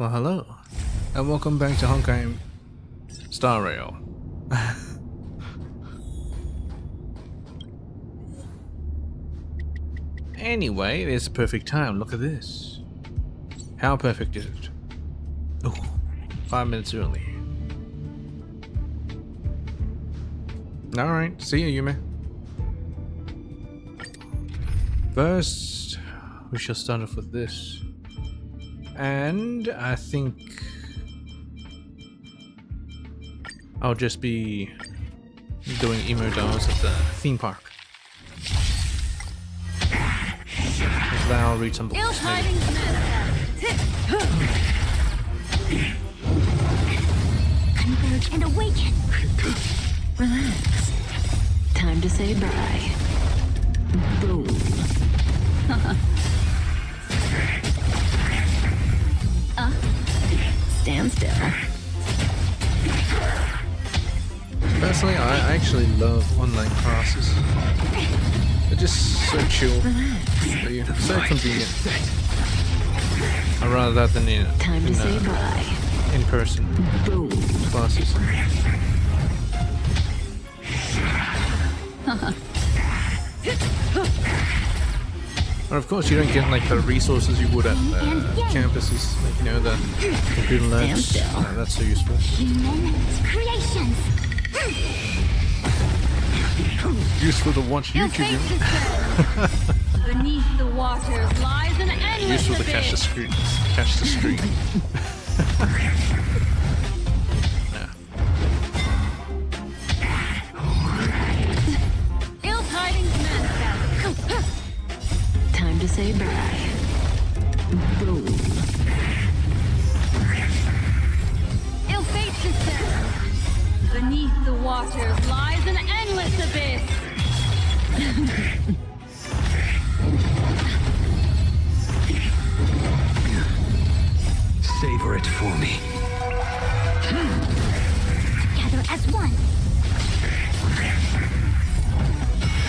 Well, hello, and welcome back to Honkai Star Rail. Anyway, it's a perfect time. Look at this. How perfect is it? Oh, 5 minutes early. Alright, see you, Yume. First, we shall start off with this. And I think I'll just be doing emo demos at the theme park. Then I'll read some books. Converge and awaken. Relax. Time to say bye. Boom. Stand still. Personally, I actually love online classes. They're just so chill for you, so convenient. I'd rather that than in person classes. And of course, you don't get like the resources you would at campuses, like, you know, the computer labs. That's so useful. Creations. Useful to watch YouTube. Beneath the waters lies an endless Useful to catch the stream. Yeah. Ill tidings manifest. Time to say bye. Boom. Ill fate descends. Beneath the waters lies an endless abyss. Savor it for me. Together as one.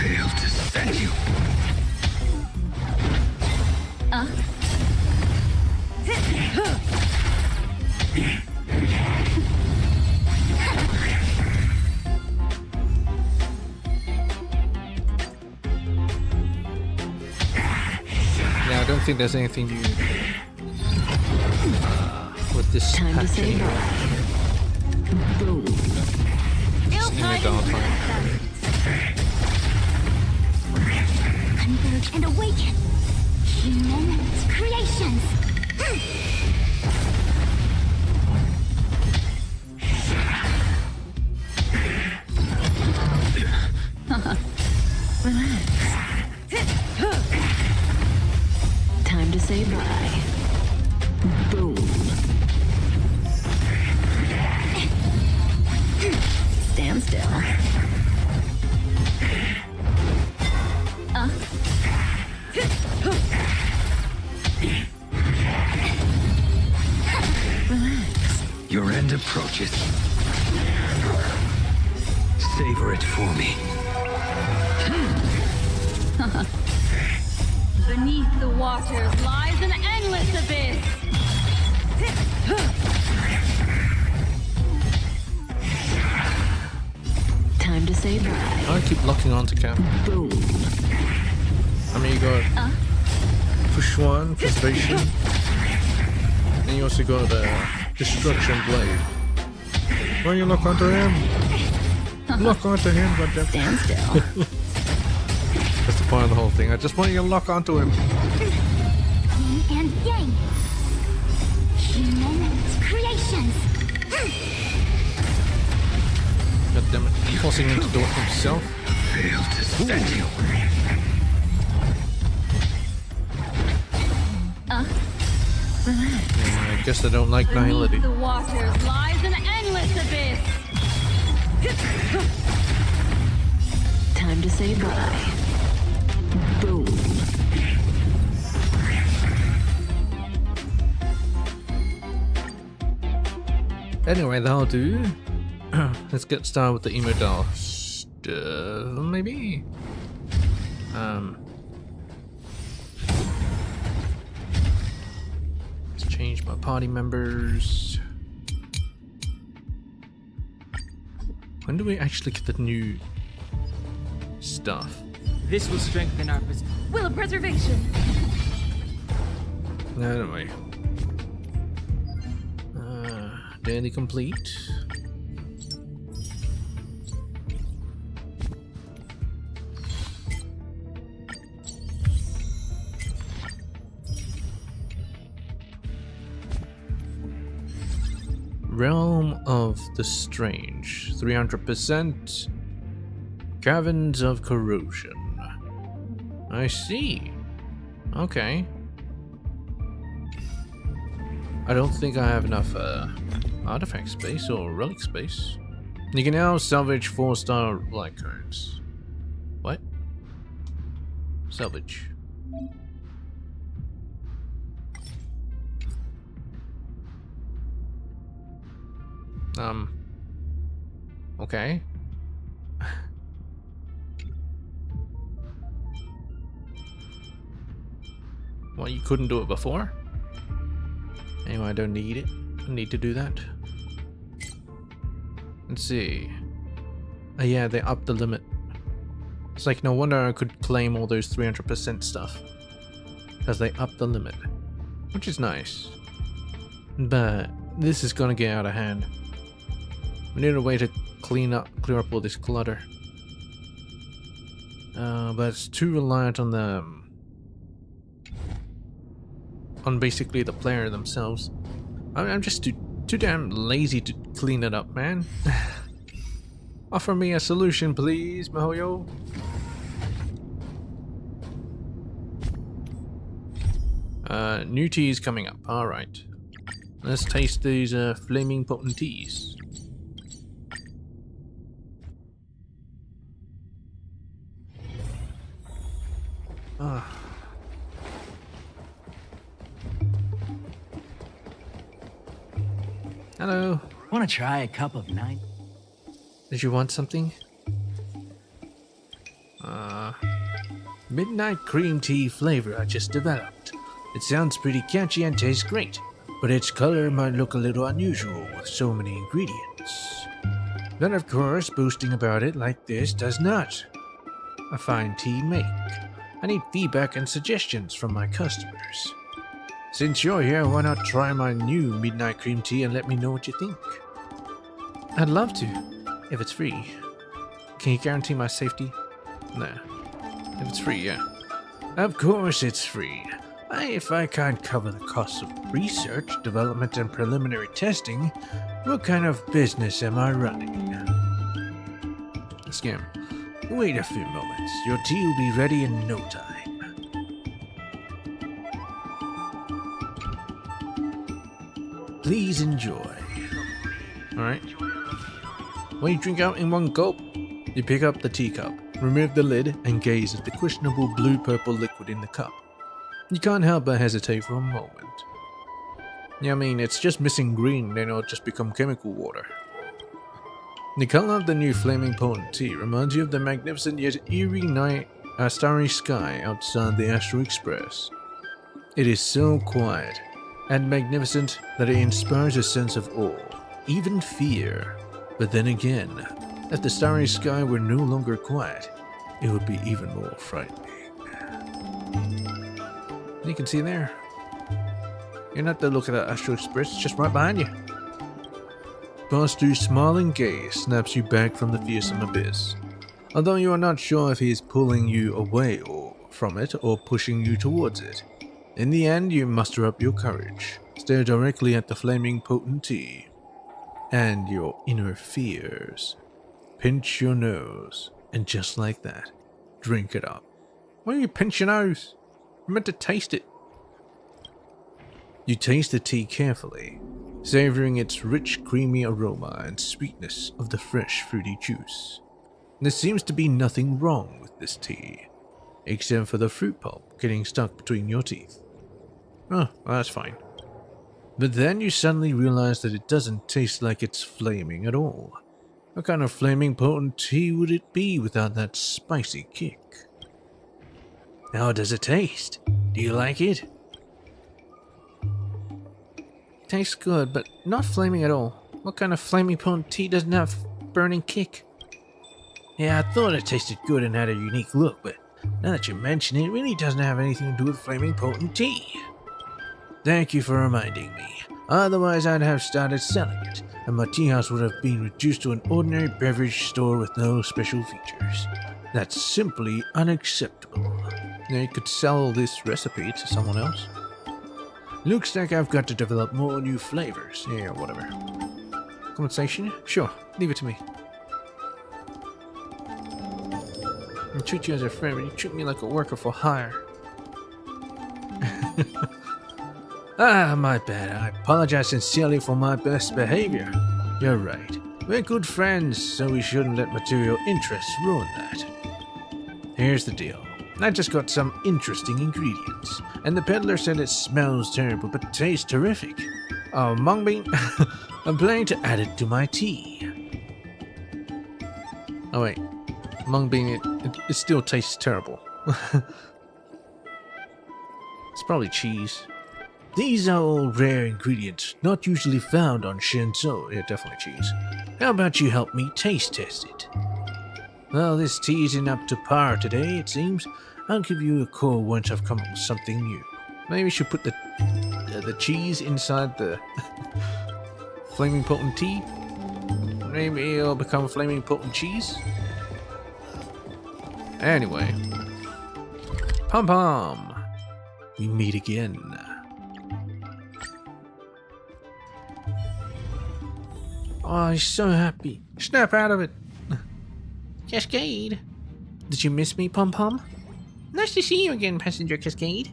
Fail to set you. Yeah, I don't think there's anything new with this Time to patch say anymore. bye. Boom. Just in the downtime. Converge and awaken. Human creations. Relax. Time to say bye. Boom. Stand still. Relax. Your end approaches. Savor it for me. Beneath the waters lies an endless abyss. Time to say bye. I keep locking onto Cap. Boom. I mean, you got push one, preservation, and you also got destruction blade. Why you lock onto him? Lock onto him, goddamn. Stand still. That's the point of the whole thing. I just want you to lock onto him. Yin and yang. Human creations. God damn it. Forcing him to do it himself. Fail to set you. Yeah, I guess I don't like nihility. Beneath the waters lies an endless abyss. Time to say bye. Boom. Anyway, that'll do. Let's get started with the emo doll stuff, maybe? Let's change Change my party members. When do we actually get the new stuff? This will strengthen our position. Will of preservation. Anyway. Daily complete. Realm of the Strange, 300%. Caverns of Corrosion. I see. Okay. I don't think I have enough artifact space or relic space. You can now salvage 4-star light codes. What? Salvage. Okay. Well, you couldn't do it before? Anyway, I don't need it. I need to do that. Let's see. Oh yeah, they upped the limit. It's like, no wonder I could claim all those 300% stuff. Because they upped the limit. Which is nice. But this is gonna get out of hand. We need a way to clear up all this clutter. But it's too reliant on on basically the player themselves. I'm just too damn lazy to clean it up, man. Offer me a solution, please, Mahoyo. New teas coming up. Alright. Let's taste these flaming potent teas. Hello. Want to try a cup of night? Did you want something? Midnight cream tea flavor I just developed. It sounds pretty catchy and tastes great, but its color might look a little unusual with so many ingredients. Then of course, boasting about it like this does not a fine tea make. I need feedback and suggestions from my customers. Since you're here, why not try my new midnight cream tea and let me know what you think? I'd love to, if it's free. Can you guarantee my safety? Nah. If it's free, yeah. Of course it's free. If I can't cover the costs of research, development, and preliminary testing, what kind of business am I running? Scam. Wait a few moments. Your tea will be ready in no time. Please enjoy. Alright. When you drink out in one gulp, you pick up the teacup, remove the lid, and gaze at the questionable blue-purple liquid in the cup. You can't help but hesitate for a moment. Yeah, I mean, it's just missing green, then it'll just become chemical water. The color of the new flaming potent tea reminds you of the magnificent yet eerie starry sky outside the Astral Express. It is so quiet and magnificent that it inspires a sense of awe, even fear. But then again, if the starry sky were no longer quiet, it would be even more frightening. You can see there. You're not the look at that Astral Express, it's just right behind you. Pass through smiling gaze snaps you back from the fearsome abyss. Although you are not sure if he is pulling you away from it or pushing you towards it. In the end, you muster up your courage, stare directly at the flaming potent tea, and your inner fears. Pinch your nose, and just like that, drink it up. Why do you pinch your nose? You're meant to taste it. You taste the tea carefully, savoring its rich, creamy aroma and sweetness of the fresh, fruity juice. There seems to be nothing wrong with this tea, except for the fruit pulp getting stuck between your teeth. Oh, well, that's fine. But then you suddenly realize that it doesn't taste like it's flaming at all. What kind of flaming potent tea would it be without that spicy kick? How does it taste? Do you like it? Tastes good, but not flaming at all. What kind of flaming potent tea doesn't have burning kick? Yeah, I thought it tasted good and had a unique look, but now that you mention it, it really doesn't have anything to do with flaming potent tea. Thank you for reminding me. Otherwise, I'd have started selling it, and my tea house would have been reduced to an ordinary beverage store with no special features. That's simply unacceptable. Now you could sell this recipe to someone else. Looks like I've got to develop more new flavors. Yeah, whatever. Compensation? Sure, leave it to me. I treat you as a friend, but you treat me like a worker for hire. Ah, my bad. I apologize sincerely for my best behavior. You're right. We're good friends, so we shouldn't let material interests ruin that. Here's the deal. I just got some interesting ingredients, and the peddler said it smells terrible but tastes terrific. Oh, mung bean. I'm planning to add it to my tea. Oh wait, mung bean, it still tastes terrible. It's probably cheese. These are all rare ingredients, not usually found on Shenzhou. Yeah, definitely cheese. How about you help me taste test it? Well, this tea isn't up to par today, it seems. I'll give you a call once I've come up with something new. Maybe we should put the cheese inside the flaming potent tea. Maybe it'll become flaming potent cheese. Anyway, Pom Pom, we meet again. Oh, he's so happy. Snap out of it. Cascade. Did you miss me, Pom Pom? Nice to see you again, Passenger Cascade.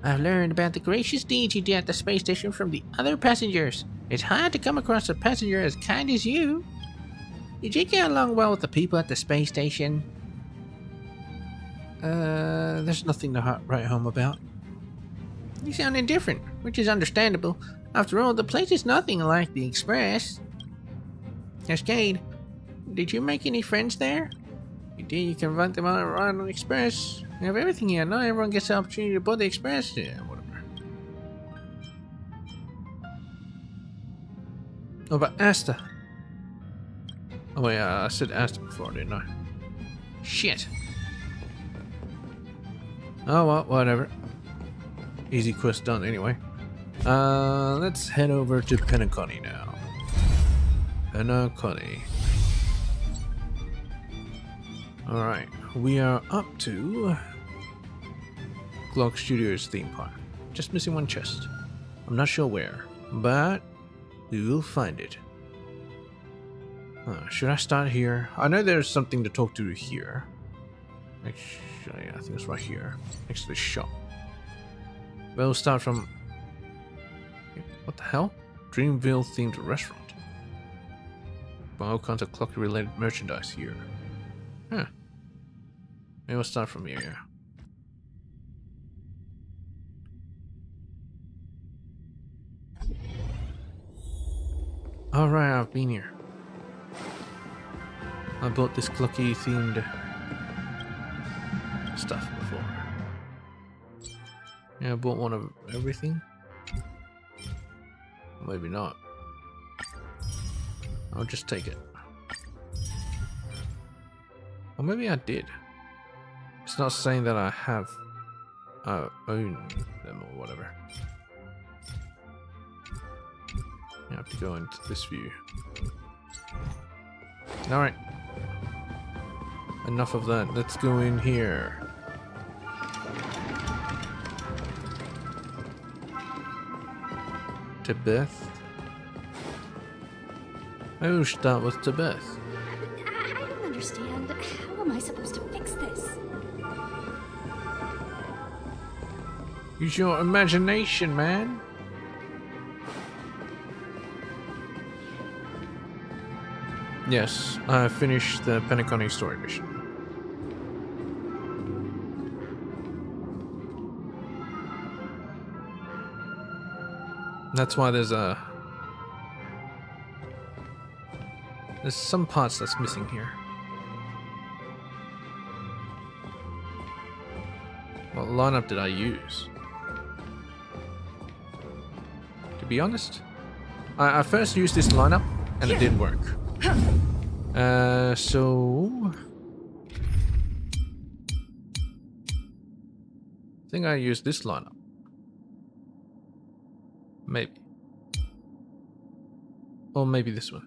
I've learned about the gracious deeds you did at the space station from the other passengers. It's hard to come across a passenger as kind as you. Did you get along well with the people at the space station? There's nothing to write home about. You sound indifferent, which is understandable. After all, the place is nothing like the Express. Cascade, did you make any friends there? You did, you can invite them on a ride on the Express. You have everything here. Not everyone gets the opportunity to board the Express. Yeah, whatever. Oh, but Asta. Oh wait, I said Asta before, didn't I? Shit. Oh well, whatever. Easy quest done anyway. Let's head over to Penacony now. Penacony. Alright, we are up to Glock Studios theme park. Just missing one chest. I'm not sure where, but we will find it. Should I start here? I know there's something to talk to here. Actually, I think it's right here, next to the shop. We'll start from... What the hell? Dreamville themed restaurant. Buy all kinds of clock related merchandise here. Huh. Maybe we'll start from here. Alright, I've been here. I bought this clocky themed stuff before. Yeah, I bought one of everything. Maybe not. I'll just take it. Or maybe I did. It's not saying that I have own them or whatever. I have to go into this view. Alright. Enough of that. Let's go in here. Tibeth. I will start with Tibeth. I don't understand. How am I supposed to fix this? Use your imagination, man. Yes, I finished the Penacony story mission. That's why there's some parts that's missing here. What lineup did I use? To be honest. I first used this lineup and it didn't work. So I think I used this lineup. Maybe. Or maybe this one.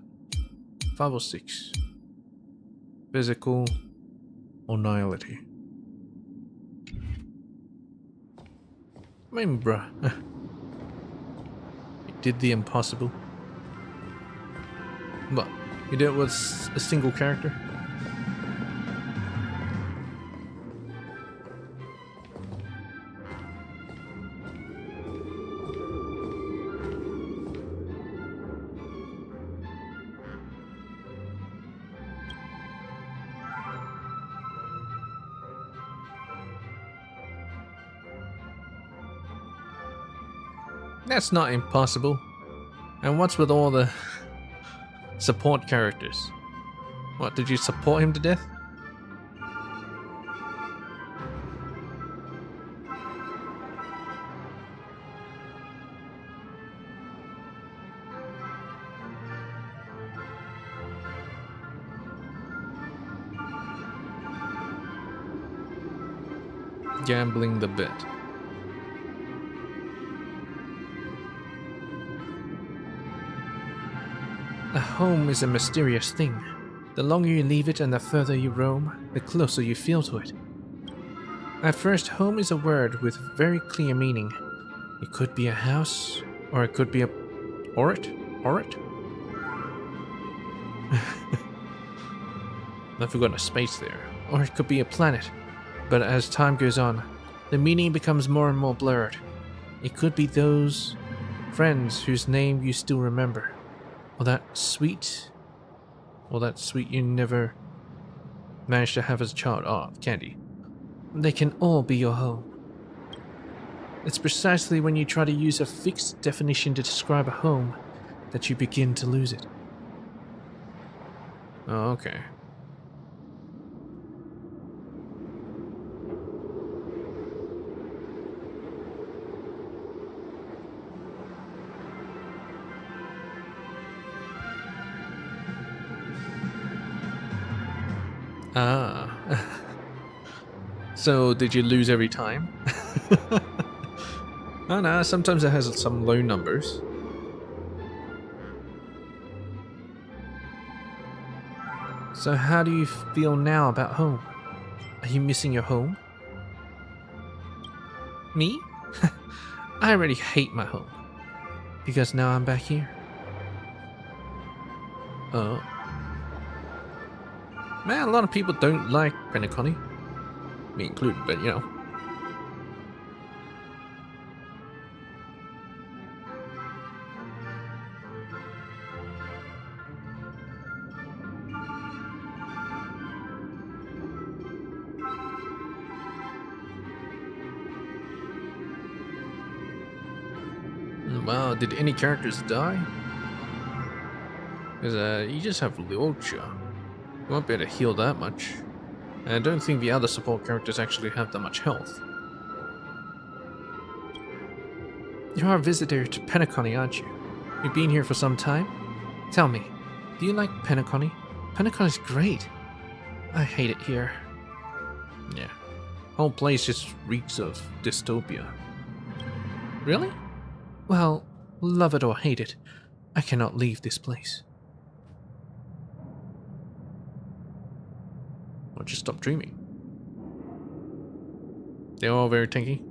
5 or 6. Physical or nihility. I mean, bruh. You did the impossible. What? You did it with a single character? That's not impossible. And what's with all the support characters? What, did you support him to death? Gambling the bet. A home is a mysterious thing. The longer you leave it and the further you roam, the closer you feel to it. At first, home is a word with very clear meaning. It could be a house, or it could be a... Orit? I've forgotten a space there. Or it could be a planet. But as time goes on, the meaning becomes more and more blurred. It could be those friends whose name you still remember. Or that sweet you never managed to have as a child. Oh, candy. They can all be your home. It's precisely when you try to use a fixed definition to describe a home that you begin to lose it. Oh, okay. Ah. So, did you lose every time? Oh no, sometimes it has some low numbers. So how do you feel now about home? Are you missing your home? Me? I already hate my home. Because now I'm back here. Oh. Man, a lot of people don't like Penacony. Me included, but you know. Wow, did any characters die? Because you just have Liucha. You won't be able to heal that much. And I don't think the other support characters actually have that much health. You are a visitor to Penacony, aren't you? You've been here for some time? Tell me, do you like Penacony? Penacony's great. I hate it here. Yeah. Whole place just reeks of dystopia. Really? Well, love it or hate it, I cannot leave this place. Or just stop dreaming. They're all very tanky.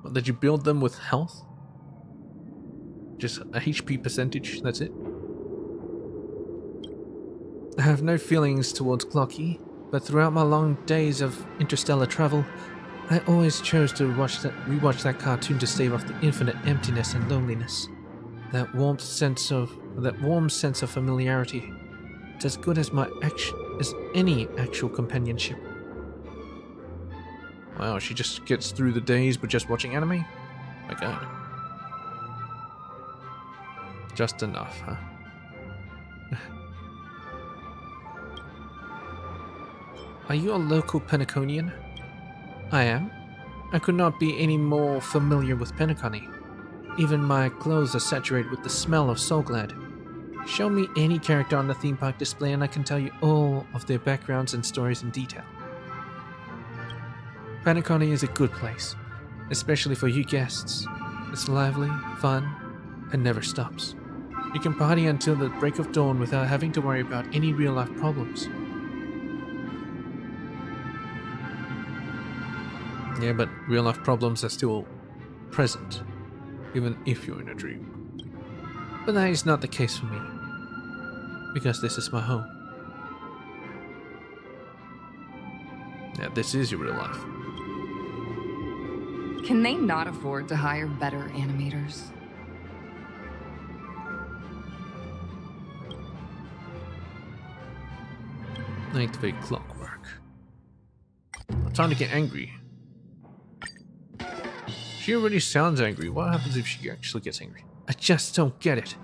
Well, did you build them with health? Just a HP percentage, that's it? I have no feelings towards Clocky, but throughout my long days of interstellar travel, I always chose to rewatch that cartoon to stave off the infinite emptiness and loneliness. That warm sense of familiarity. It's as good as as any actual companionship. Wow, she just gets through the days with just watching anime? My god. Just enough, huh? Are you a local Penaconian? I am. I could not be any more familiar with Penacony. Even my clothes are saturated with the smell of Soulglad. Show me any character on the theme park display and I can tell you all of their backgrounds and stories in detail. Penacony is a good place, especially for you guests. It's lively, fun, and never stops. You can party until the break of dawn without having to worry about any real-life problems. Yeah, but real-life problems are still present, even if you're in a dream. But that is not the case for me, because this is my home. Yeah, this is your real life. Can they not afford to hire better animators? Activate clockwork. Time to get angry. She already sounds angry. What happens if she actually gets angry? I just don't get it.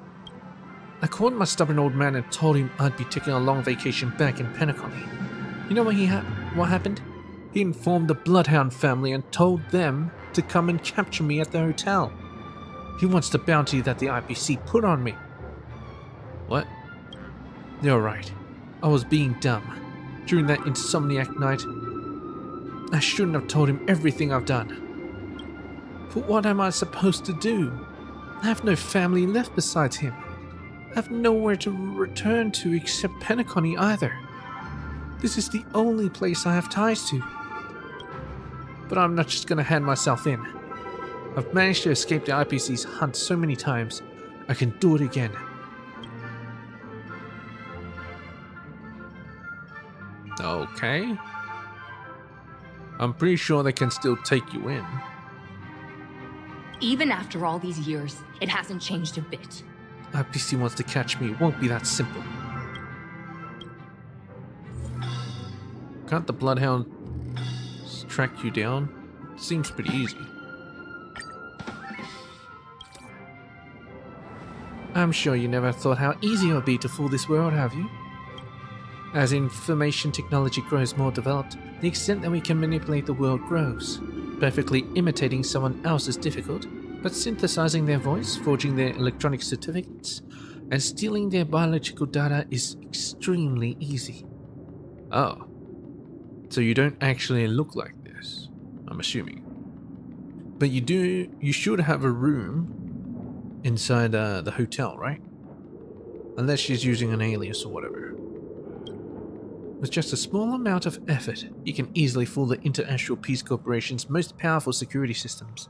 I called my stubborn old man and told him I'd be taking a long vacation back in Penacony. You know what happened? He informed the Bloodhound family and told them to come and capture me at the hotel. He wants the bounty that the IPC put on me. What? You're right. I was being dumb. During that insomniac night, I shouldn't have told him everything I've done. But what am I supposed to do? I have no family left besides him. I have nowhere to return to except Penacony either. This is the only place I have ties to. But I'm not just gonna hand myself in. I've managed to escape the IPC's hunt so many times, I can do it again. Okay. I'm pretty sure they can still take you in. Even after all these years, it hasn't changed a bit. IPC wants to catch me, it won't be that simple. Can't the Bloodhound track you down? Seems pretty easy. I'm sure you never thought how easy it would be to fool this world, have you? As information technology grows more developed, the extent that we can manipulate the world grows. Perfectly imitating someone else is difficult, but synthesizing their voice, forging their electronic certificates, and stealing their biological data is extremely easy. Oh. So you don't actually look like this, I'm assuming. But you should have a room inside the hotel, right? Unless she's using an alias or whatever. With just a small amount of effort, you can easily fool the International Peace Corporation's most powerful security systems.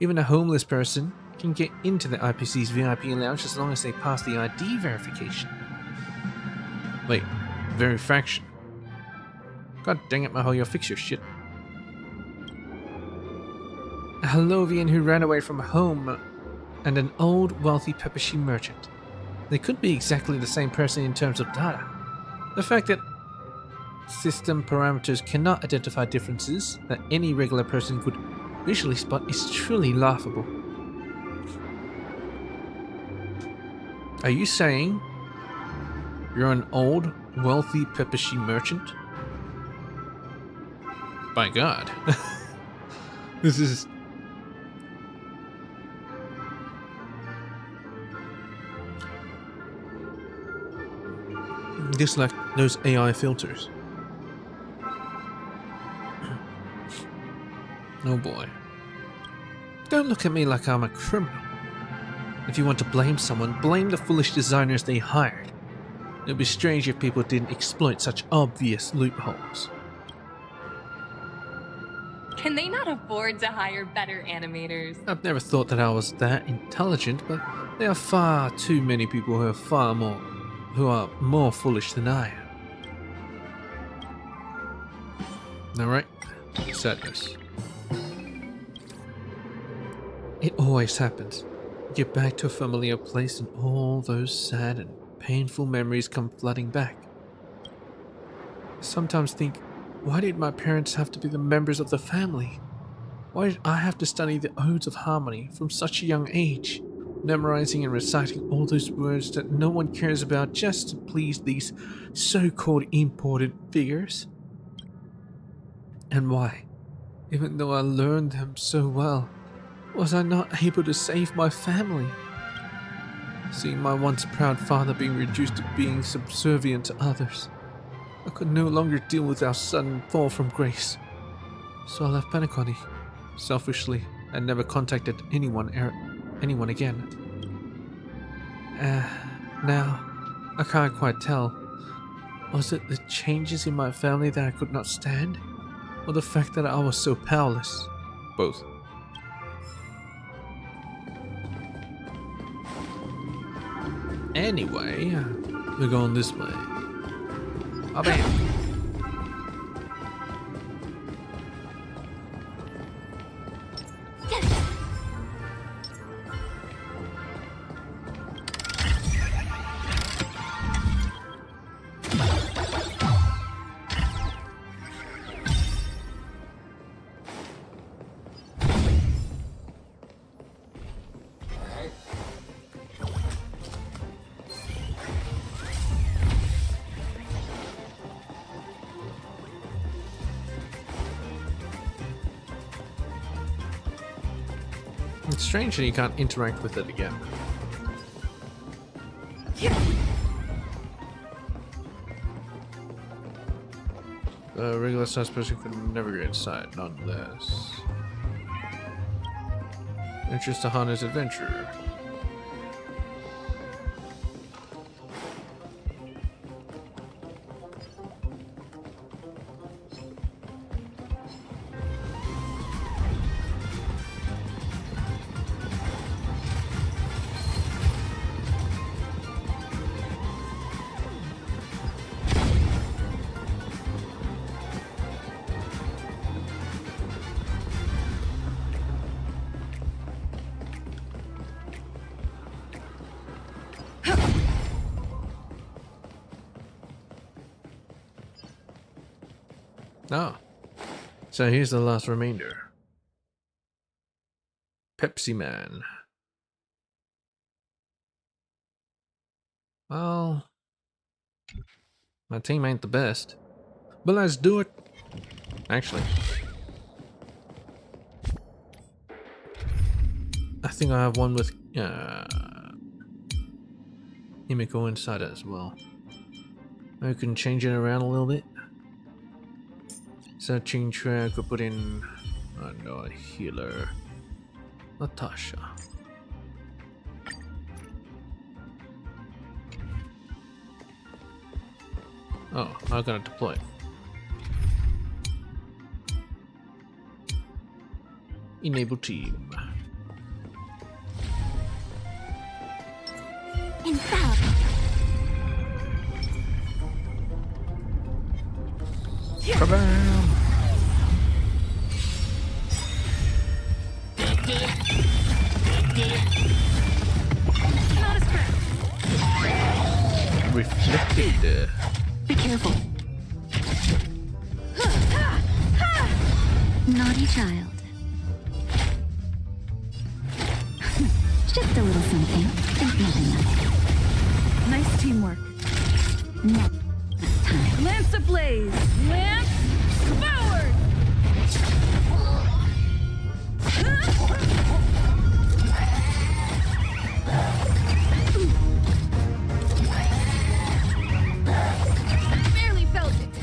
Even a homeless person can get into the IPC's VIP lounge as long as they pass the ID verification. Wait, verification? God dang it, Mahoyo, fix your shit. A Hellovian who ran away from home and an old, wealthy Peppershi merchant. They could be exactly the same person in terms of data. The fact that system parameters cannot identify differences that any regular person could visually spot is truly laughable. Are you saying you're an old, wealthy Peppershi merchant? By God. This is... just like those AI filters. Oh boy. Don't look at me like I'm a criminal. If you want to blame someone, blame the foolish designers they hired. It would be strange if people didn't exploit such obvious loopholes. Can they not afford to hire better animators? I've never thought that I was that intelligent, but there are far too many people who are more foolish than I am. Alright, sadness. It always happens. You get back to a familiar place and all those sad and painful memories come flooding back. I sometimes think, why did my parents have to be the members of the family? Why did I have to study the Odes of Harmony from such a young age, memorizing and reciting all those words that no one cares about just to please these so-called important figures? And why? Even though I learned them so well, was I not able to save my family? Seeing my once proud father being reduced to being subservient to others, I could no longer deal with our sudden fall from grace. So I left Penacony, selfishly, and never contacted anyone again. Now, I can't quite tell. Was it the changes in my family that I could not stand? Or the fact that I was so powerless? Both. Anyway, we're going this way. Oh, bam! It's strange that you can't interact with it again. A regular sized person could never get inside, nonetheless. Interest to Hana's adventure. Oh, so here's the last remainder. Pepsi Man. Well, my team ain't the best, but let's do it. Actually, I think I have one with Himiko inside it as well. Maybe we can change it around a little bit. Searching track, could put in a healer. Natasha. Oh, I'm gonna deploy it. Enable team. Kabam! Reflected. Be careful. Naughty child. Just a little something. Think nothing of it. Nice teamwork. Next time. Lance ablaze! Lance forward! Barely felt it.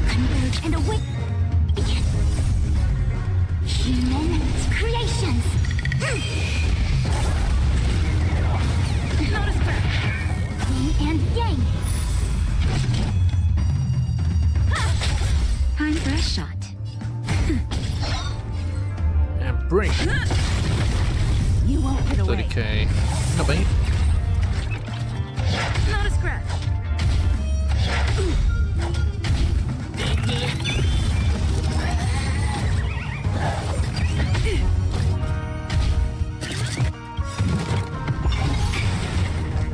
Converge and awake. Human creations. Notice her. Yin and yang. Time for a shot. And break. You won't get away. 30k. No bait. Not a scratch.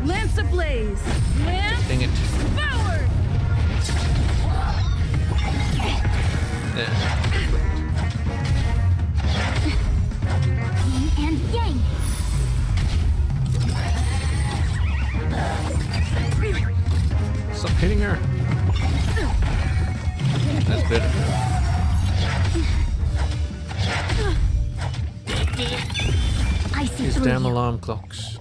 Lance ablaze. Lance Dang it. forward. Yeah. Yin and yang. bit. I see These through damn you. alarm clocks.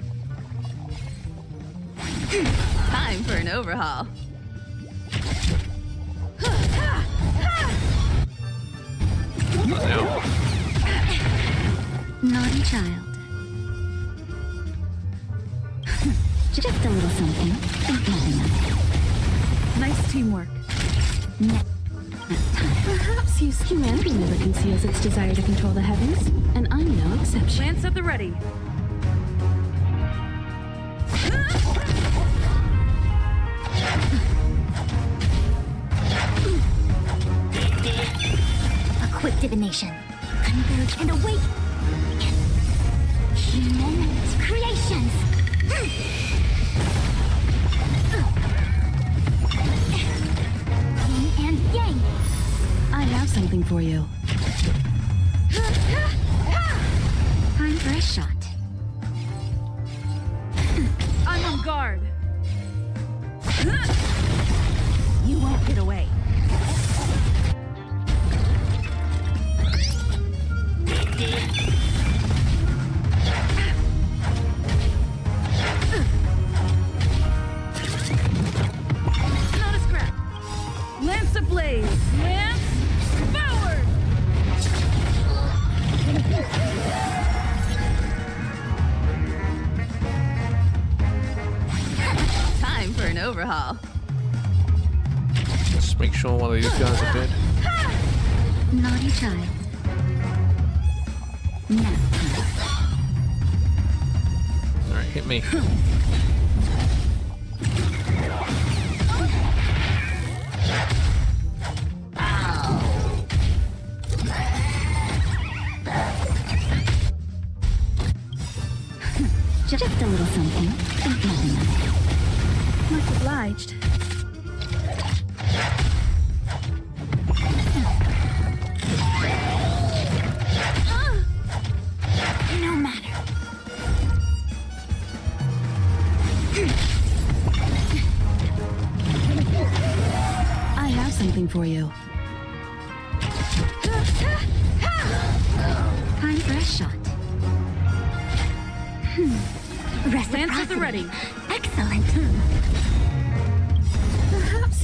Time for an overhaul. Now. Naughty child. Just a little something. Nothing of it. Nice teamwork. Perhaps humanity never conceals its desire to control the heavens, and I'm no exception. Lance at the ready. A quick divination. Converge and awake. Human creations. Yin and yang. I have something for you. Time for a shot. I'm on guard. You won't get away. Not a scrap. Lance ablaze. Lance forward. Time for an overhaul. Let's make sure one of these guys are dead. Naughty child. Nap time. Alright, hit me. Just a little something. Nothing of it. Much obliged. No matter. I have something for you. Time for a shot. Lance at the ready. Excellent. Perhaps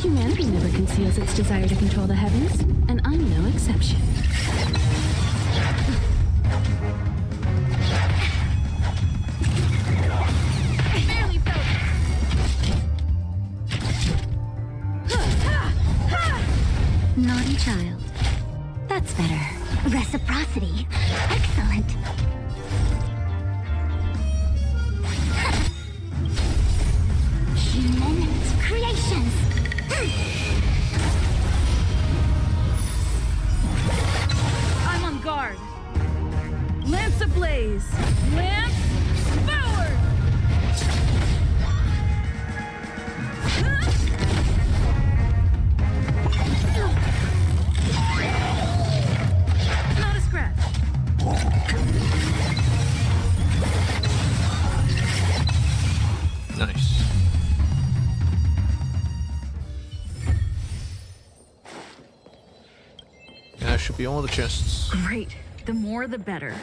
humanity never conceals its desire to control the heavens, and I'm no exception. Barely felt Naughty child. That's better. Reciprocity. Excellent. Human creations. I'm on guard. Lance ablaze. Lance forward. Not a scratch. Nice. Yeah, that should be all the chests. Great. The more the better.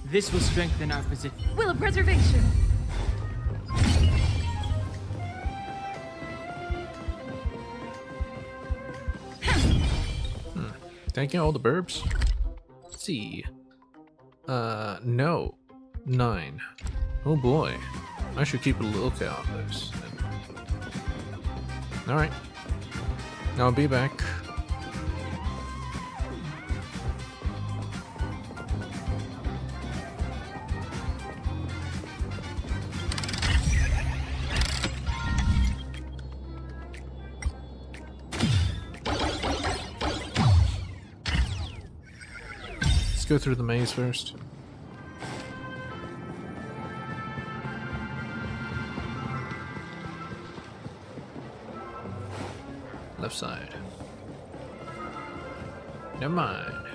This will strengthen our position. Will of preservation. Taking all the burbs? Let's see. No. 9. Oh boy. I should keep a lookout of those. Alright. I'll be back. Let's go through the maze first. Left side. Never mind.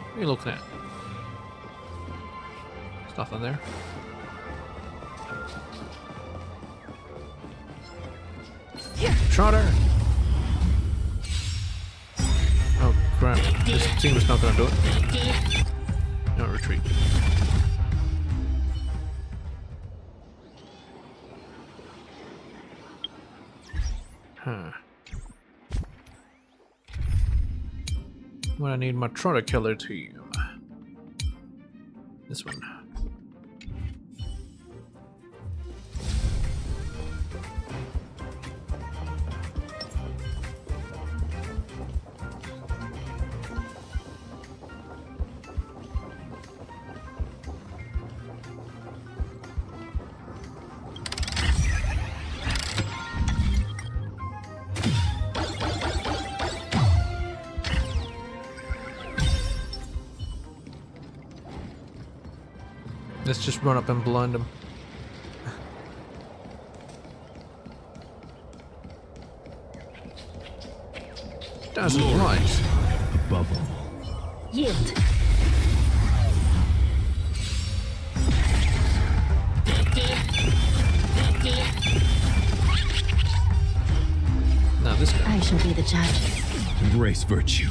What are you looking at? There's nothing there. Trotter! Oh crap, this team is not gonna do it. No, retreat. Huh. Well, I need my Trotter killer team. This one. Let's just run up and blind him. That's right. Above all. Yield. Now this guy. I shall be the judge. Embrace virtue.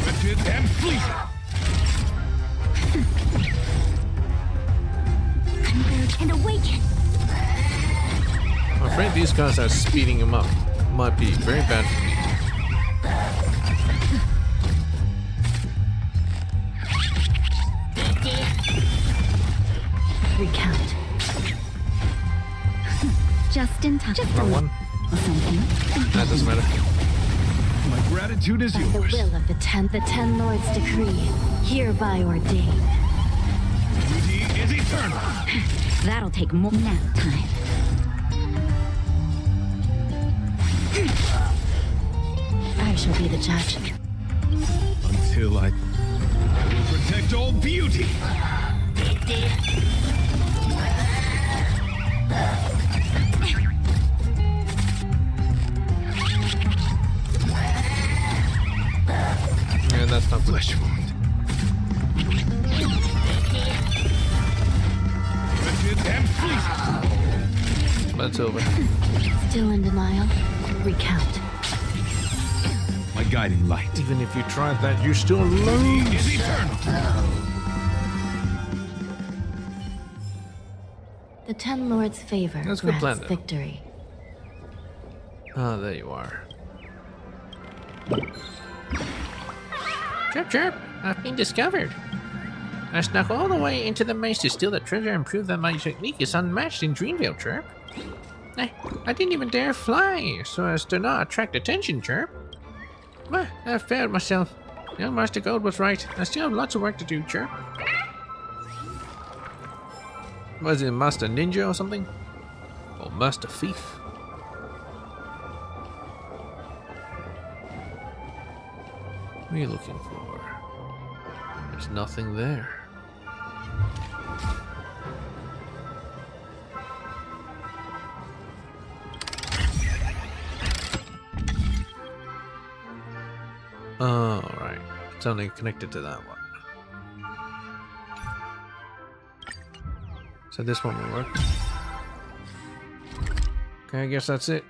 Lifted and flee. Converge and awaken. I'm afraid these guys are speeding him up. Might be very bad for me. Recount. Just in time. Just Wrong one. something. That doesn't matter. My gratitude is The yours. will of the ten lords decree, hereby ordained. Duty is eternal. That'll take more nap time. I shall be the judge. Until I will protect all beauty. Yeah, that's not good. Flesh wound. Lifted and flee. That's over. Still in denial. Recount. My guiding light. Even if you tried that, you still Duty lose. is eternal. The 10 lords' favor That's a good plan, grants though. victory. Ah, there you are. Chirp, chirp! I've been discovered. I snuck all the way into the maze to steal the treasure and prove that my technique is unmatched in Dreamville, Chirp. I didn't even dare fly, so as to not attract attention, Chirp. Well, I failed myself. Young Master Gold was right. I still have lots of work to do, Chirp. Was it Master Ninja or something? Or Master Thief? What are you looking for? There's nothing there. Oh, right. It's only connected to that one. So this one will work. Okay, I guess that's it.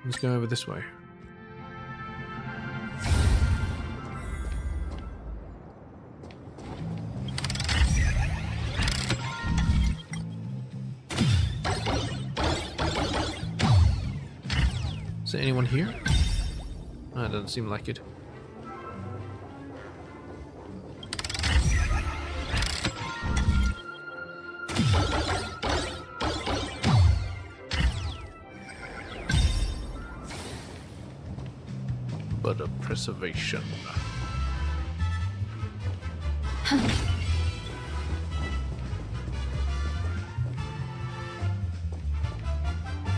Let's go over this way. Is there anyone here? Oh, it doesn't seem like it. But of preservation.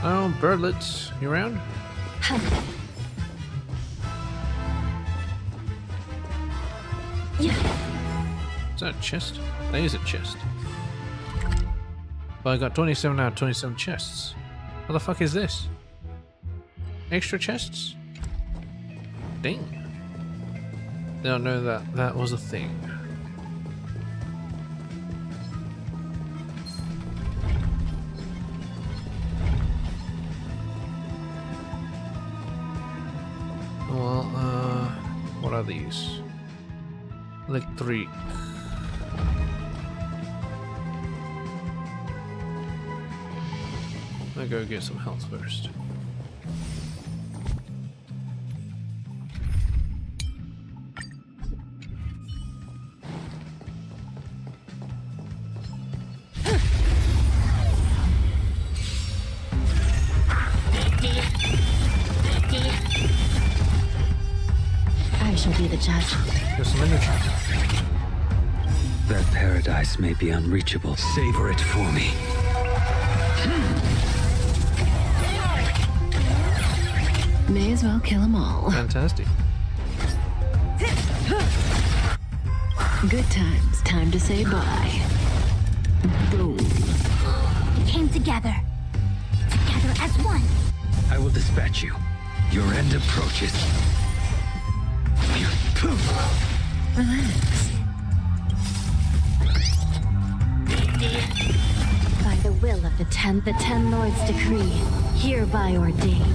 Oh, birdlets, you around? Yeah. Is that a chest? That is a chest. But I got 27 out of 27 chests. What the fuck is this? Extra chests? Dang. Didn't know that that was a thing. Well, what are these? Electric. I'll go get some health first. I shall be the judge. There's some energy. That paradise may be unreachable. Savor it for me. May as well kill them all. Fantastic. Good times. Time to say bye. Boom. We came together. Together as one. I will dispatch you. Your end approaches. Relax. By the will of the ten lords decree, hereby ordain.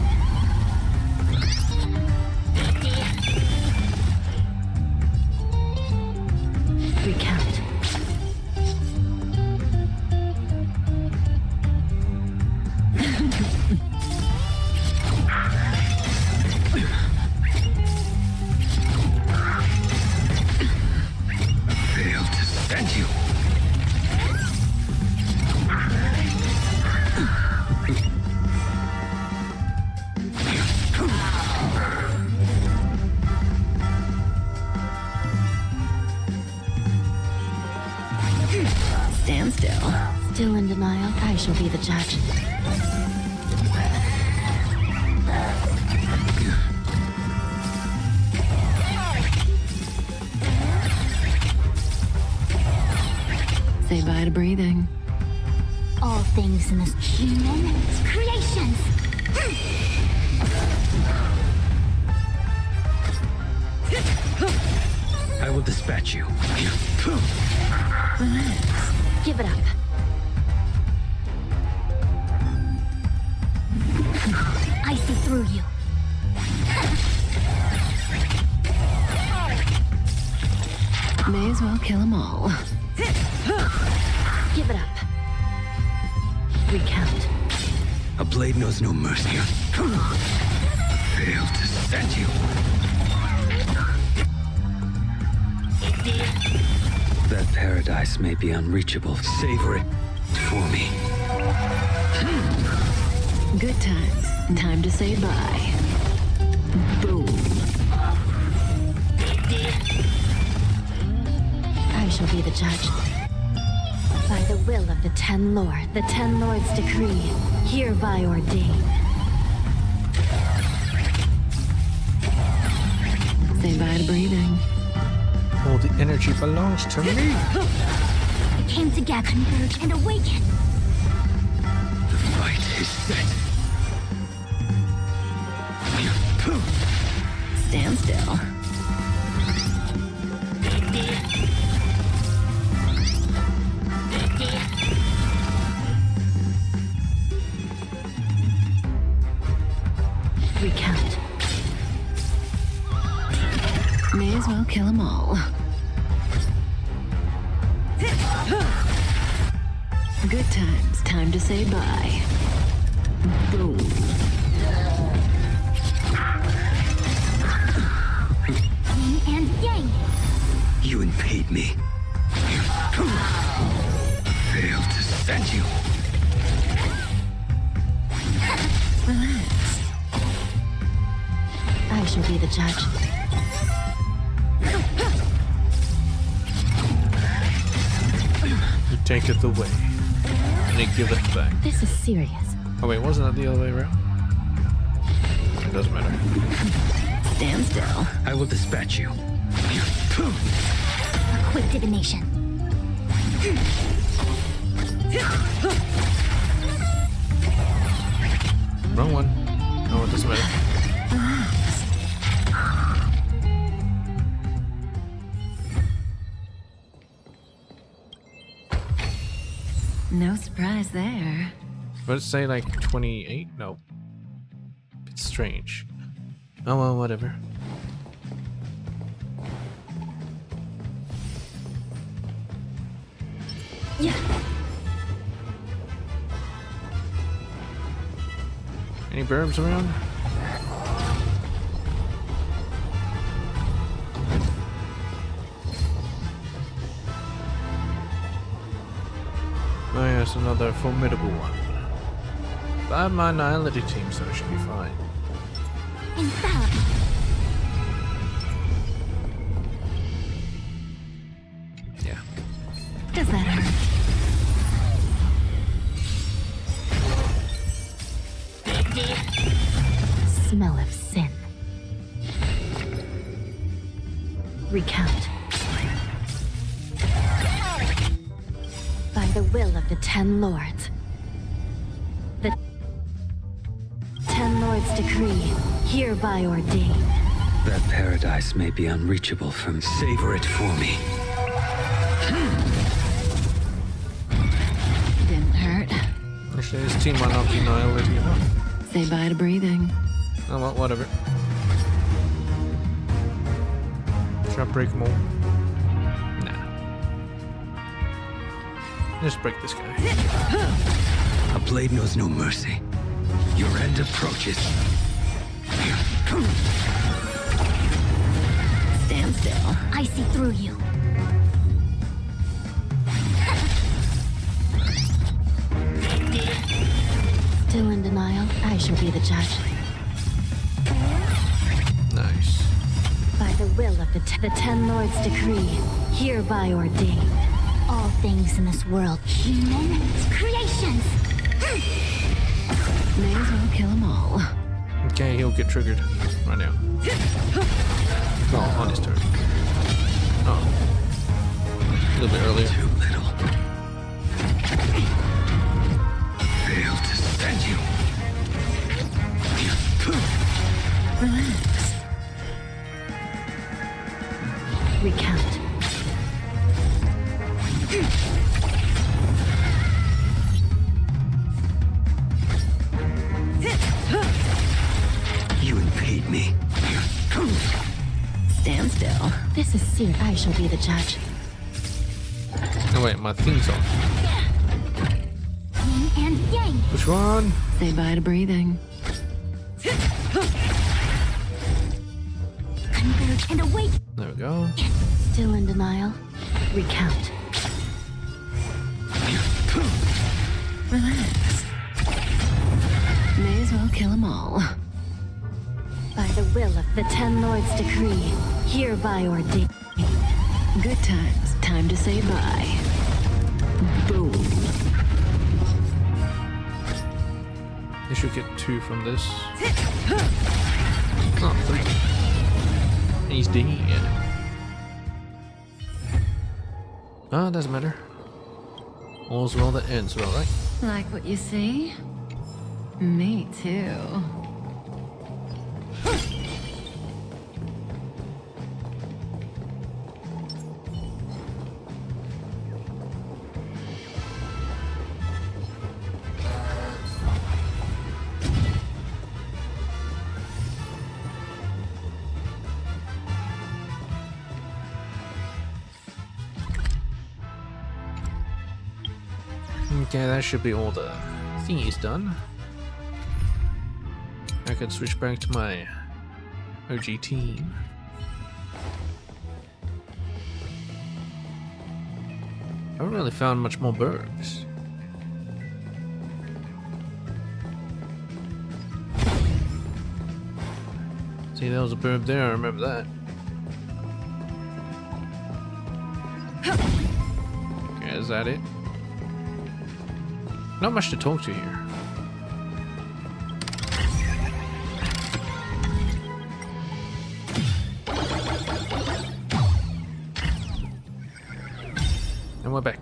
Recount. Failed to send you. Stand still. Still in denial. I shall be the judge. Say bye to breathing. All things in this human creations. I will dispatch you. Relax. Give it up. I see through you. May as well kill them all. Give it up. Recount. A blade knows no mercy. Failed to send you. That paradise may be unreachable. Savor it for me. Good times. Time to say bye. Boom. I shall be the judge. By the will of the ten lords decree, hereby ordain. Say bye to breathing. All the energy belongs to me. We came together, converge, and awaken. The fight is set. Stand still. Recount. May as well kill them all. Good times. Time to say bye. Boom. Yin and yang. You impede me. Failed to send you. Relax. I shall be the judge. You take it away. And you give it back. This is serious. Oh wait, wasn't that the other way around? It doesn't matter. Stand still. I will dispatch you. A quick divination. Wrong one. Oh, it doesn't matter. No surprise there. Would it say like 28? No. It's strange. Oh well, whatever. Yeah. Any burbs around? Oh yes, another formidable one. But I have my Nihility team, so it should be fine. Infallible. Yeah. Does that hurt? Smell of sin. Recount. By the will of the 10 lords. The 10 lords decree, hereby ordain. That paradise may be unreachable from. Savor it for me. Didn't hurt. Actually, this team might not be Nihility enough. Say bye to breathing. Oh well, whatever. Should I break them all? Nah. Just break this guy. A blade knows no mercy. Your end approaches. Stand still. I see through you. Still in denial, I shall be the judge. Nice. By the will of the 10 lords decree, hereby ordain. All things in this world, human creations. May as well kill them all. Okay, he'll get triggered right now. Oh, on his turn. Oh. A little bit earlier. Too little. Failed to stand you. Relax. Recount. You impede me. Stand still. This is seared. I shall be the judge. Oh wait, my thing's on. Yin and yang. Which one? Say bye to breathing. Converge and awake. There we go. Still in denial. Recount. Relax. May as well kill them all. By the will of the 10 lords decree, hereby ordain. Good times. Time to say bye. Boom. They should get 2 from this. Oh, 3. And he's dead. Ah, doesn't matter. All's well that ends well, right? Like what you see? Me too. Okay, that should be all the thingies done. I could switch back to my OG team. I haven't really found much more burbs. See, there was a burb there, I remember that. Okay, is that it? Not much to talk to here. And we're back.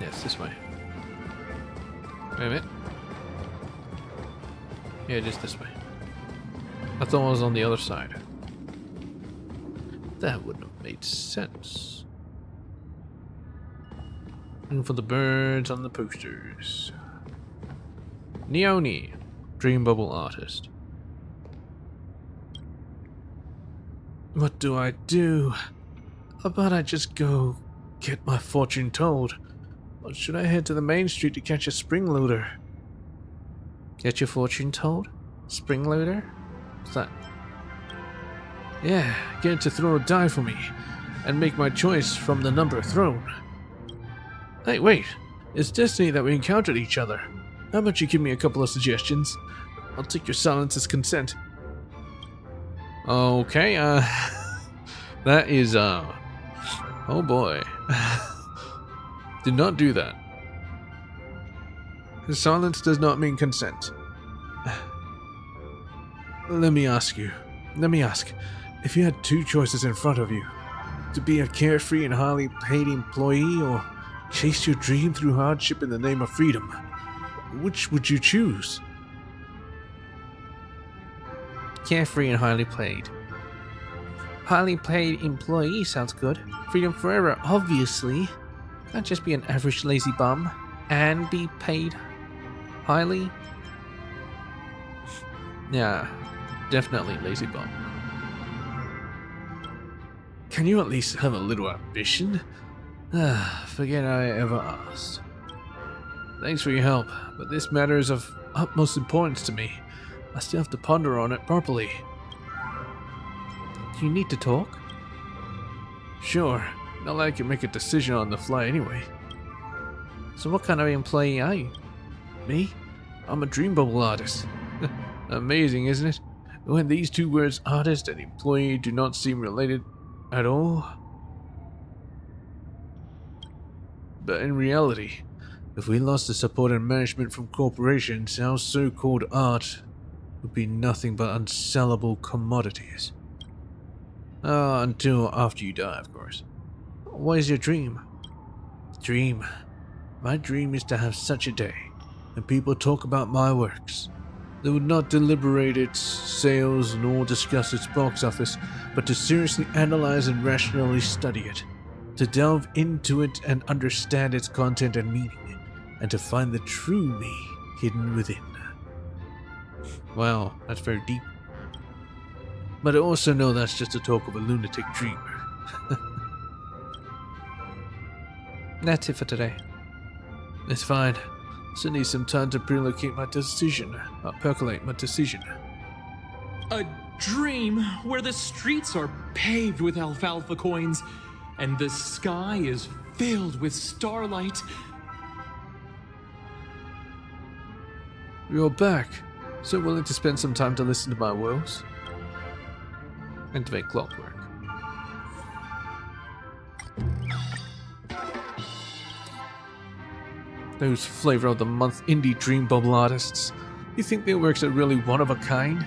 Yes, this way. Wait a minute. Yeah, just this way. I thought it was on the other side. That wouldn't have made sense. And for the birds on the posters. Neoni, Dream Bubble Artist. What do I do? How about I just go get my fortune told? Or should I head to the main street to catch a spring loader? Get your fortune told? Spring loader? What's that? Yeah, get it to throw a die for me and make my choice from the number thrown. Hey, wait. It's destiny that we encountered each other. How about you give me a couple of suggestions? I'll take your silence as consent. Okay, that is, oh boy. Did not do that. Silence does not mean consent. Let me ask, if you had two choices in front of you, to be a carefree and highly paid employee or chase your dream through hardship in the name of freedom, which would you choose? Carefree and highly paid. Highly paid employee sounds good. Freedom forever, obviously. Can't just be an average lazy bum and be paid highly. Yeah, definitely lazy bum. Can you at least have a little ambition? Forget I ever asked. Thanks for your help, but this matter is of utmost importance to me. I still have to ponder on it properly. Do you need to talk? Sure, not like I can make a decision on the fly anyway. So what kind of employee are you? Me? I'm a dream bubble artist. Amazing, isn't it? When these two words, artist and employee, do not seem related at all. But in reality, if we lost the support and management from corporations, our so-called art would be nothing but unsellable commodities. Until after you die, of course. What is your dream? Dream? My dream is to have such a day, and people talk about my works. They would not deliberate its sales nor discuss its box office, but to seriously analyze and rationally study it, to delve into it and understand its content and meaning, and to find the true me hidden within. Wow, that's very deep. But I also know that's just the talk of a lunatic dreamer. That's it for today. It's fine. Still need some time to percolate my decision. A dream where the streets are paved with alfalfa coins and the sky is filled with starlight. You're back. So willing to spend some time to listen to my woes? Activate clockwork. Those flavor of the month indie dream bubble artists. You think their works are really one of a kind?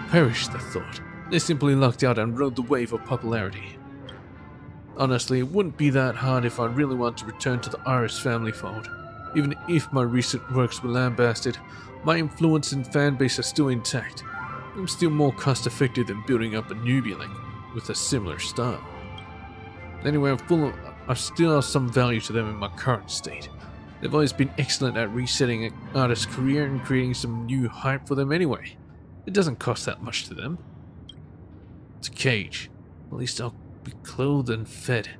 Perish the thought. They simply lucked out and rode the wave of popularity. Honestly, it wouldn't be that hard if I really wanted to return to the artist family fold. Even if my recent works were lambasted, my influence and fan base are still intact. I'm still more cost effective than building up a newbie link with a similar style. Anyway, I still have some value to them in my current state. They've always been excellent at resetting an artist's career and creating some new hype for them anyway. It doesn't cost that much to them. It's a cage. At least I'll be clothed and fed.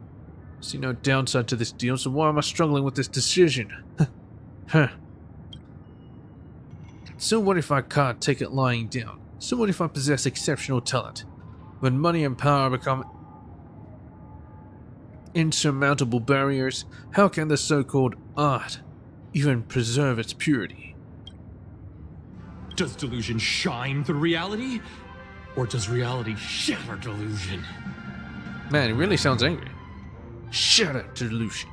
See no downside to this deal, so why am I struggling with this decision? Huh. So what if I can't take it lying down? So what if I possess exceptional talent? When money and power become insurmountable barriers, how can the so-called art even preserve its purity? Does delusion shine through reality? Or does reality shatter delusion? Man, he really sounds angry. Shut up, delusion.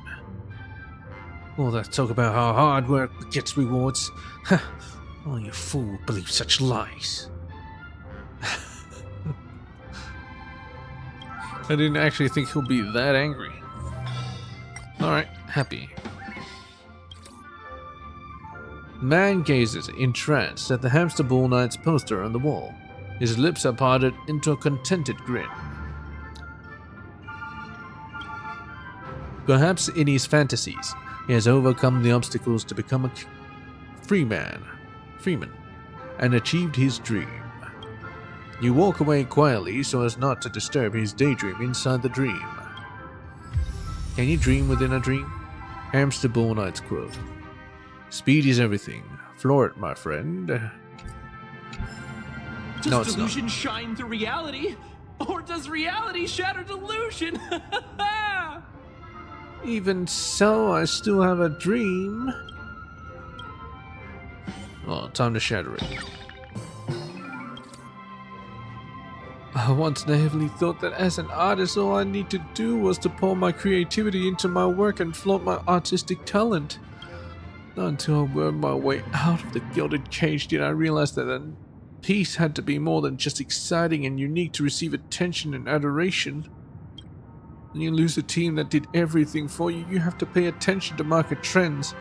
All that talk about how hard work gets rewards. Oh, you fool believe such lies. I didn't actually think he'll be that angry. Alright, happy. Man gazes entranced at the Hamster Ball Knight's poster on the wall. His lips are parted into a contented grin. Perhaps in his fantasies, he has overcome the obstacles to become a freeman, and achieved his dream. You walk away quietly so as not to disturb his daydream inside the dream. Can you dream within a dream? Hamster Ball Knight's quote. Speed is everything. Floor it, my friend. Does No, it's delusion shine through reality? Or does reality shatter delusion? Even so, I still have a dream. Well, time to shatter it. I once naively thought that as an artist all I need to do was to pour my creativity into my work and flaunt my artistic talent. Not until I wormed my way out of the gilded cage did I realize that a piece had to be more than just exciting and unique to receive attention and adoration. When you lose a team that did everything for you, you have to pay attention to market trends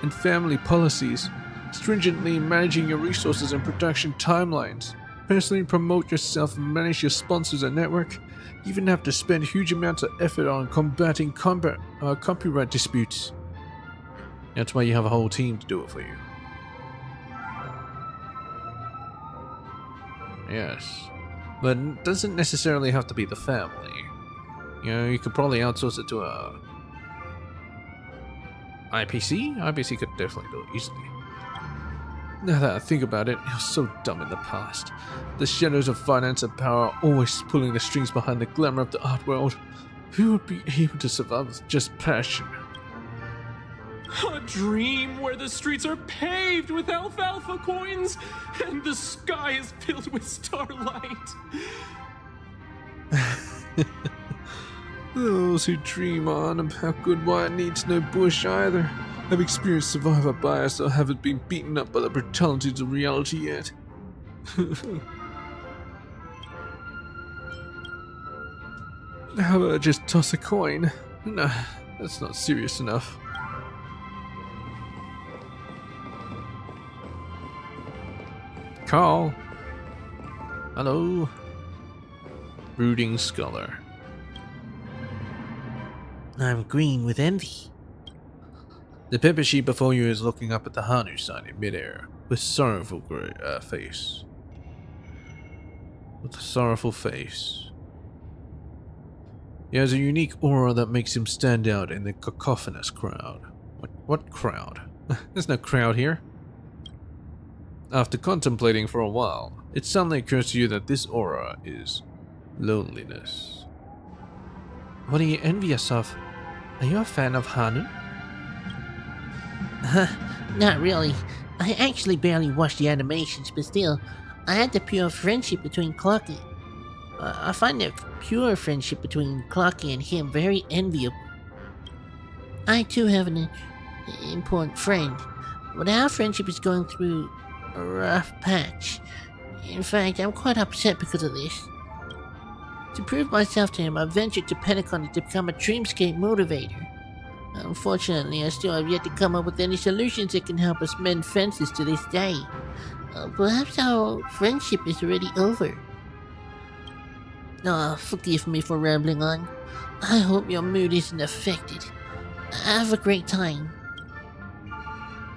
and family policies, stringently managing your resources and production timelines, personally promote yourself and manage your sponsors and network. You even have to spend huge amounts of effort on combating copyright disputes. That's why you have a whole team to do it for you. Yes, but it doesn't necessarily have to be the family. You know, you could probably outsource it to a IPC? IPC could definitely do it easily. Now that I think about it, I was so dumb in the past. The shadows of finance and power are always pulling the strings behind the glamour of the art world. Who would be able to survive with just passion? A dream where the streets are paved with alfalfa coins and the sky is filled with starlight. Those who dream on about good wine needs no bush either. Have experienced survivor bias or haven't been beaten up by the brutalities of reality yet. How about I just toss a coin? Nah, that's not serious enough. Carl. Hello. Brooding Scholar. I'm green with envy. The paper sheet before you is looking up at the Hanu sign in midair, with sorrowful face. With a sorrowful face. He has a unique aura that makes him stand out in the cacophonous crowd. What crowd? There's no crowd here. After contemplating for a while, it suddenly occurs to you that this aura is loneliness. What are you envious of? Are you a fan of Hanu? Not really. I actually barely watched the animations, but still, I had the pure friendship between Clocky. I find that pure friendship between Clocky and him very enviable. I too have an important friend, but our friendship is going through a rough patch. In fact, I'm quite upset because of this. To prove myself to him, I ventured to Pentagon to become a dreamscape motivator. Unfortunately, I still have yet to come up with any solutions that can help us mend fences to this day. Perhaps our friendship is already over. Forgive me for rambling on. I hope your mood isn't affected. Have a great time.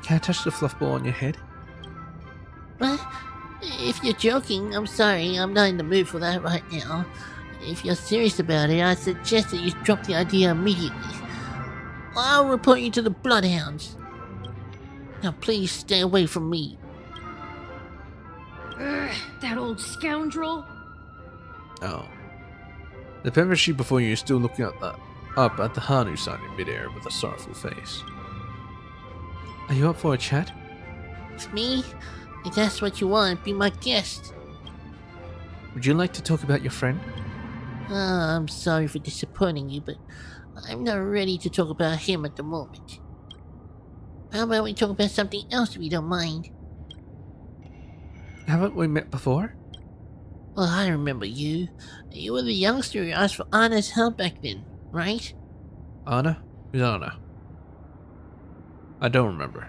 Can I touch the fluff ball on your head? If you're joking, I'm sorry, I'm not in the mood for that right now. If you're serious about it, I suggest that you drop the idea immediately. I'll report you to the Bloodhounds. Now please stay away from me. That old scoundrel. Oh. The paper sheet before you is still looking up at the Hanu sign in midair with a sorrowful face. Are you up for a chat? It's me? If that's what you want, be my guest. Would you like to talk about your friend? I'm sorry for disappointing you, but I'm not ready to talk about him at the moment. How about we talk about something else if you don't mind? Haven't we met before? Well, I remember you. You were the youngster who asked for Anna's help back then, right? Anna? Who's Anna? I don't remember.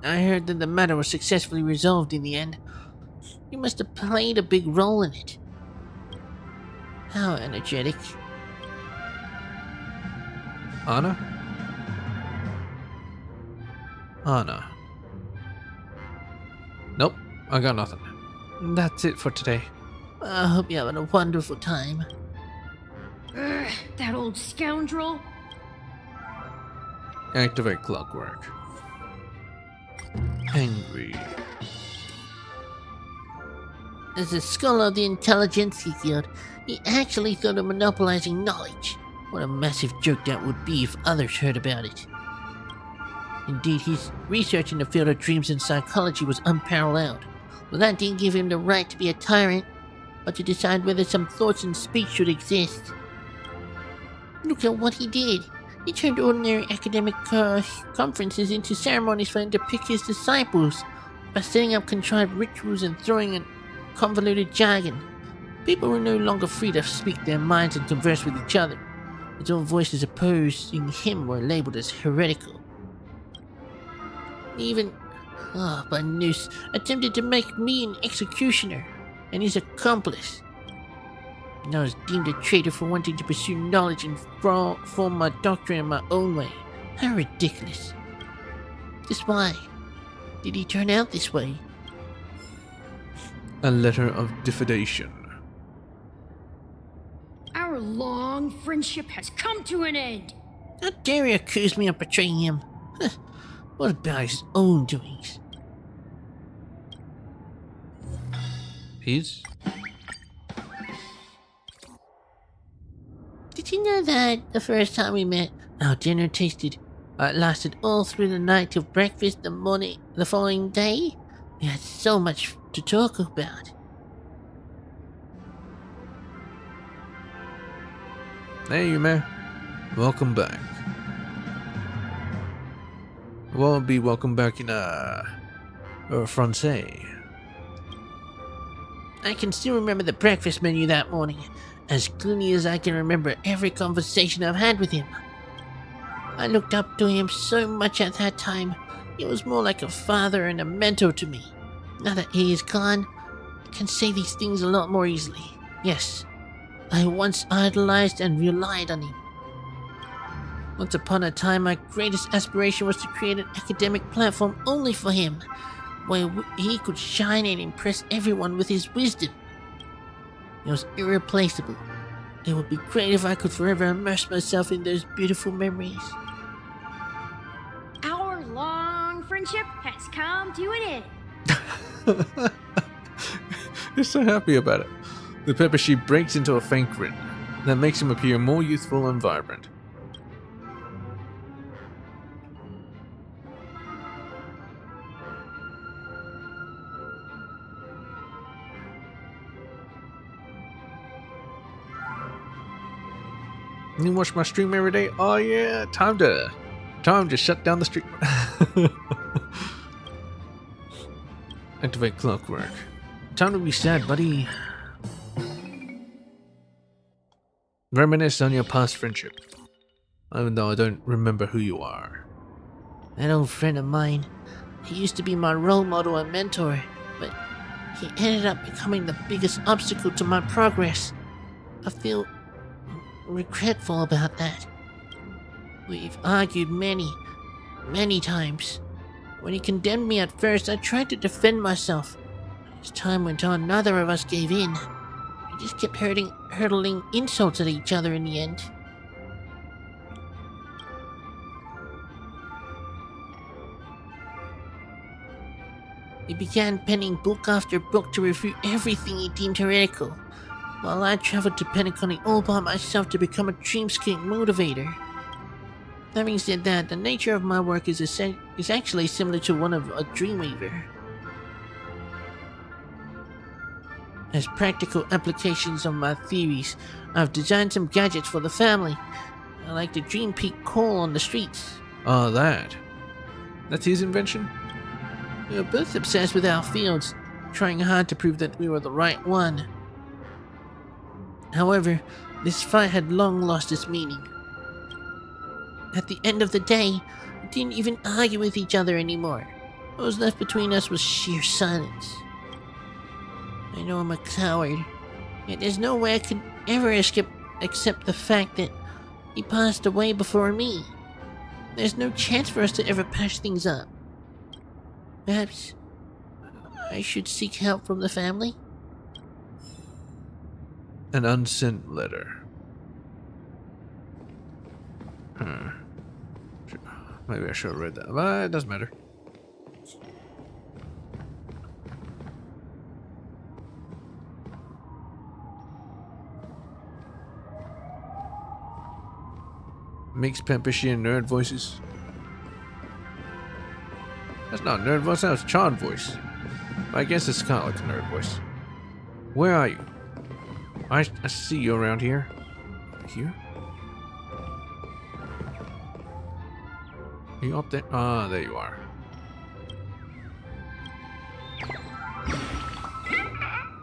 I heard that the matter was successfully resolved in the end. You must have played a big role in it. How energetic. Anna? Anna. Nope, I got nothing. That's it for today. I hope you're having a wonderful time. Ugh, that old scoundrel. Activate clockwork. Angry. As a scholar of the Intelligentsia Guild, he actually thought of monopolizing knowledge. What a massive joke that would be if others heard about it. Indeed, his research in the field of dreams and psychology was unparalleled. But that didn't give him the right to be a tyrant, but to decide whether some thoughts and speech should exist. Look at what he did. He turned ordinary academic conferences into ceremonies for him to pick his disciples by setting up contrived rituals and throwing in convoluted jargon. People were no longer free to speak their minds and converse with each other. His own voices opposing him were labeled as heretical. Even Banus attempted to make me an executioner and his accomplice. And I was deemed a traitor for wanting to pursue knowledge and form my doctrine in my own way. How ridiculous. Just why did he turn out this way? A letter of diffidation. Our long friendship has come to an end. How dare he accuse me of betraying him? What about his own doings? Peace? Did you know that the first time we met, our dinner lasted all through the night till breakfast the following day? We had so much to talk about. Hey, Yume. Welcome back. Well, be welcome back in, Francais. I can still remember the breakfast menu that morning, as clearly as I can remember every conversation I've had with him. I looked up to him so much at that time. He was more like a father and a mentor to me. Now that he is gone, I can say these things a lot more easily. Yes, I once idolized and relied on him. Once upon a time, my greatest aspiration was to create an academic platform only for him, where he could shine and impress everyone with his wisdom. It was irreplaceable. It would be great if I could forever immerse myself in those beautiful memories. Our long friendship has come to an end. You're so happy about it. The pepper sheep breaks into a faint grin that makes him appear more youthful and vibrant. You watch my stream every day? Oh yeah, time to shut down the stream. Activate clockwork. Time to be sad, buddy. Reminisce on your past friendship, even though I don't remember who you are. That old friend of mine, he used to be my role model and mentor, but he ended up becoming the biggest obstacle to my progress. I feel regretful about that. We've argued many times. When he condemned me at first, I tried to defend myself. As time went on, neither of us gave in. We just kept hurling insults at each other in the end. He began penning book after book to refute everything he deemed heretical, while I traveled to Pentaconi all by myself to become a dreamscape motivator. Having said that, the nature of my work is actually similar to one of a dreamweaver. As practical applications of my theories, I've designed some gadgets for the family. I like the Dream Peak call on the streets. Oh, that's his invention? We were both obsessed with our fields, trying hard to prove that we were the right one. However, this fight had long lost its meaning. At the end of the day, we didn't even argue with each other anymore. What was left between us was sheer silence. I know I'm a coward, yet there's no way I could ever escape except the fact that he passed away before me. There's no chance for us to ever patch things up. Perhaps I should seek help from the family? An unsent letter. Maybe I should have read that, but it doesn't matter. Mixed Pempishi and nerd voices. That's not a nerd voice, that was Chard voice. I guess it's kind of like a nerd voice. Where are you? I see you around here. Here? Are you up there? Ah, there you are.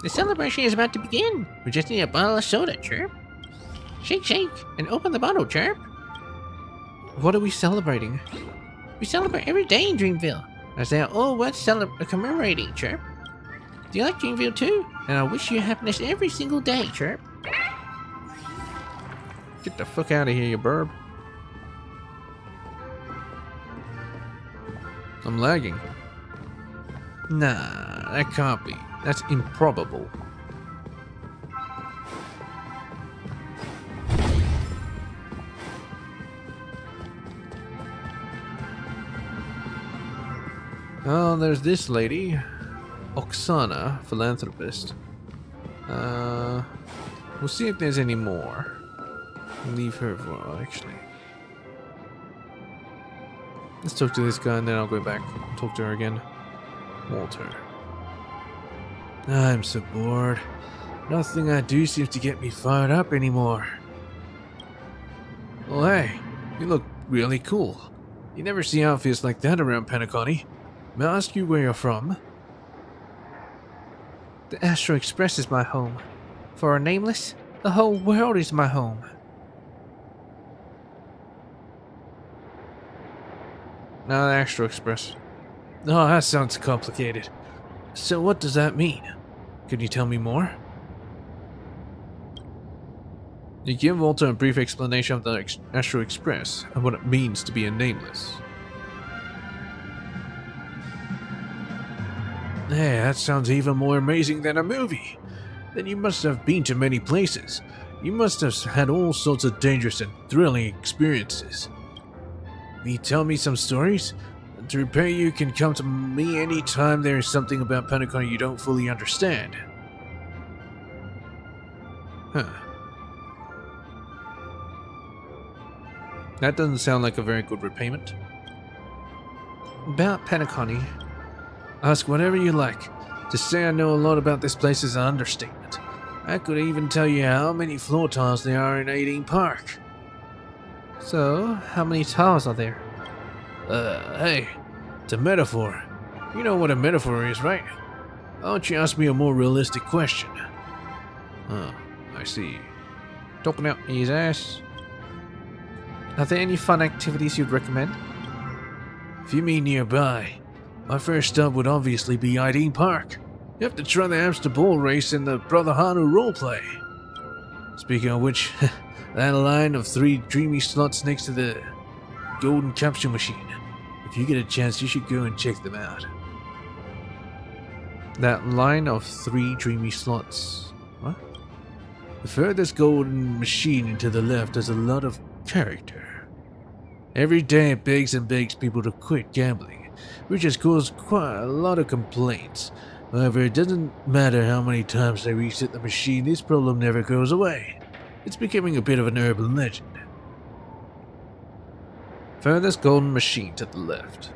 The celebration is about to begin. We just need a bottle of soda, Chirp. Shake, shake, and open the bottle, Chirp. What are we celebrating? We celebrate every day in Dreamville, as they are all worth commemorating, Chirp. Do you like Dreamville too? And I wish you happiness every single day, Chirp. Get the fuck out of here, you burb. I'm lagging. Nah, that can't be. That's improbable. Oh, there's this lady. Oksana, philanthropist. We'll see if there's any more. Leave her for actually. Let's talk to this guy and then I'll go back and talk to her again. Walter. I'm so bored. Nothing I do seems to get me fired up anymore. Well, hey, you look really cool. You never see outfits like that around Penacony. May I ask you where you're from? The Astro Express is my home. For a nameless, the whole world is my home. No, the Astro Express. Oh, that sounds complicated. So what does that mean? Could you tell me more? You give Walter a brief explanation of the Astro Express and what it means to be a nameless. Hey, that sounds even more amazing than a movie. Then you must have been to many places. You must have had all sorts of dangerous and thrilling experiences. Will you tell me some stories? To repay you can come to me anytime there is something about Penacony you don't fully understand. Huh. That doesn't sound like a very good repayment. About Penacony. Ask whatever you like. To say I know a lot about this place is an understatement. I could even tell you how many floor tiles there are in 18 Park. So, how many tiles are there? Hey, it's a metaphor. You know what a metaphor is, right? Why don't you ask me a more realistic question? Oh, I see. Talking out his ass. Are there any fun activities you'd recommend? If you mean nearby, my first stop would obviously be Ideen Park. You have to try the Amster Bull race and the Brother Hanu roleplay. Speaking of which, that line of 3 dreamy slots next to the golden capsule machine. If you get a chance, you should go and check them out. That line of 3 dreamy slots. What? The furthest golden machine into the left has a lot of character. Every day it begs and begs people to quit gambling, which has caused quite a lot of complaints. However, it doesn't matter how many times they reset the machine, this problem never goes away. It's becoming a bit of an urban legend. Furthest golden machine to the left.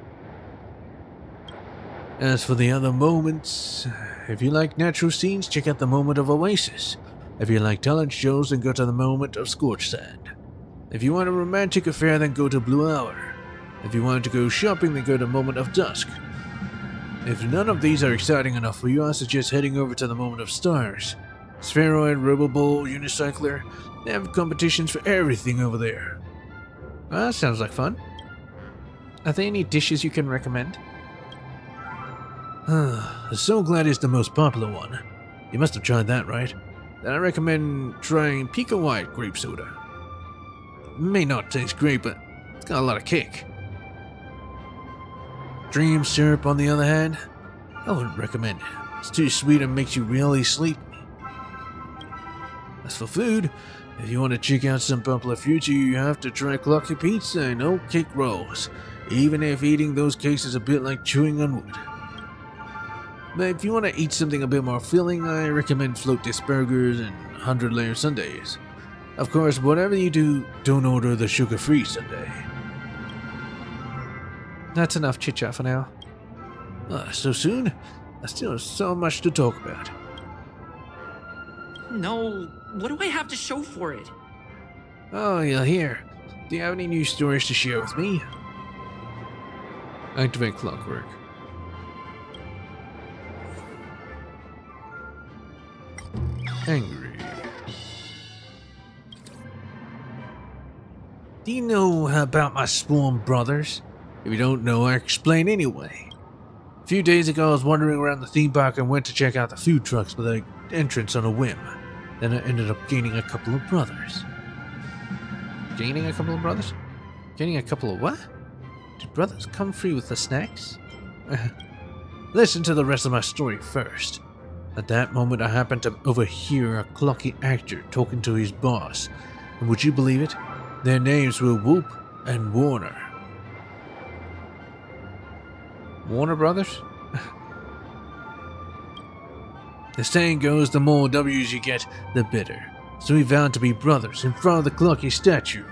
As for the other moments, if you like natural scenes, check out the moment of Oasis. If you like talent shows, then go to the moment of Scorched Sand. If you want a romantic affair, then go to Blue Hour. If you want to go shopping, then go to Moment of Dusk. If none of these are exciting enough for you, I suggest heading over to the Moment of Stars. Spheroid, Robo Bowl, Unicycler, they have competitions for everything over there. That sounds like fun. Are there any dishes you can recommend? So glad it's the most popular one. You must have tried that, right? Then I recommend trying Pico White grape soda. May not taste great, but it's got a lot of kick. Dream syrup, on the other hand, I wouldn't recommend it. It's too sweet and makes you really sleepy. As for food, if you want to check out some popular foods, you have to try Clocky Pizza and Oat Cake Rolls, even if eating those cakes is a bit like chewing on wood. But if you want to eat something a bit more filling, I recommend Float Disc Burgers and 100-layer sundaes. Of course, whatever you do, don't order the sugar-free sundae. That's enough chit-chat for now. So soon? I still have so much to talk about. No, what do I have to show for it? Oh, you're here. Do you have any new stories to share with me? Activate clockwork. Angry. Do you know about my Spawn brothers? If you don't know, I explain anyway. A few days ago, I was wandering around the theme park and went to check out the food trucks with an entrance on a whim. Then I ended up gaining a couple of brothers. Gaining a couple of brothers? Gaining a couple of what? Did brothers come free with the snacks? Listen to the rest of my story first. At that moment, I happened to overhear a clocky actor talking to his boss. And would you believe it? Their names were Whoop and Warner. Warner Brothers? The saying goes, the more W's you get, the better. So we vowed to be brothers in front of the clocky statue.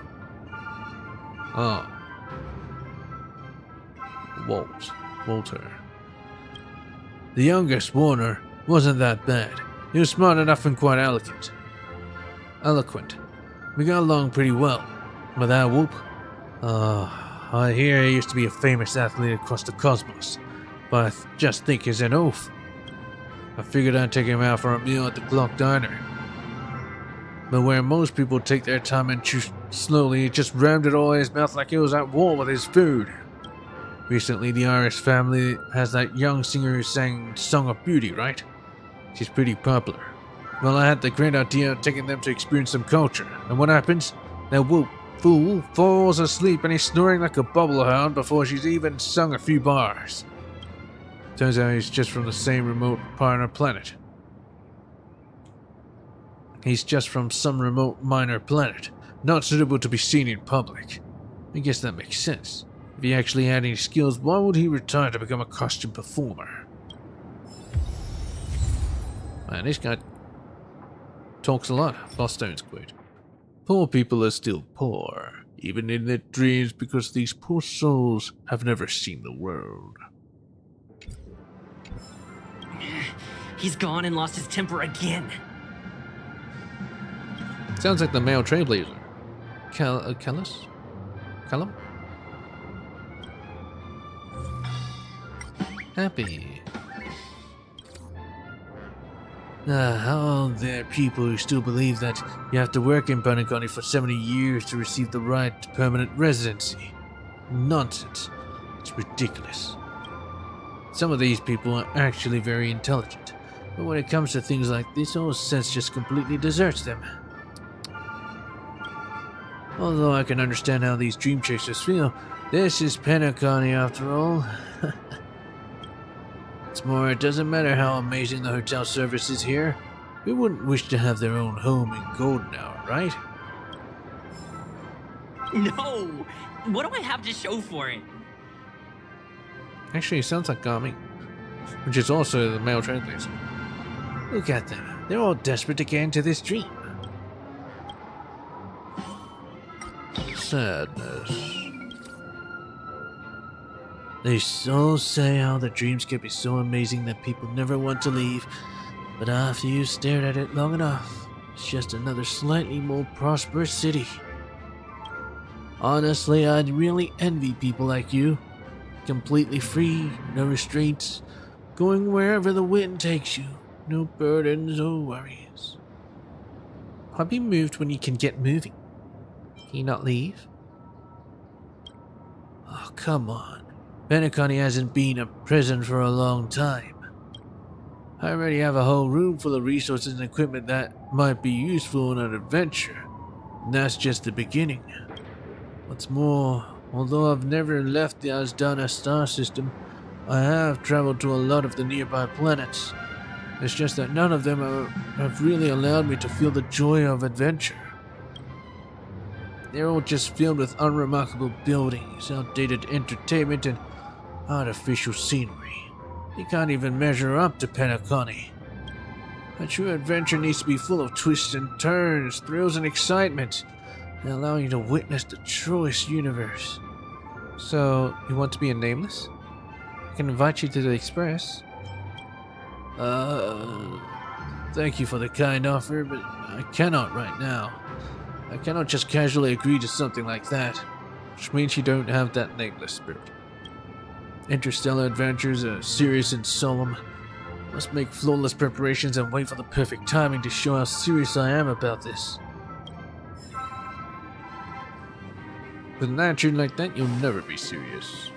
Oh. Walter. The youngest, Warner, wasn't that bad. He was smart enough and quite eloquent. We got along pretty well. But that Whoop, I hear he used to be a famous athlete across the cosmos, but I just think he's an oaf. I figured I'd take him out for a meal at the Clock Diner. But where most people take their time and chew slowly, he just rammed it all in his mouth like he was at war with his food. Recently, the Irish family has that young singer who sang Song of Beauty, right? She's pretty popular. Well, I had the great idea of taking them to experience some culture, and what happens? That Whoop fool falls asleep and he's snoring like a bubblehound before she's even sung a few bars. Turns out he's just from the same remote minor planet. He's just from some remote minor planet, not suitable to be seen in public. I guess that makes sense. If he actually had any skills, why would he retire to become a costume performer? Man, this guy talks a lot. Boston's quote. Poor people are still poor, even in their dreams, because these poor souls have never seen the world. He's gone and lost his temper again. Sounds like the male trailblazer. Callum? Happy. How are there people who still believe that you have to work in Bunny for 70 years to receive the right to permanent residency? Nonsense. It's ridiculous. Some of these people are actually very intelligent, but when it comes to things like this, all sense just completely deserts them. Although I can understand how these dream chasers feel, this is Penacony after all. What's more, it doesn't matter how amazing the hotel service is here. We wouldn't wish to have their own home in Golden Hour, right? No! What do I have to show for it? Actually, it sounds like Gami, which is also the male trailblazer. Look at them. They're all desperate to get into this dream. Sadness. They all say how the dreams can be so amazing that people never want to leave, but after you've stared at it long enough, it's just another slightly more prosperous city. Honestly, I'd really envy people like you. Completely free, no restraints, going wherever the wind takes you, no burdens or worries. I'll be moved when you can get moving. Can you not leave? Oh, come on. Penacony hasn't been a prison for a long time. I already have a whole room full of resources and equipment that might be useful on an adventure. And that's just the beginning. What's more, although I've never left the Asdana star system, I have traveled to a lot of the nearby planets. It's just that none of them have really allowed me to feel the joy of adventure. They're all just filled with unremarkable buildings, outdated entertainment, and artificial scenery. You can't even measure up to Penacony. A true adventure needs to be full of twists and turns, thrills and excitement, and allow you to witness the truest universe. So, you want to be a nameless? I can invite you to the Express. Thank you for the kind offer, but I cannot right now. I cannot just casually agree to something like that. Which means you don't have that nameless spirit. Interstellar adventures are serious and solemn. Must make flawless preparations and wait for the perfect timing to show how serious I am about this. With an attitude like that, you'll never be serious.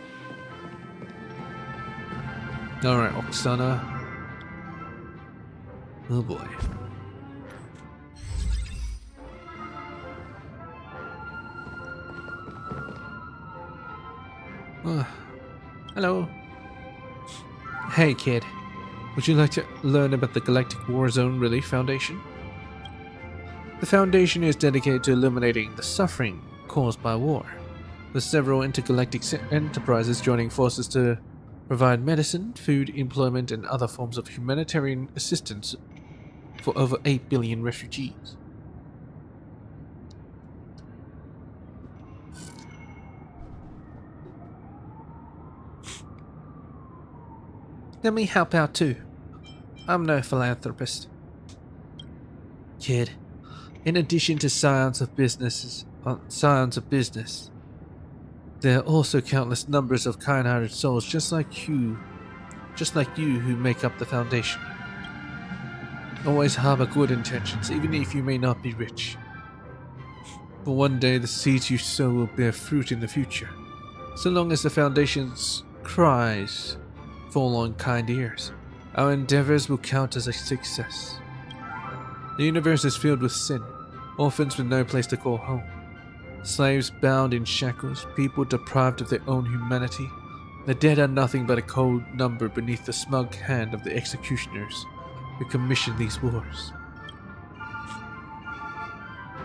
Alright, Oksana. Oh boy. Hello. Hey kid, would you like to learn about the Galactic War Zone Relief Foundation? The foundation is dedicated to eliminating the suffering caused by war, with several intergalactic enterprises joining forces to provide medicine, food, employment, and other forms of humanitarian assistance for over 8 billion refugees. Let me help out too. I'm no philanthropist. Kid, in addition to science of business, there are also countless numbers of kind-hearted souls just like you who make up the foundation. Always harbor good intentions, even if you may not be rich. But one day the seeds you sow will bear fruit in the future, so long as the foundation's cries fall on kind ears. Our endeavors will count as a success. The universe is filled with sin, orphans with no place to call home, slaves bound in shackles, people deprived of their own humanity. The dead are nothing but a cold number beneath the smug hand of the executioners who commissioned these wars.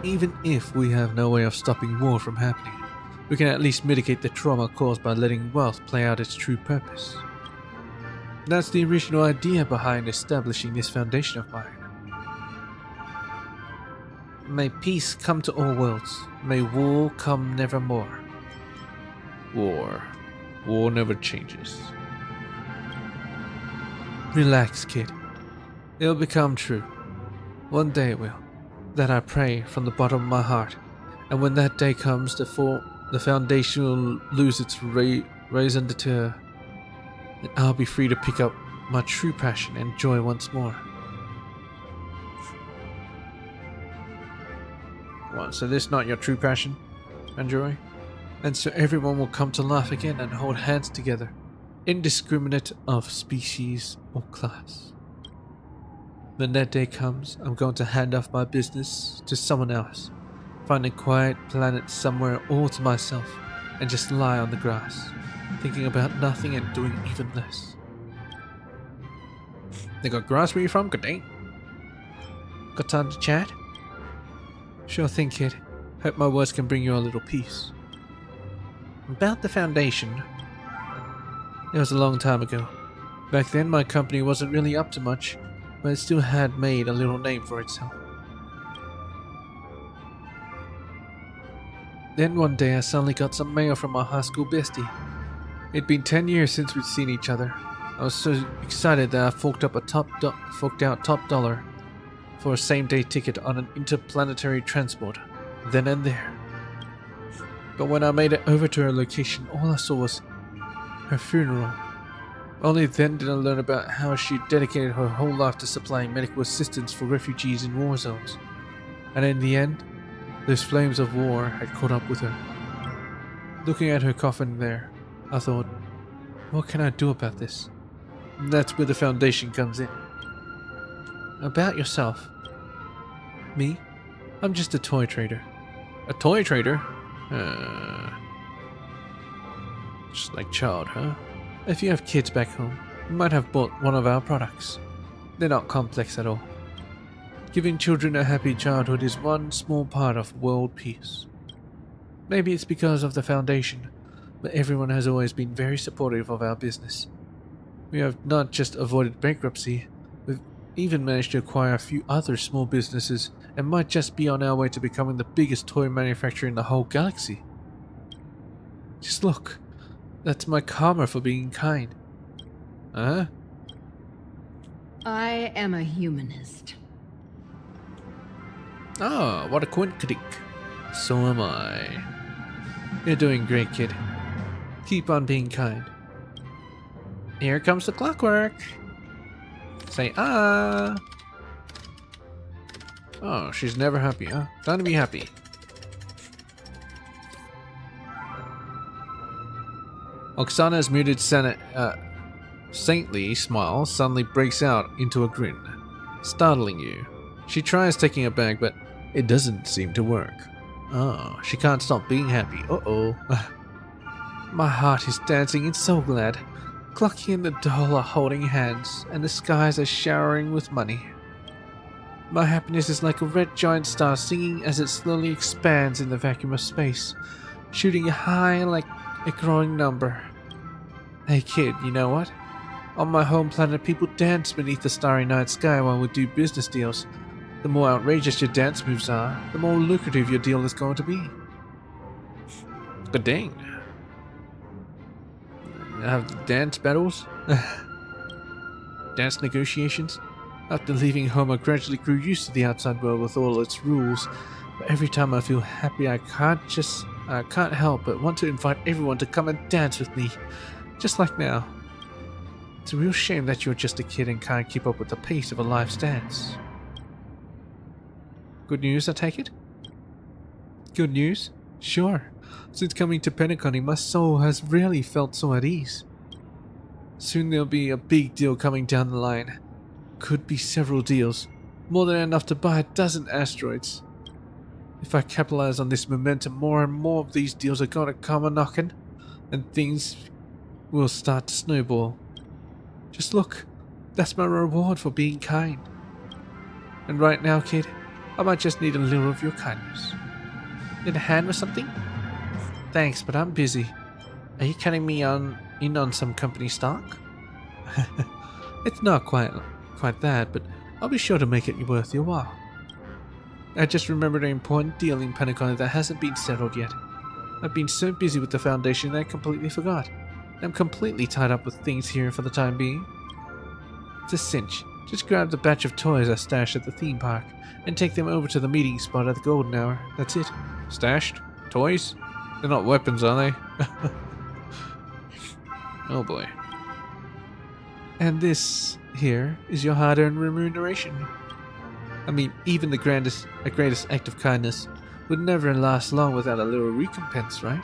Even if we have no way of stopping war from happening, we can at least mitigate the trauma caused by letting wealth play out its true purpose. That's the original idea behind establishing this foundation of mine. May peace come to all worlds. May war come nevermore. War. War never changes. Relax, kid. It'll become true. One day it will. That I pray from the bottom of my heart. And when that day comes, the foundation will lose its raison d'etre. And I'll be free to pick up my true passion and joy once more. What, so this not your true passion and joy? And so everyone will come to life again and hold hands together, indiscriminate of species or class. When that day comes, I'm going to hand off my business to someone else, find a quiet planet somewhere all to myself, and just lie on the grass, thinking about nothing and doing even less. They got grass where you from? Good day. Got time to chat? Sure thing, kid. Hope my words can bring you a little peace. About the foundation. It was a long time ago. Back then my company wasn't really up to much, but it still had made a little name for itself. Then one day I suddenly got some mail from my high school bestie. It'd been 10 years since we'd seen each other. I was so excited that I forked out top dollar for a same-day ticket on an interplanetary transport, then and there. But when I made it over to her location, all I saw was her funeral. Only then did I learn about how she dedicated her whole life to supplying medical assistance for refugees in war zones. And in the end, those flames of war had caught up with her. Looking at her coffin there, I thought, what can I do about this? And that's where the Foundation comes in. About yourself. Me? I'm just a toy trader. A toy trader? Just like child, huh? If you have kids back home, you might have bought one of our products. They're not complex at all. Giving children a happy childhood is one small part of world peace. Maybe it's because of the Foundation, but everyone has always been very supportive of our business. We have not just avoided bankruptcy, we've even managed to acquire a few other small businesses and might just be on our way to becoming the biggest toy manufacturer in the whole galaxy. Just look, that's my karma for being kind. Huh? I am a humanist. Ah, what a coincidence. So am I. You're doing great, kid. Keep on being kind. Here comes the clockwork. Say ah. Oh, she's never happy, huh? Time to be happy. Oksana's muted saintly smile suddenly breaks out into a grin, startling you. She tries taking a bag, but it doesn't seem to work. Oh, she can't stop being happy. Uh-oh. My heart is dancing, it's so glad. Clucky and the doll are holding hands, and the skies are showering with money. My happiness is like a red giant star singing as it slowly expands in the vacuum of space, shooting high like a growing number. Hey kid, you know what? On my home planet, people dance beneath the starry night sky while we do business deals. The more outrageous your dance moves are, the more lucrative your deal is going to be. But dang. Have dance battles? Dance negotiations? After leaving home, I gradually grew used to the outside world with all its rules. But every time I feel happy, I can't help but want to invite everyone to come and dance with me. Just like now. It's a real shame that you're just a kid and can't keep up with the pace of a life's dance. Good news, I take it? Good news? Sure. Since coming to Pentacon, my soul has rarely felt so at ease. Soon there'll be a big deal coming down the line. Could be several deals. More than enough to buy a dozen asteroids. If I capitalize on this momentum, more and more of these deals are gonna come a-knocking, and things will start to snowball. Just look, that's my reward for being kind. And right now, kid, I might just need a little of your kindness. Need a hand with something? Thanks, but I'm busy. Are you cutting me in on some company stock? It's not quite that, but I'll be sure to make it worth your while. I just remembered an important deal in Pentacon that hasn't been settled yet. I've been so busy with the Foundation that I completely forgot. I'm completely tied up with things here for the time being. It's a cinch. Just grab the batch of toys I stashed at the theme park and take them over to the meeting spot at the golden hour. That's it. Stashed? Toys? They're not weapons, are they? Oh boy. And this here is your hard-earned remuneration. I mean, even the greatest act of kindness would never last long without a little recompense, right?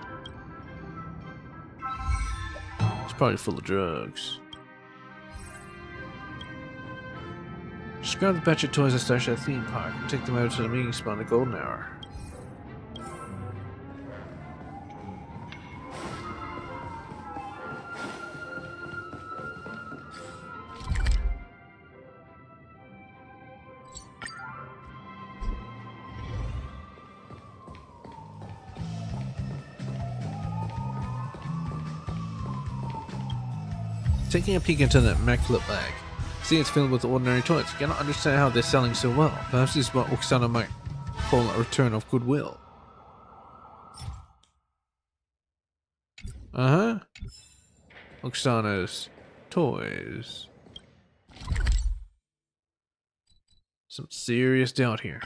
It's probably full of drugs. Just grab the batch of toys I stashed at the theme park and take them over to the meeting spot in the golden hour. Taking a peek into that immaculate bag, see it's filled with ordinary toys. You cannot understand how they're selling so well. Perhaps this is what Oksana might call a return of goodwill. Uh-huh. Oksana's toys. Some serious doubt here.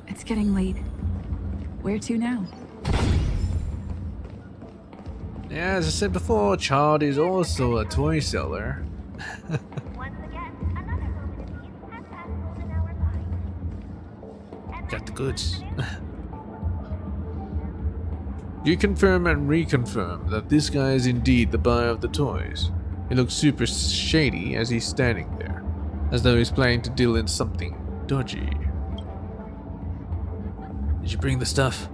It's getting late. Where to now? Yeah, as I said before, Chad is also a toy seller. Once again, another moment of peace has passed golden hour by. Got the goods. You confirm and reconfirm that this guy is indeed the buyer of the toys. He looks super shady as he's standing there, as though he's planning to deal in something dodgy. Did you bring the stuff?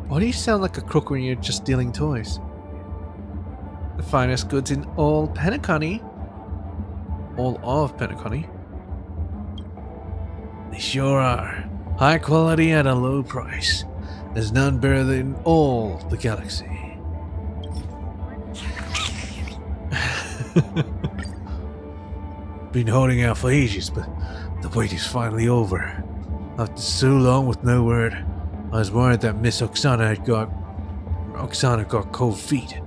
Why do you sound like a crook when you're just dealing toys? The finest goods in all Penacony. All of Penacony. They sure are. High quality at a low price. There's none better than all the galaxy. Been holding out for ages, but the wait is finally over. After so long with no word, I was worried that Miss Oksana got cold feet.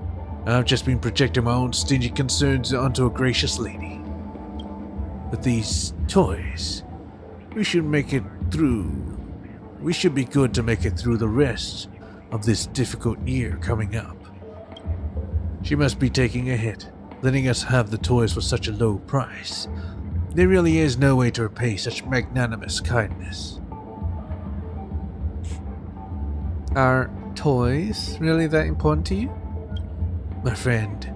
I've just been projecting my own stingy concerns onto a gracious lady. With these toys, we should make it through. We should be good to make it through the rest of this difficult year coming up. She must be taking a hit, letting us have the toys for such a low price. There really is no way to repay such magnanimous kindness. Are toys really that important to you? My friend,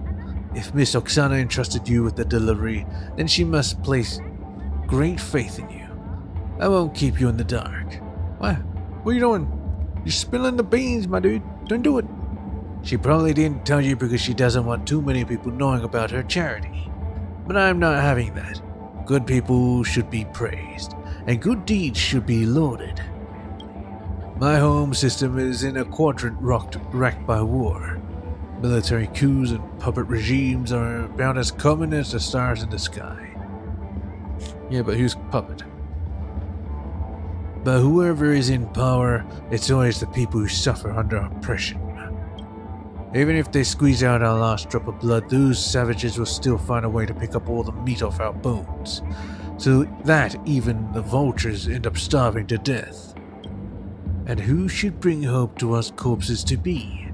if Miss Oksana entrusted you with the delivery, then she must place great faith in you. I won't keep you in the dark. What? What are you doing? You're spilling the beans, my dude. Don't do it. She probably didn't tell you because she doesn't want too many people knowing about her charity. But I'm not having that. Good people should be praised, and good deeds should be lauded. My home system is in a quadrant racked by war. Military coups and puppet regimes are about as common as the stars in the sky. Yeah, but who's puppet? But whoever is in power, it's always the people who suffer under oppression. Even if they squeeze out our last drop of blood, those savages will still find a way to pick up all the meat off our bones, so that even the vultures end up starving to death. And who should bring hope to us corpses to be?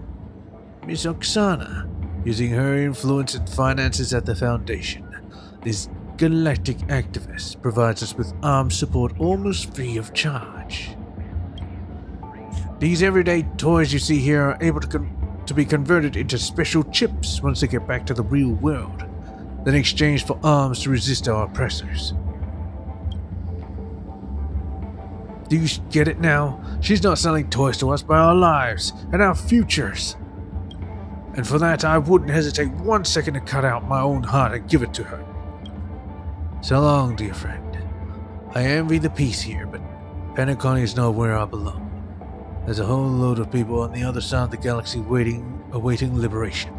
Miss Oksana, using her influence and finances at the Foundation. This galactic activist provides us with armed support almost free of charge. These everyday toys you see here are able to be converted into special chips once they get back to the real world, then exchanged for arms to resist our oppressors. Do you get it now? She's not selling toys to us, but our lives and our futures. And for that, I wouldn't hesitate 1 second to cut out my own heart and give it to her. So long, dear friend. I envy the peace here, but Penacony is not where I belong. There's a whole load of people on the other side of the galaxy awaiting liberation.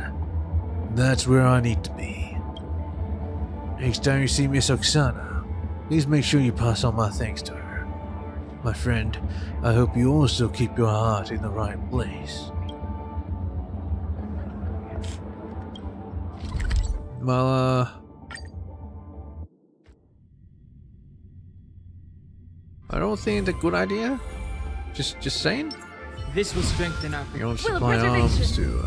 That's where I need to be. Next time you see Miss Oksana, please make sure you pass on my thanks to her. My friend, I hope you also keep your heart in the right place. Well, I don't think it's a good idea. Just saying. This will strengthen our You don't supply arms to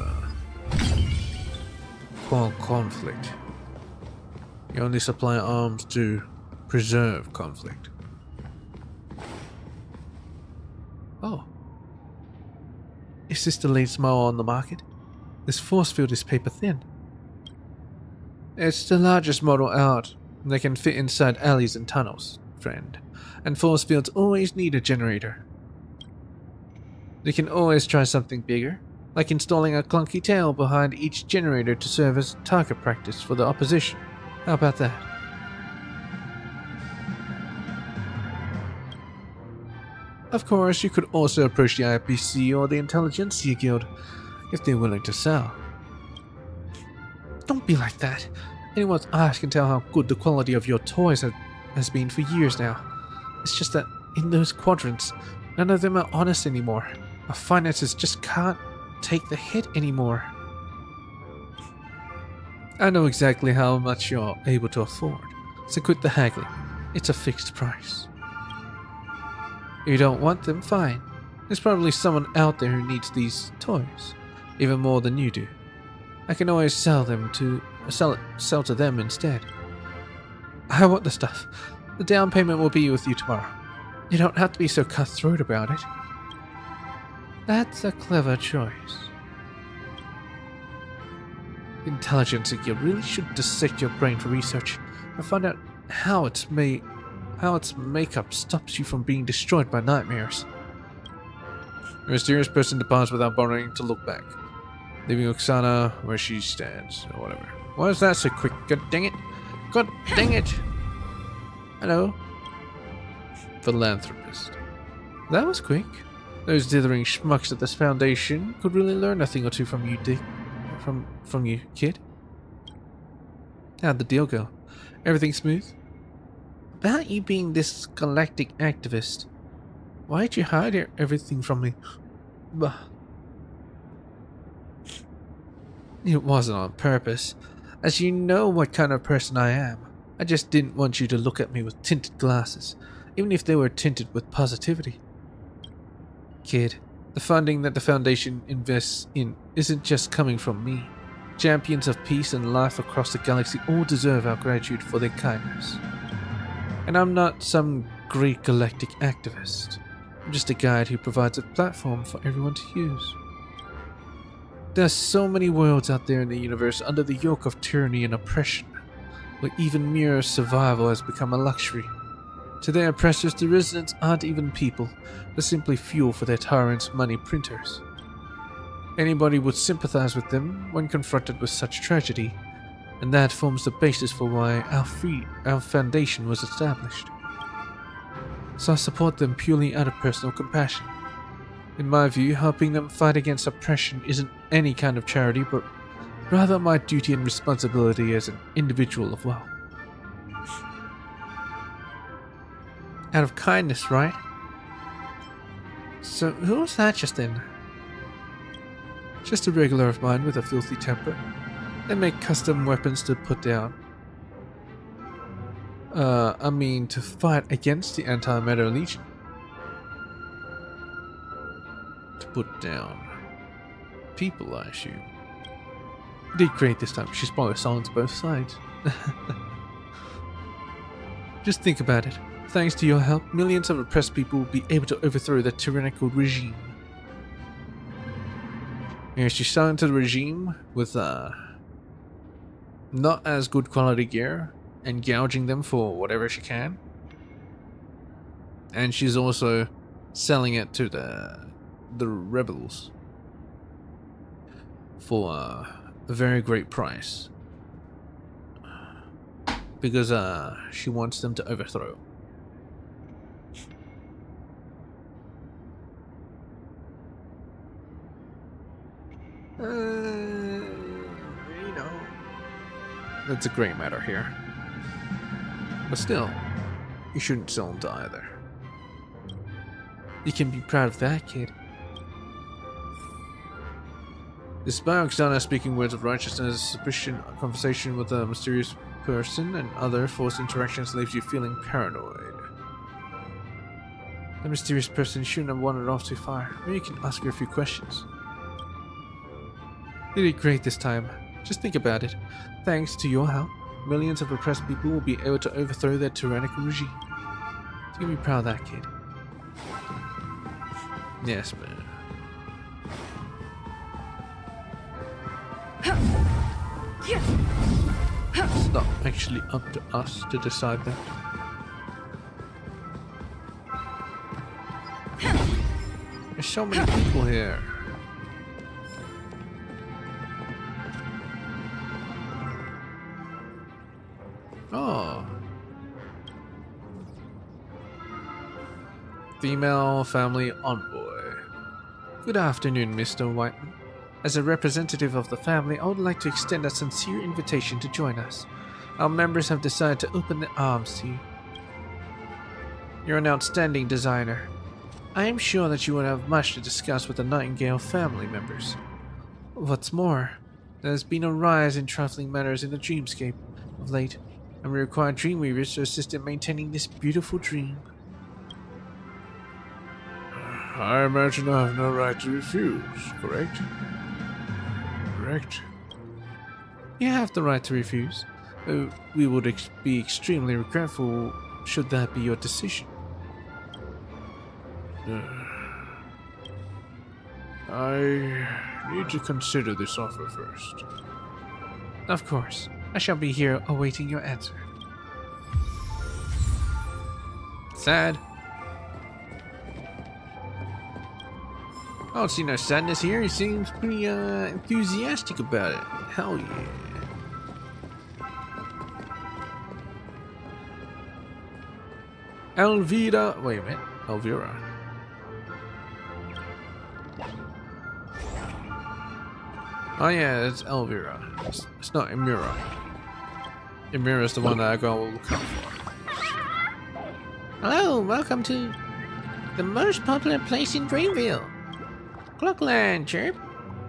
conflict. You only supply arms to preserve conflict. Oh. Is this the latest model on the market? This force field is paper thin. It's the largest model out. They can fit inside alleys and tunnels, friend. And force fields always need a generator. They can always try something bigger, like installing a clunky tail behind each generator to serve as target practice for the opposition. How about that? Of course, you could also approach the IPC or the Intelligentsia Guild if they're willing to sell. Don't be like that. Anyone's eyes can tell how good the quality of your toys has been for years now. It's just that in those quadrants, none of them are honest anymore. Our finances just can't take the hit anymore. I know exactly how much you're able to afford, so quit the haggling. It's a fixed price. If you don't want them, fine. There's probably someone out there who needs these toys, even more than you do. I can always sell to them instead. I want the stuff. The down payment will be with you tomorrow. You don't have to be so cutthroat about it. That's a clever choice. Intelligence, you really should dissect your brain for research and find out how its makeup stops you from being destroyed by nightmares. The mysterious person departs without bothering to look back, leaving Oksana where she stands, or whatever. Why is that so quick? God dang it! God dang it! Hello. Philanthropist. That was quick. Those dithering schmucks at this foundation could really learn a thing or two from you, Dick. From you, kid. How'd the deal go? Everything smooth? About you being this galactic activist. Why'd you hide everything from me? Bah. It wasn't on purpose. As you know what kind of person I am. I just didn't want you to look at me with tinted glasses, even if they were tinted with positivity. Kid, the funding that the Foundation invests in isn't just coming from me. Champions of peace and life across the galaxy all deserve our gratitude for their kindness. And I'm not some great galactic activist. I'm just a guide who provides a platform for everyone to use. There's so many worlds out there in the universe under the yoke of tyranny and oppression, where even mere survival has become a luxury. To their oppressors, the residents aren't even people, but simply fuel for their tyrants' money printers. Anybody would sympathize with them when confronted with such tragedy, and that forms the basis for why our foundation was established. So I support them purely out of personal compassion. In my view, helping them fight against oppression isn't any kind of charity, but rather my duty and responsibility as an individual of wealth. Out of kindness, right? So, who was that just then? Just a regular of mine with a filthy temper. They make custom weapons to put down. To fight against the Anti-Matter Legion. To put down people, I assume. You did great this time. She spotted silence both sides. Just think about it. Thanks to your help, millions of oppressed people will be able to overthrow the tyrannical regime. Yes, she's selling to the regime with not as good quality gear and gouging them for whatever she can. And she's also selling it to the rebels for a very great price. Because she wants them to overthrow. That's a great matter here. But still, you shouldn't sell them to either. You can be proud of that, kid. Despite Oksana speaking words of righteousness, suspicion, conversation with a mysterious person, and other forced interactions leaves you feeling paranoid. The mysterious person shouldn't have wandered off too far. Maybe you can ask her a few questions. You did great this time. Just think about it. Thanks to your help, millions of oppressed people will be able to overthrow their tyrannical regime. So you can be proud of that, kid. Yes, man. It's not actually up to us to decide that. There's so many people here. Oh. Female family envoy. Good afternoon, Mr. Whiteman. As a representative of the family, I would like to extend a sincere invitation to join us. Our members have decided to open their arms to you. You're an outstanding designer. I am sure that you will have much to discuss with the Nightingale family members. What's more, there has been a rise in trifling matters in the dreamscape of late, and we require Dreamweavers to assist in maintaining this beautiful dream. I imagine I have no right to refuse, correct? Correct. You have the right to refuse. We would be extremely regretful should that be your decision. I need to consider this offer first. Of course. I shall be here awaiting your answer. Sad. I don't see no sadness here. He seems pretty enthusiastic about it. Hell yeah. Elvira. Wait a minute. Elvira. Oh yeah, it's Elvira. It's not Emira. Emira's the one that I go look out for. Hello, welcome to the most popular place in Dreamville. Clockland, chirp.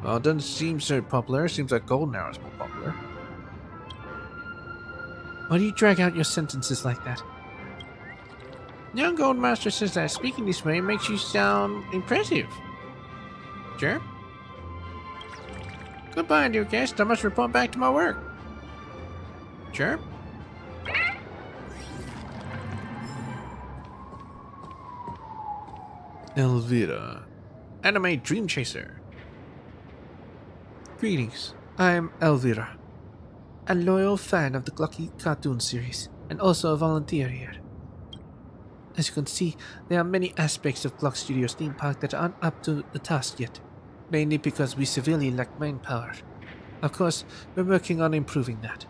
Well, it doesn't seem so popular. It seems like Golden Hour is more popular. Why do you drag out your sentences like that? Young Goldmaster says that speaking this way makes you sound impressive. Chirp. Goodbye, dear guest. I must report back to my work. Chirp. Elvira. Anime Dream Chaser. Greetings. I am Elvira, a loyal fan of the Clocky cartoon series, and also a volunteer here. As you can see, there are many aspects of Clock Studios theme park that aren't up to the task yet, mainly because we severely lack manpower. Of course, we're working on improving that.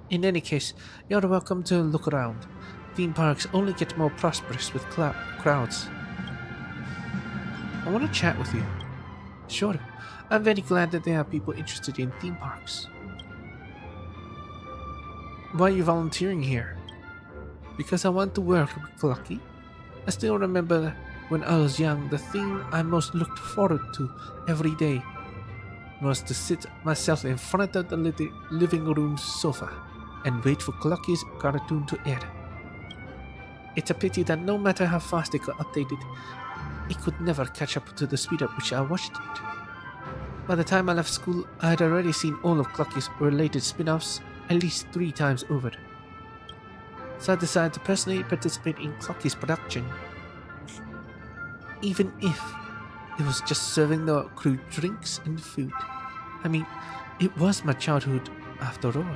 In any case, you're welcome to look around. Theme parks only get more prosperous with crowds. I want to chat with you. Sure, I'm very glad that there are people interested in theme parks. Why are you volunteering here? Because I want to work with Clocky. I still remember when I was young, the thing I most looked forward to every day was to sit myself in front of the living room sofa and wait for Clocky's cartoon to air. It's a pity that no matter how fast it got updated, it could never catch up to the speed at which I watched it. By the time I left school, I had already seen all of Clocky's related spin-offs at least 3 times over. So I decided to personally participate in Clocky's production. Even if it was just serving the crew drinks and food. I mean, it was my childhood after all.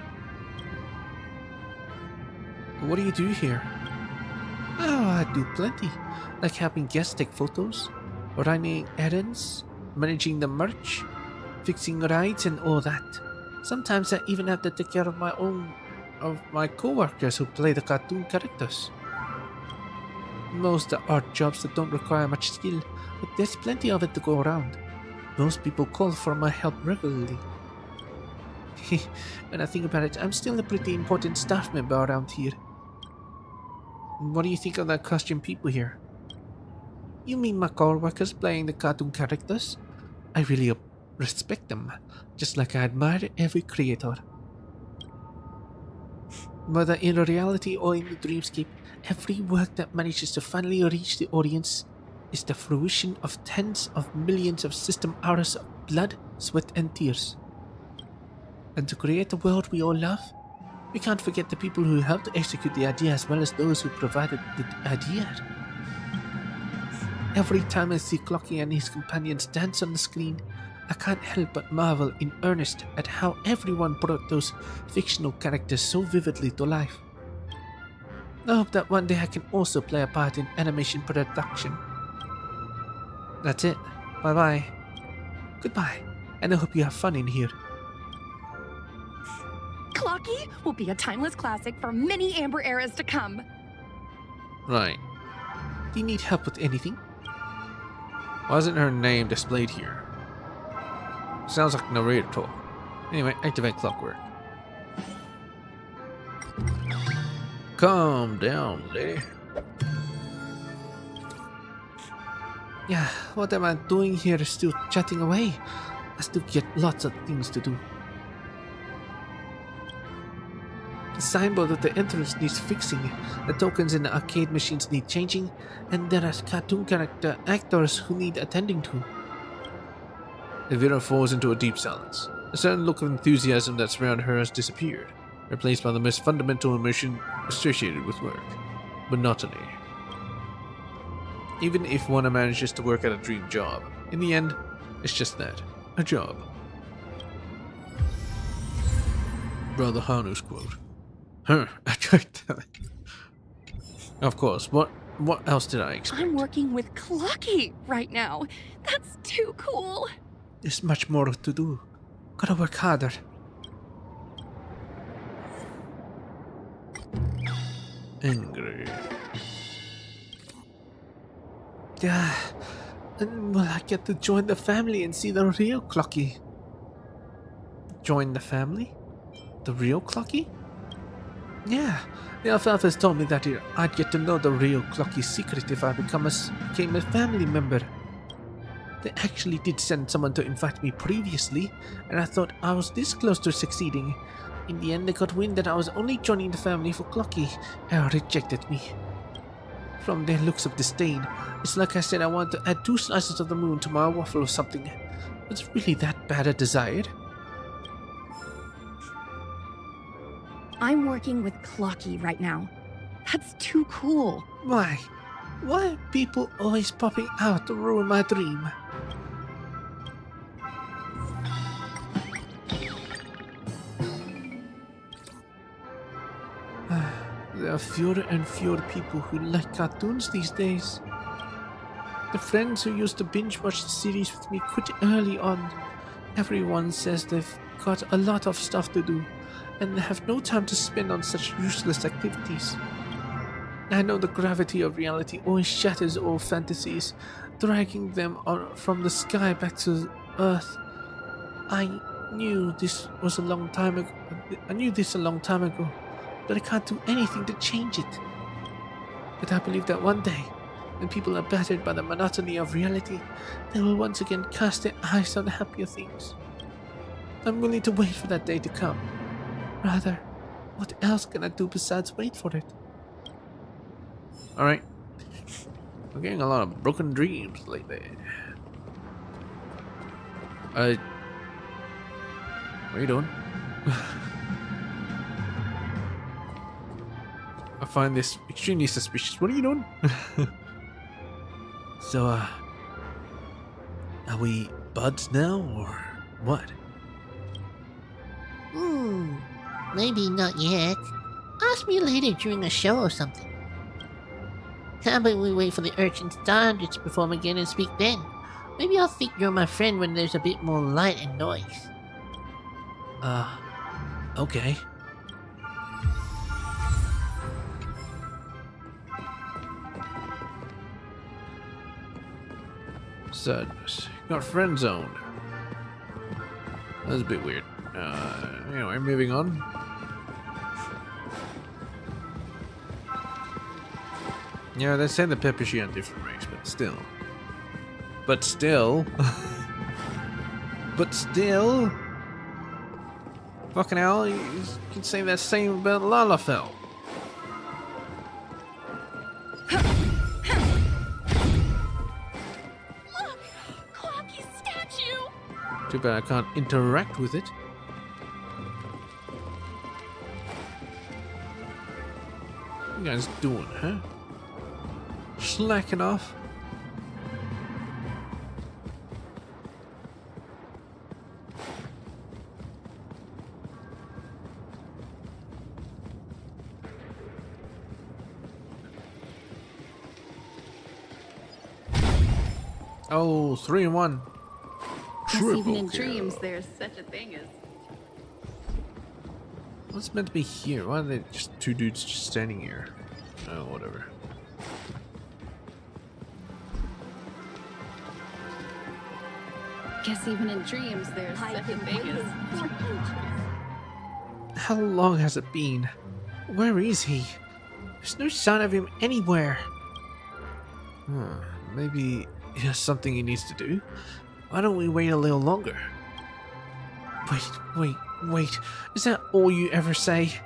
What do you do here? Oh, I do plenty. Like helping guests take photos, running errands, managing the merch, fixing rides and all that. Sometimes I even have to take care of my co-workers who play the cartoon characters. Most are jobs that don't require much skill, but there's plenty of it to go around. Most people call for my help regularly. When I think about it, I'm still a pretty important staff member around here. What do you think of the costume people here? You mean my co-workers playing the cartoon characters? I really respect them, just like I admire every creator. Whether in reality or in the dreamscape, every work that manages to finally reach the audience is the fruition of tens of millions of system hours of blood, sweat and tears. And to create the world we all love, we can't forget the people who helped execute the idea as well as those who provided the idea. Every time I see Clocky and his companions dance on the screen, I can't help but marvel in earnest at how everyone brought those fictional characters so vividly to life. I hope that one day I can also play a part in animation production. That's it. Bye-bye. Goodbye, and I hope you have fun in here. Clocky will be a timeless classic for many Amber eras to come. Right. Do you need help with anything? Why isn't her name displayed here? Sounds like narrator talk. Anyway, activate clockwork. Calm down, lady. Yeah, what am I doing here still chatting away? I still get lots of things to do. The signboard at the entrance needs fixing, the tokens in the arcade machines need changing, and there are cartoon character actors who need attending to. Elvira falls into a deep silence. A certain look of enthusiasm that surrounded her has disappeared. replaced by the most fundamental emotion associated with work: monotony. Even if one manages to work at a dream job, in the end, it's just that, a job. Brother Hanu's quote. Of course, what else did I expect? I'm working with Clucky right now. That's too cool. There's much more to do. Gotta work harder. Angry. Yeah, and will I get to join the family and see the real Clucky? Join the family? The real Clucky? Yeah, the alfalfa's told me that I'd get to know the real Clucky's secret if I became a family member. They actually did send someone to invite me previously, and I thought I was this close to succeeding. In the end, they got wind that I was only joining the family for Clucky, and rejected me. From their looks of disdain, it's like I said I wanted to add 2 slices of the moon to my waffle or something. Was it really that bad a desire? I'm working with Clucky right now. That's too cool. Why? Why are people always popping out to ruin my dream? There are fewer and fewer people who like cartoons these days. The friends who used to binge watch the series with me quit early on. Everyone says they've got a lot of stuff to do, and they have no time to spend on such useless activities. I know the gravity of reality always shatters all fantasies, dragging them from the sky back to Earth. I knew this a long time ago, but I can't do anything to change it. But I believe that one day, when people are battered by the monotony of reality, they will once again cast their eyes on happier things. I'm willing to wait for that day to come. Rather, what else can I do besides wait for it? Alright. I'm getting a lot of broken dreams lately. What are you doing? I find this extremely suspicious. What are you doing? So, are we buds now, or what? Maybe not yet. Ask me later during a show or something. How about we wait for the urchins to start to perform again and speak then? Maybe I'll think you're my friend when there's a bit more light and noise. Okay. Sadness. Got friend zoned. That's a bit weird. Anyway, moving on. Yeah, they say the Peppershy are different race, but still. But still. Fucking hell, you can say that same about Lalafell. Look! Clucky's statue! Too bad I can't interact with it. What you guys doing, huh? Slacking off? Oh, 3-1. Even in kill. dreams, there's such a thing as. What's meant to be here? Why are they just 2 dudes just standing here? Oh, whatever. Guess even in dreams, there's such a thing as. How long has it been? Where is he? There's no sign of him anywhere. Maybe he has something he needs to do. Why don't we wait a little longer? Wait. Is that all you ever say?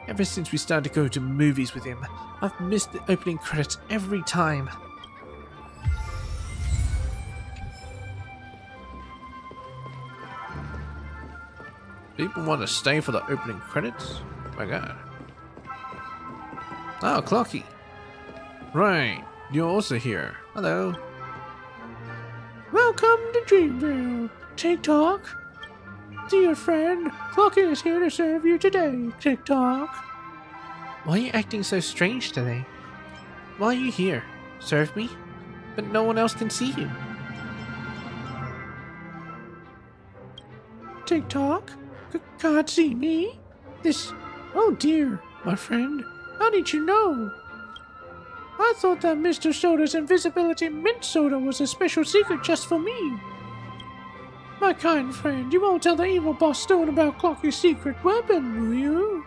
Ever since we started to go to movies with him, I've missed the opening credits every time. People want to stay for the opening credits? my god. Oh, Clocky. Right, you're also here. Hello. Welcome to Dreamville. TikTok. Dear friend, Clocky is here to serve you today, TikTok. Why are you acting so strange today? Why are you here? Serve me? But no one else can see you. TikTok? Can't see me? This... Oh dear, my friend. How did you know? I thought that Mr. Soda's invisibility mint soda was a special secret just for me. My kind friend, you won't tell the evil boss Stone about Clocky's secret weapon, will you?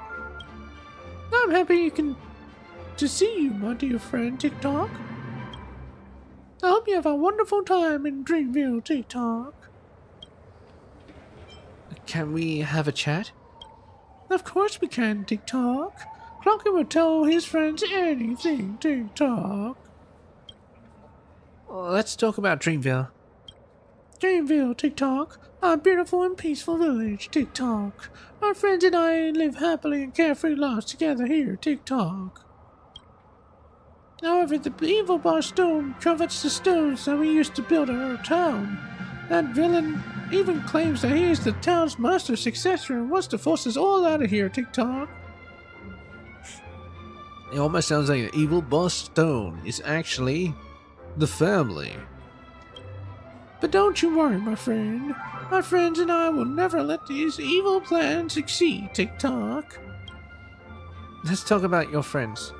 I'm happy to see you, my dear friend, TikTok. I hope you have a wonderful time in Dreamville, TikTok. Can we have a chat? Of course we can, TikTok. Clocky will tell his friends anything, TikTok. Let's talk about Dreamville. Dreamville, TikTok. Our beautiful and peaceful village, TikTok. Our friends and I live happily and carefree lives together here, TikTok. However, the evil boss Stone covets the stones that we used to build our town. That villain even claims that he is the town's master successor and wants to force us all out of here, TikTok. It almost sounds like the evil boss Stone is actually the family. But don't you worry, my friend. My friends and I will never let these evil plans succeed, TikTok. Let's talk about your friends.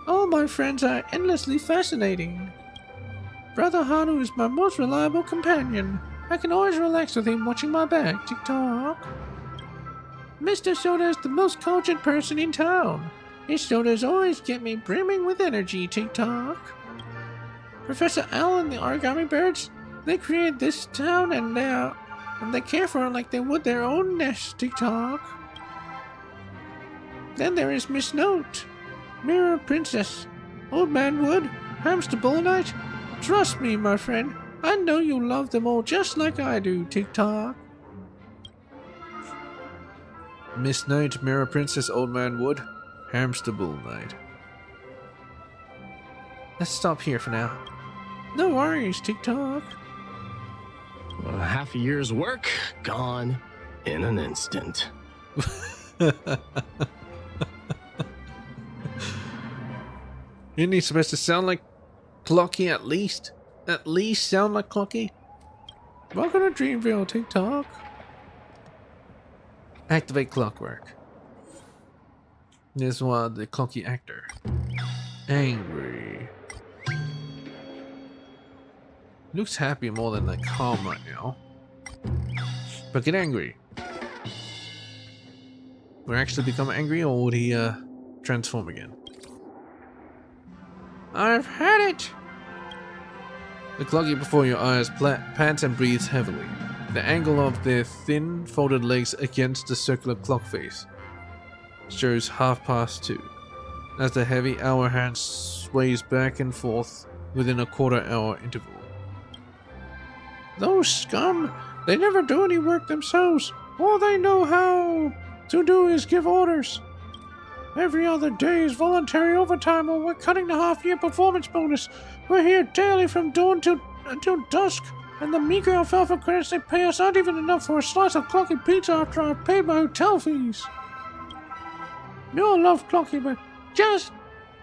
All my friends are endlessly fascinating. Brother Hanu is my most reliable companion. I can always relax with him watching my back, TikTok. Mr. Soda is the most cogent person in town. His sodas always get me brimming with energy, TikTok. Professor Owl and the Origami Birds, they created this town and they care for it like they would their own nest, TikTok. Then there is Miss Note, Mirror Princess, Old Man Wood, Hamster Bull Knight. Trust me, my friend, I know you love them all just like I do, TikTok. Miss Knight, Mirror Princess, Old Man Wood, Hamster Bull Knight. Let's stop here for now. No worries, TikTok. Well, half a year's work gone in an instant. Isn't he supposed to sound like Clocky at least? At least sound like Clocky? Welcome to Dreamville, TikTok. Activate clockwork. This was the Clocky actor. Angry. Looks happy more than like calm right now. But get angry. Will he actually become angry, or would he transform again? I've had it! The Clocky before your eyes pants and breathes heavily. The angle of their thin, folded legs against the circular clock face shows 2:30 as the heavy hour hand sways back and forth within a quarter-hour interval. Those scum! They never do any work themselves. All they know how to do is give orders. Every other day is voluntary overtime, or we're cutting the half-year performance bonus. We're here daily from dawn until dusk, and the meager alfalfa credits they pay us aren't even enough for a slice of Clocky pizza after I've paid my hotel fees. We all love Clocky, but just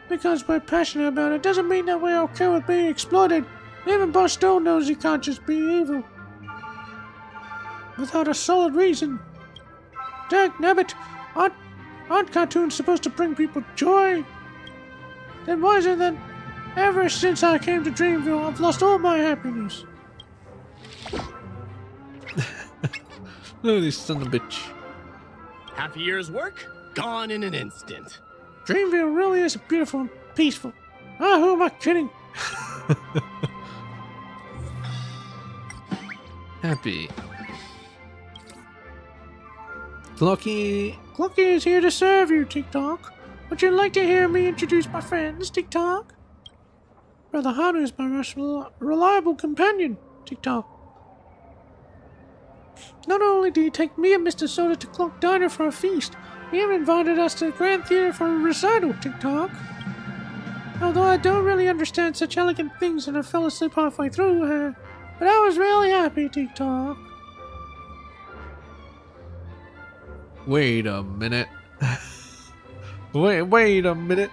because we're passionate about it doesn't mean that we're okay with being exploited. Even Boss Stone knows he can't just be evil without a solid reason. Dag nabbit, aren't cartoons supposed to bring people joy? Then why is it that ever since I came to Dreamville, I've lost all my happiness? Look at this son of a bitch. Half a year's work gone in an instant. Dreamville really is beautiful and peaceful. Ah, who am I kidding? Happy. Clocky is here to serve you, TikTok. Would you like to hear me introduce my friends, TikTok? Brother Hanu is my most reliable companion, TikTok. Not only do you take me and Mr. Soda to Clock Diner for a feast, You invited us to the Grand Theater for a recital, TikTok. Although I don't really understand such elegant things and I fell asleep halfway through, but I was really happy, TikTok. Wait a minute. wait a minute.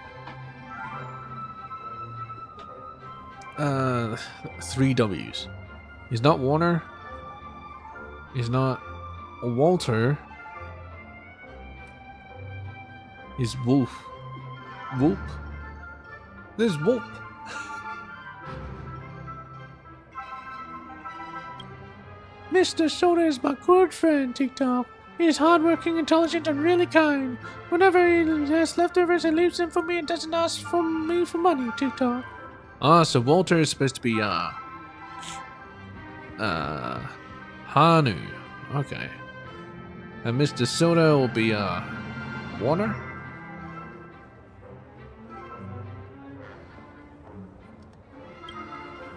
3 W's. He's not Warner. He's not Walter. He's Wolf. Whoop. There's Whoop. Mr. Soda is my good friend, TikTok. He is hardworking, intelligent, and really kind. Whenever he has leftovers, he leaves them for me and doesn't ask for me for money, TikTok. Ah, so Walter is supposed to be, Hanu. Okay. And Mr. Soda will be, Warner?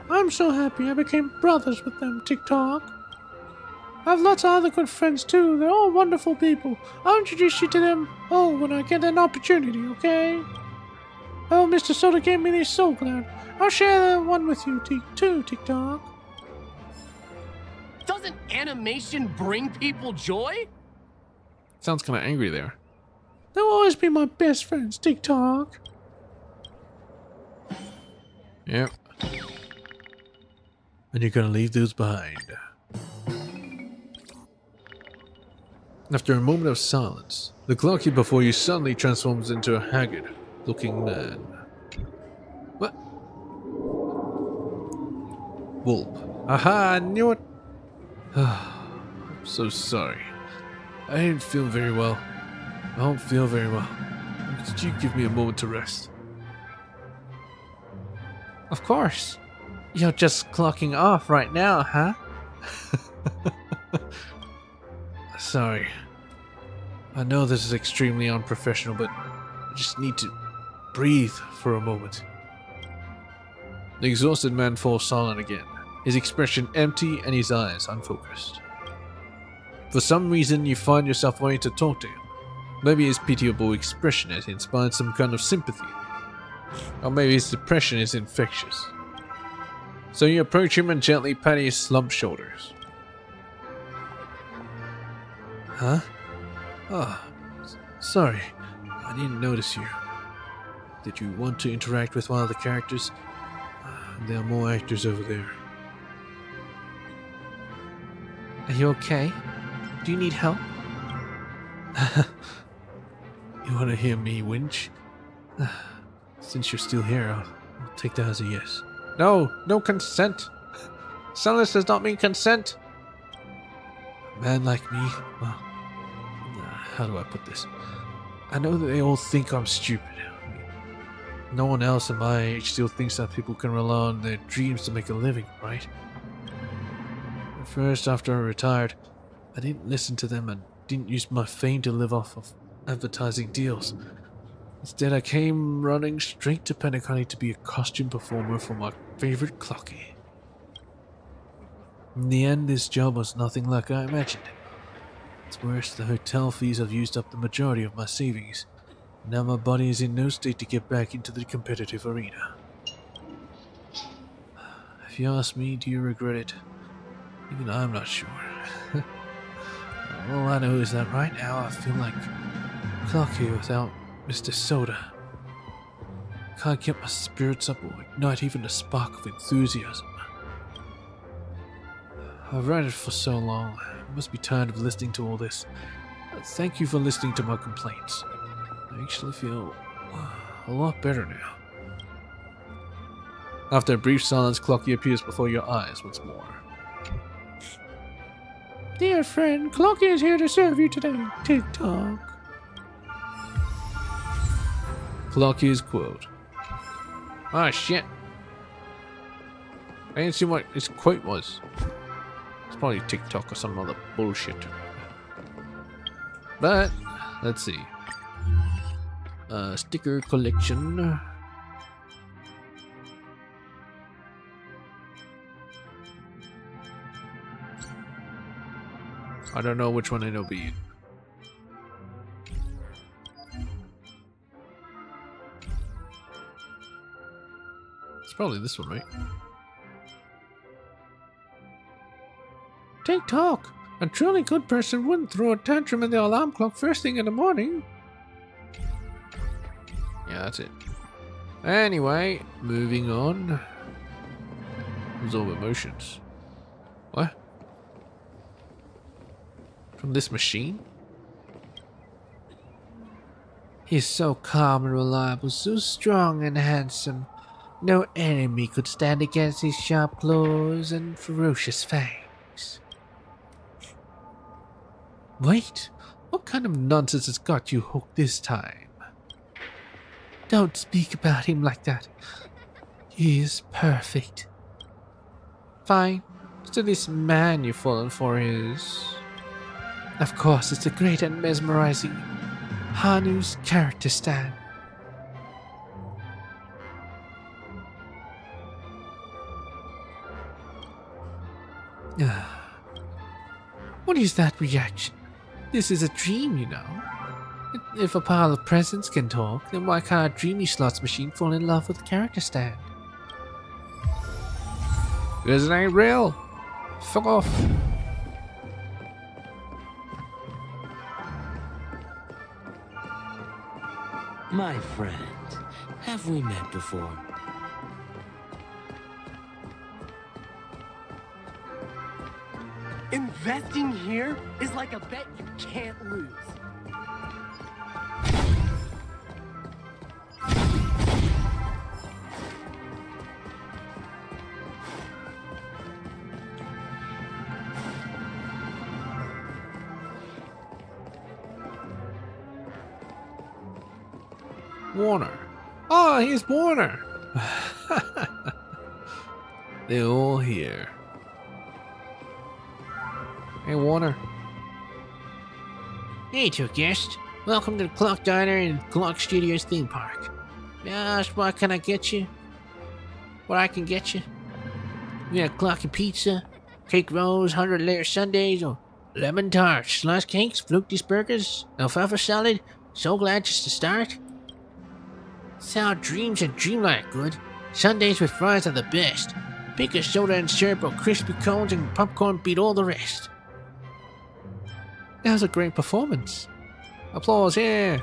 I'm so happy I became brothers with them, TikTok. I have lots of other good friends too. They're all wonderful people. I'll introduce you to them all when I get an opportunity, okay? Oh, Mr. Soda gave me this soul glad. I'll share one with you too, TikTok. Doesn't animation bring people joy? Sounds kind of angry there. They'll always be my best friends, TikTok. Yep. And you're gonna leave those behind. After a moment of silence, the clocky before you suddenly transforms into a haggard-looking man. What? Wulp. Aha, I knew it! I'm so sorry. I didn't feel very well. I don't feel very well. Could you give me a moment to rest? Of course. You're just clocking off right now, huh? Sorry. I know this is extremely unprofessional, but I just need to breathe for a moment. The exhausted man falls silent again, his expression empty and his eyes unfocused. For some reason, you find yourself wanting to talk to him. Maybe his pitiable expression has inspired some kind of sympathy. Or maybe his depression is infectious. So you approach him and gently pat his slumped shoulders. Huh? Oh, sorry. I didn't notice you. Did you want to interact with one of the characters? There are more actors over there. Are you okay? Do you need help? You want to hear me whinge? Since you're still here, I'll take that as a yes. No consent. Silence does not mean consent. A man like me, well, how do I put this? I know that they all think I'm stupid. No one else at my age still thinks that people can rely on their dreams to make a living, right? At first, after I retired, I didn't listen to them and didn't use my fame to live off of advertising deals. Instead, I came running straight to Penacony to be a costume performer for my favorite clocky. In the end, this job was nothing like I imagined. It's worse, the hotel fees have used up the majority of my savings. Now my body is in no state to get back into the competitive arena. If you ask me, do you regret it? Even I'm not sure. All I know is that right now I feel like Clocky without Mr. Soda. Can't get my spirits up or ignite even a spark of enthusiasm. I've read it for so long, I must be tired of listening to all this. Thank you for listening to my complaints. I actually feel a lot better now. After a brief silence, Clocky appears before your eyes once more. Dear friend, Clocky is here to serve you today. TikTok. Clocky's quote. Ah, shit. I didn't see what his quote was. It's probably TikTok or some other bullshit. But, let's see. Sticker collection. I don't know which one it'll be. Probably this one, right? Take talk. A truly good person wouldn't throw a tantrum in the alarm clock first thing in the morning. Yeah, that's it. Anyway, moving on. Absorb emotions. What? From this machine? He's so calm and reliable, so strong and handsome. No enemy could stand against his sharp claws and ferocious fangs. Wait, what kind of nonsense has got you hooked this time? Don't speak about him like that. He is perfect. Fine. So this man you've fallen for is... Of course, it's the great and mesmerizing Hanu's character stand. What is that reaction? This is a dream, you know. If a pile of presents can talk, then why can't a dreamy slots machine fall in love with a character stand? Because it ain't real. Fuck off. My friend, have we met before? Investing here is like a bet you can't lose. Warner. Oh, here's Warner. They're all here. Hey, Warner. Hey, two guests. Welcome to the Clock Diner and Clock Studios theme park. May I ask what can I get you? What I can get you? We got Clocky pizza, cake rolls, 100-layer sundaes, or lemon tarts, slice cakes, Fluctus burgers, alfalfa salad. So glad just to start. Sour dreams and dreamlike good. Sundaes with fries are the best. Pick a soda and syrup or crispy cones and popcorn beat all the rest. That was a great performance. Applause, yeah.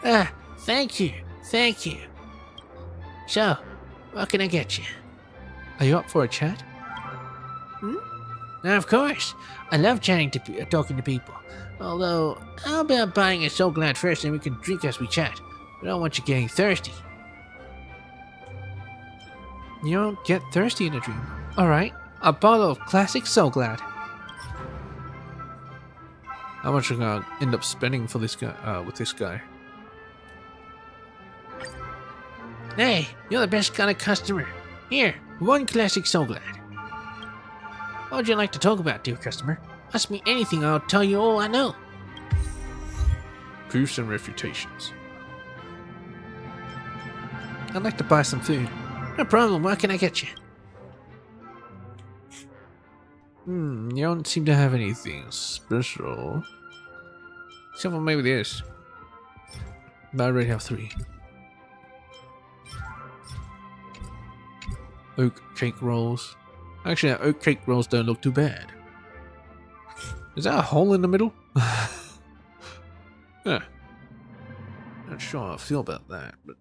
Ah, thank you. Thank you. So, what can I get you? Are you up for a chat? Of course. I love talking to people. Although, how about buying a So Glad first and we can drink as we chat? I don't want you getting thirsty. You don't get thirsty in a dream. Alright, a bottle of classic So Glad. How much am I gonna end up spending for this guy? With this guy? Hey, you're the best kind of customer. Here, one classic So Glad. What would you like to talk about, dear customer? Ask me anything, I'll tell you all I know. Proofs and refutations. I'd like to buy some food. No problem, what can I get you? You don't seem to have anything special. Except for maybe this. But I already have 3. Oak cake rolls. Actually, oak cake rolls don't look too bad. Is that a hole in the middle? Yeah. Not sure how I feel about that, but...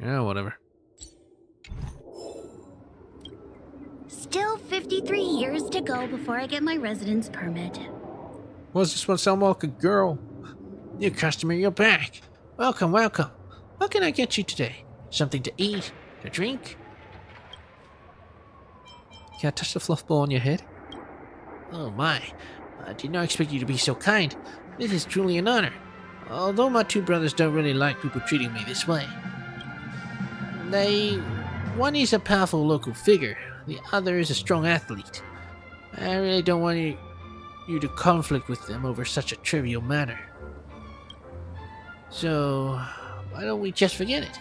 yeah, whatever. Still 53 years to go before I get my residence permit. What's this one sound like a girl? New customer, you're back. Welcome, welcome. What can I get you today? Something to eat? To drink? Can I touch the fluff ball on your head? Oh my. I did not expect you to be so kind. This is truly an honor. Although my 2 brothers don't really like people treating me this way. One is a powerful local figure, the other is a strong athlete. I really don't want you to conflict with them over such a trivial matter. So, why don't we just forget it?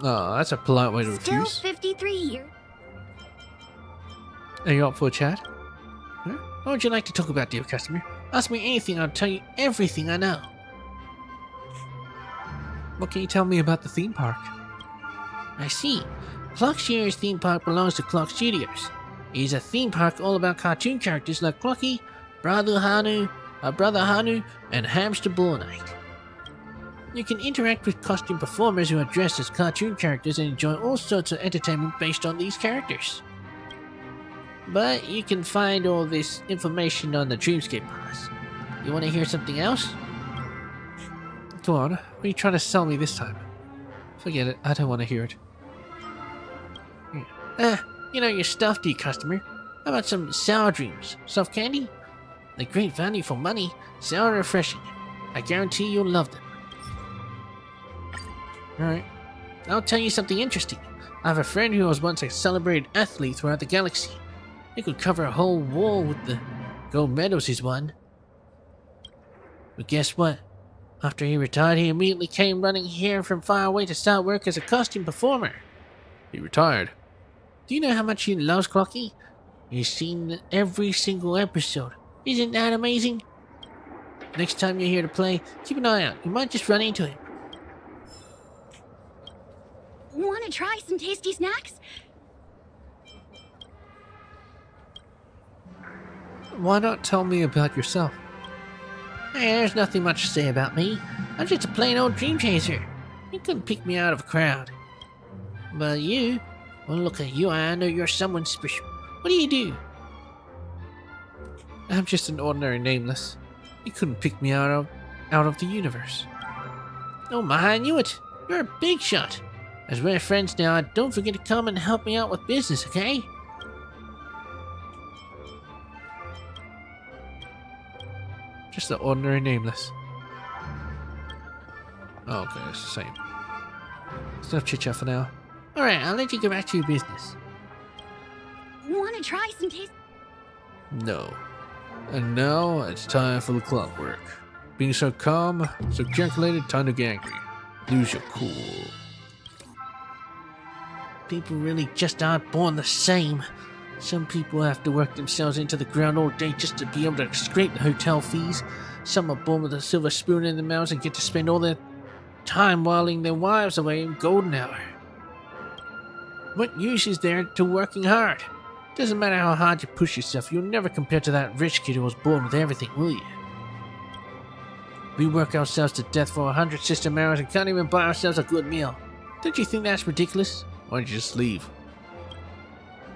Oh, that's a polite way to refuse. Still 53 years. Are you up for a chat? Huh? What would you like to talk about, dear customer? Ask me anything, I'll tell you everything I know. What can you tell me about the theme park? I see. Clockshear's theme park belongs to Clock Studios. It is a theme park all about cartoon characters like Clocky, Brother Hanu, and Hamster Ball Knight. You can interact with costume performers who are dressed as cartoon characters and enjoy all sorts of entertainment based on these characters. But you can find all this information on the Dreamscape Pass. You want to hear something else? Go on, what are you trying to sell me this time? Forget it, I don't want to hear it. You know your stuff, dear customer. How about some sour dreams? Soft candy? They're great value for money, sour and refreshing. I guarantee you'll love them. Alright, I'll tell you something interesting. I have a friend who was once a celebrated athlete throughout the galaxy. He could cover a whole wall with the gold medals he's won. But guess what? After he retired, he immediately came running here from far away to start work as a costume performer. He retired. Do you know how much he loves Clocky? He's seen every single episode. Isn't that amazing? Next time you're here to play, keep an eye out. You might just run into him. Want to try some tasty snacks? Why not tell me about yourself? Hey, there's nothing much to say about me. I'm just a plain old dream chaser. You couldn't pick me out of a crowd. But you, well, look at you. I know you're someone special. What do you do? I'm just an ordinary nameless. You couldn't pick me out of the universe. Oh my, I knew it. You're a big shot. As we're friends now, don't forget to come and help me out with business, okay? Just the ordinary nameless. Oh, okay, it's the same. It's enough chit-chat for now. Alright, I'll let you get back to your business. Want to try some taste? No. And now it's time for the clockwork. Being so calm, so calculated, time to get angry. Lose your cool. People really just aren't born the same. Some people have to work themselves into the ground all day just to be able to scrape the hotel fees. Some are born with a silver spoon in their mouths and get to spend all their time whiling their wives away in golden hour. What use is there to working hard? Doesn't matter how hard you push yourself, you'll never compare to that rich kid who was born with everything, will you? We work ourselves to death for 100 system hours and can't even buy ourselves a good meal. Don't you think that's ridiculous? Why don't you just leave?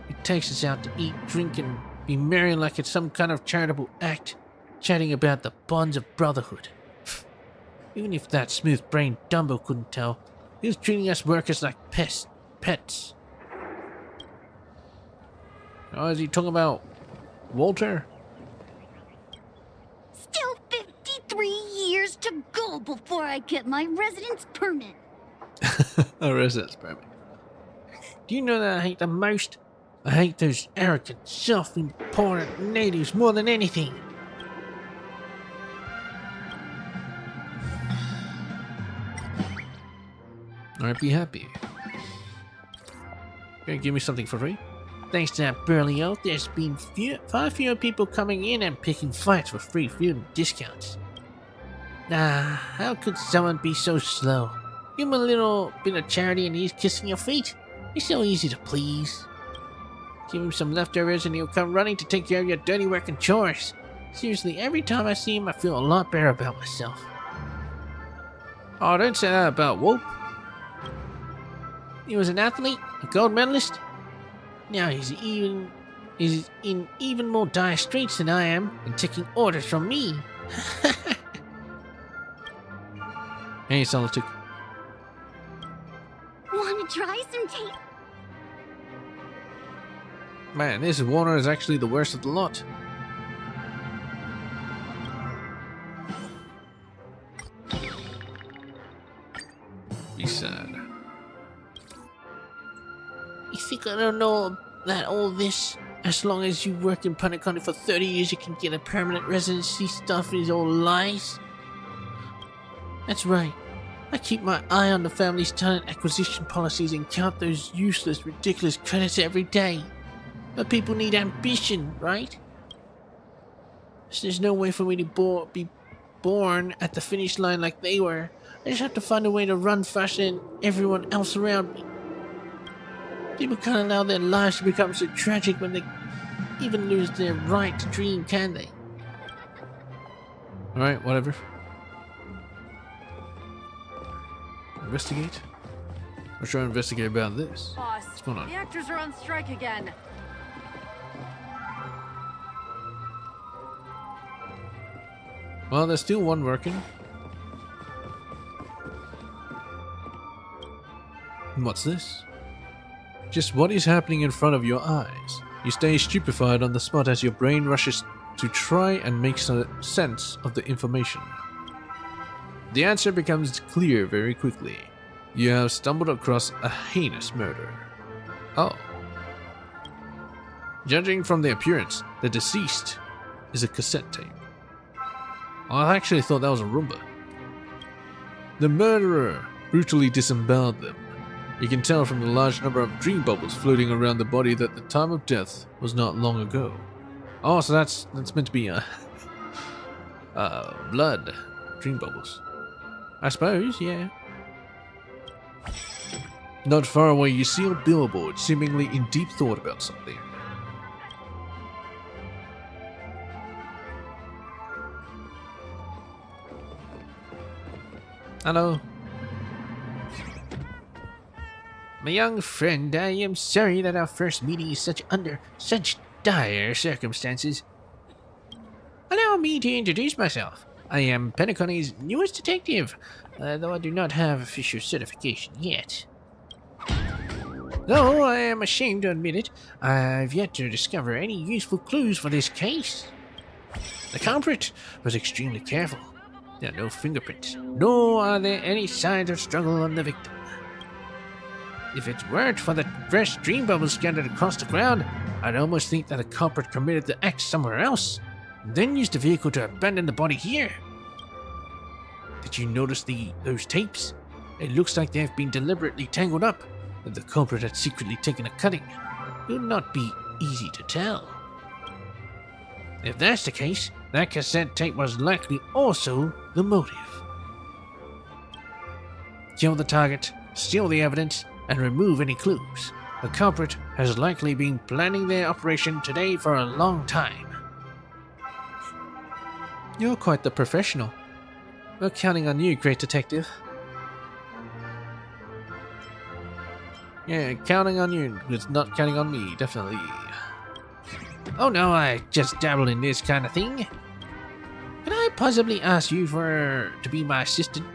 It takes us out to eat, drink, and be merry like it's some kind of charitable act, chatting about the bonds of brotherhood. Even if that smooth-brained Dumbo couldn't tell, he was treating us workers like pets. Oh, is he talking about Walter? Still 53 years to go before I get my residence permit. A residence permit. Do you know that I hate the most? I hate those arrogant, self-important natives more than anything. Alright, be happy. Gonna give me something for free? Thanks to that burly oak, there's been far fewer people coming in and picking fights for free food and discounts. How could someone be so slow? Give him a little bit of charity and he's kissing your feet. He's so easy to please. Give him some leftovers and he'll come running to take care of your dirty work and chores. Seriously, every time I see him, I feel a lot better about myself. Oh, don't say that about Wolf. He was an athlete, a gold medalist. Now he's in even more dire straits than I am and taking orders from me. Hey, Solitude. Want to try some taste? Man, this Warner is actually the worst of the lot. Be sad. You think I don't know that all this, as long as you work in Punta County for 30 years, you can get a permanent residency stuff is all lies? That's right. I keep my eye on the family's talent acquisition policies and count those useless, ridiculous credits every day. But people need ambition, right? So there's no way for me to be born at the finish line like they were. I just have to find a way to run faster than everyone else around me. People can't allow their lives to become so tragic when they even lose their right to dream, can they? Alright, whatever. Investigate? I'll try to investigate about this. Boss, What's going on? the actors are on strike again. Well, there's still one working. And what's this? Just what is happening in front of your eyes? You stay stupefied on the spot as your brain rushes to try and make sense of the information. The answer becomes clear very quickly. You have stumbled across a heinous murder. Oh. Judging from the appearance, the deceased is a cassette tape. I actually thought that was a Roomba. The murderer brutally disemboweled them. You can tell from the large number of dream bubbles floating around the body that the time of death was not long ago. Oh, so that's meant to be blood. Dream bubbles. I suppose, yeah. Not far away, you see a billboard, seemingly in deep thought about something. Hello. My young friend, I am sorry that our first meeting is under such dire circumstances. Allow me to introduce myself. I am Penacony's newest detective, though I do not have official certification yet. Though I am ashamed to admit it, I've yet to discover any useful clues for this case. The culprit was extremely careful. There are no fingerprints, nor are there any signs of struggle on the victim. If it weren't for the fresh dream bubbles scattered across the ground, I'd almost think that the culprit committed the act somewhere else, and then used the vehicle to abandon the body here. Did you notice those tapes? It looks like they have been deliberately tangled up, and the culprit had secretly taken a cutting. It would not be easy to tell. If that's the case, that cassette tape was likely also the motive. Kill the target, steal the evidence, and remove any clues. The culprit has likely been planning their operation today for a long time. You're quite the professional. We're counting on you, great detective. Yeah, counting on you. It's not counting on me, definitely. Oh no, I just dabble in this kind of thing. Can I possibly ask you to be my assistant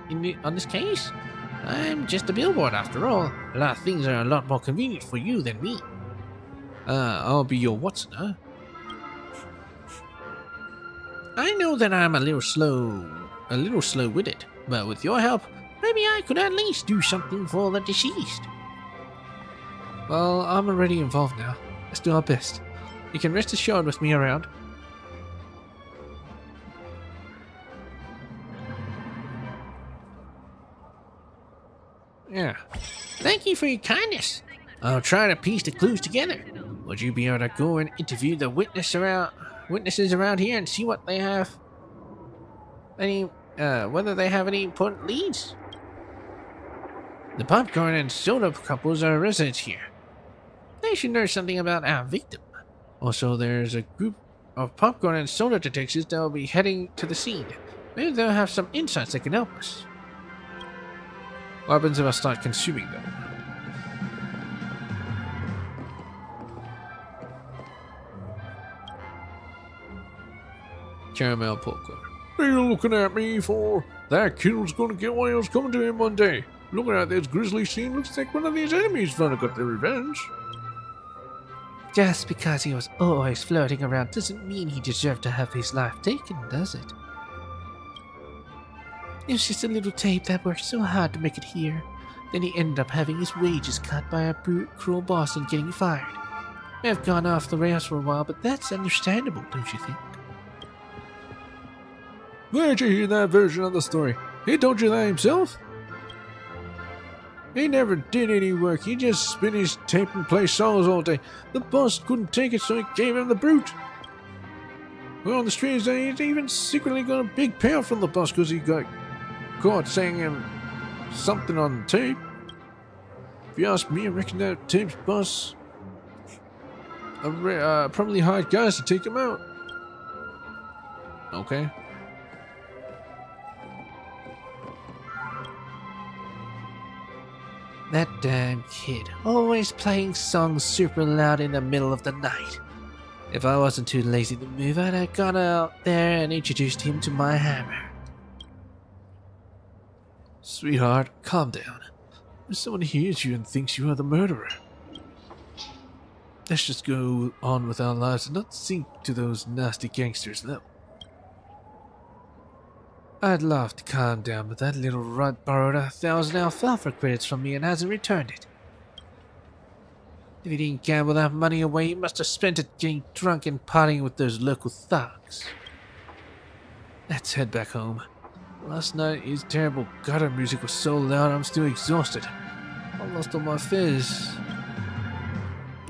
on this case? I'm just a billboard after all. A lot of things are a lot more convenient for you than me. I'll be your Watson, huh? I know that I'm a little slow-witted, but with your help, maybe I could at least do something for the deceased. Well, I'm already involved now. Let's do our best. You can rest assured with me around. Yeah. Thank you for your kindness. I'll try to piece the clues together. Would you be able to go and interview the witnesses around here and see what they have? Whether they have any important leads? The popcorn and soda couples are residents here. They should know something about our victim. Also, there's a group of popcorn and soda detectives that will be heading to the scene. Maybe they'll have some insights that can help us. What happens if I start consuming them? Caramel popcorn. What are you looking at me for? That kid's gonna get what was coming to him one day. Looking at this grisly scene looks like one of his enemies finally got their revenge. Just because he was always floating around doesn't mean he deserved to have his life taken, does it? It was just a little tape that worked so hard to make it here. Then he ended up having his wages cut by a cruel boss and getting fired. May have gone off the rails for a while, but that's understandable, don't you think? Where'd you hear that version of the story? He told you that himself? He never did any work. He just spin his tape and play songs all day. The boss couldn't take it, so he gave him the brute. Well, on the streets, they even secretly got a big payoff from the boss because he got caught saying something on tape. If you ask me, I reckon that tape's boss probably hired guys to take him out. Okay. That damn kid, always playing songs super loud in the middle of the night. If I wasn't too lazy to move, I'd have gone out there and introduced him to my hammer. Sweetheart, calm down. If someone hears you and thinks you are the murderer, let's just go on with our lives and not sink to those nasty gangsters' level. I'd love to calm down, but that little runt borrowed 1,000 alfalfa credits from me and hasn't returned it. If he didn't gamble that money away, he must have spent it getting drunk and partying with those local thugs. Let's head back home. Last night, his terrible gutter music was so loud I'm still exhausted. I lost all my fizz.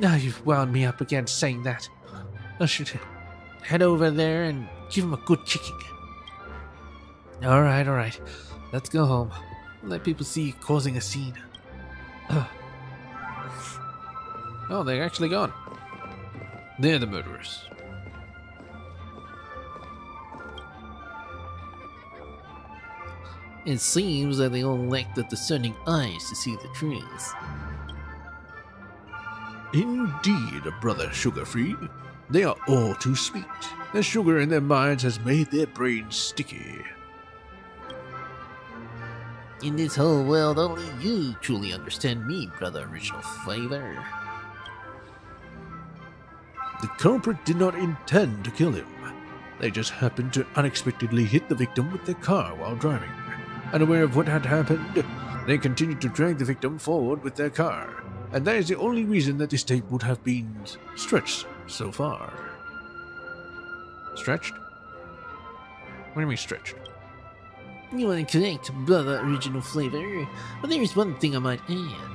Now you've wound me up again saying that. I should head over there and give him a good kicking. Alright. Let's go home. Let people see you causing a scene. Oh, they're actually gone. They're the murderers. It seems that they all lack the discerning eyes to see the truth. Indeed, brother Sugarfree. They are all too sweet. The sugar in their minds has made their brains sticky. In this whole world, only you truly understand me, brother Original Flavor. The culprit did not intend to kill him. They just happened to unexpectedly hit the victim with their car while driving. Unaware of what had happened, they continued to drag the victim forward with their car. And that is the only reason that this tape would have been stretched so far. Stretched? What do you mean stretched? You are correct, brother Original Flavor, but there is one thing I might add.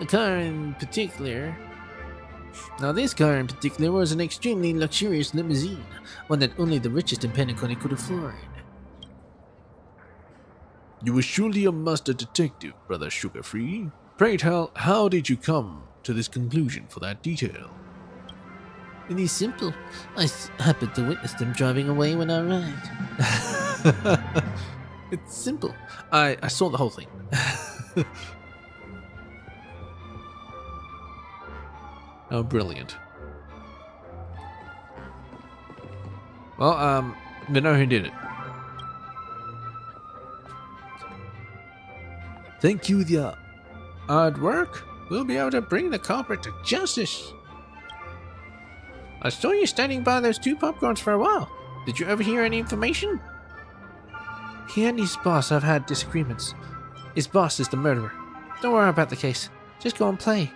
The car in particular... Now this car in particular was an extremely luxurious limousine, one that only the richest in Pentagon could afford. You were surely a master detective, brother Sugarfree. Pray tell, how did you come to this conclusion for that detail? It is simple. I happened to witness them driving away when I arrived. It's simple. I saw the whole thing. Oh, brilliant. Well, we know who did it. Thank you, the hard work. We'll be able to bring the culprit to justice. I saw you standing by those two popcorns for a while. Did you ever hear any information? He and his boss have had disagreements. His boss is the murderer. Don't worry about the case. Just go and play.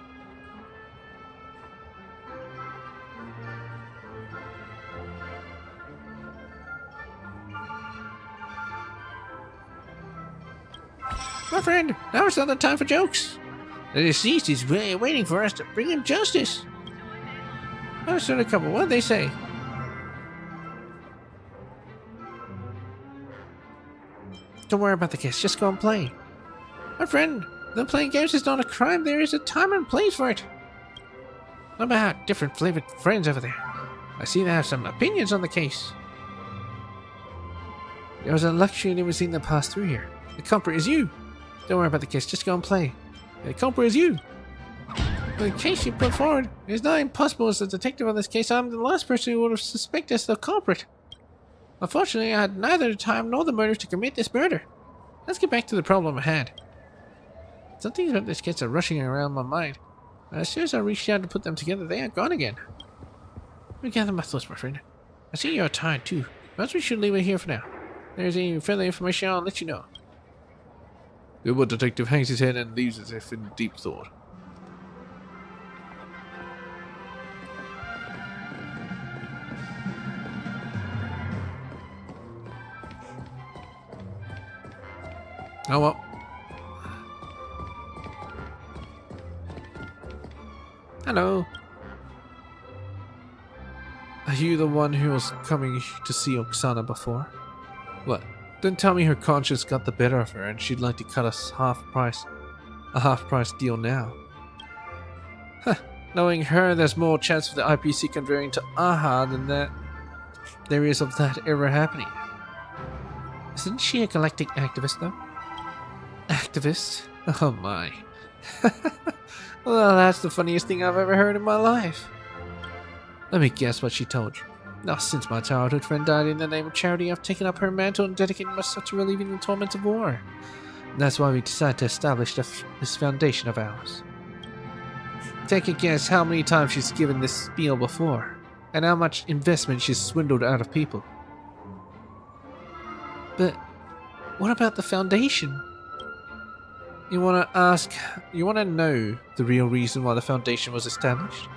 My friend, now it's not the time for jokes. The deceased is waiting for us to bring him justice. Oh, so a couple. What'd they say? Don't worry about the case. Just go and play. My friend, though playing games is not a crime, there is a time and place for it. What about different flavored friends over there? I see they have some opinions on the case. There was a luxury limousine that passed through here. The culprit is you. Don't worry about the case. Just go and play. The culprit is you. The case you put forward is not impossible. As a detective on this case, I'm the last person who would have suspected as the culprit. Unfortunately, I had neither the time nor the motive to commit this murder. Let's get back to the problem at hand. Some things about this case are rushing around my mind. As soon as I reached out to put them together, they are gone again. Let me gather my thoughts, my friend. I see you're tired too. Perhaps we should leave it here for now. If there's any further information, I'll let you know. The old detective hangs his head and leaves as if in deep thought. Oh well. Hello. Are you the one who was coming to see Oksana before? What? Don't tell me her conscience got the better of her and she'd like to cut us a half-price deal now. Huh. Knowing her, there's more chance of the IPC converting to AHA than that there is of that ever happening. Isn't she a galactic activist, though? Activist? Oh my. Well, that's the funniest thing I've ever heard in my life. Let me guess what she told you. Now, since my childhood friend died in the name of charity, I've taken up her mantle and dedicated myself to relieving the torments of war. And that's why we decided to establish this foundation of ours. Take a guess how many times she's given this spiel before, and how much investment she's swindled out of people. But what about the foundation? You want to know the real reason why the foundation was established?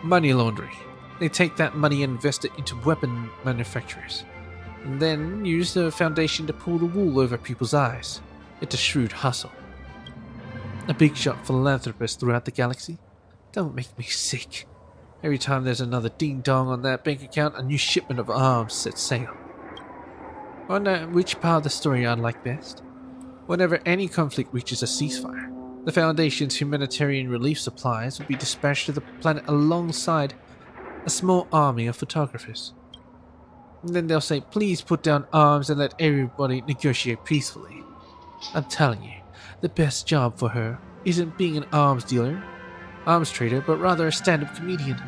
Money laundering. They take that money and invest it into weapon manufacturers, and then use the foundation to pull the wool over people's eyes. It's a shrewd hustle. A big shot philanthropist throughout the galaxy. Don't make me sick. Every time there's another ding-dong on that bank account, a new shipment of arms sets sail. I wonder which part of the story I'd like best. Whenever any conflict reaches a ceasefire, the Foundation's humanitarian relief supplies will be dispatched to the planet alongside a small army of photographers. And then they'll say, please put down arms and let everybody negotiate peacefully. I'm telling you, the best job for her isn't being an arms dealer, arms trader, but rather a stand-up comedian.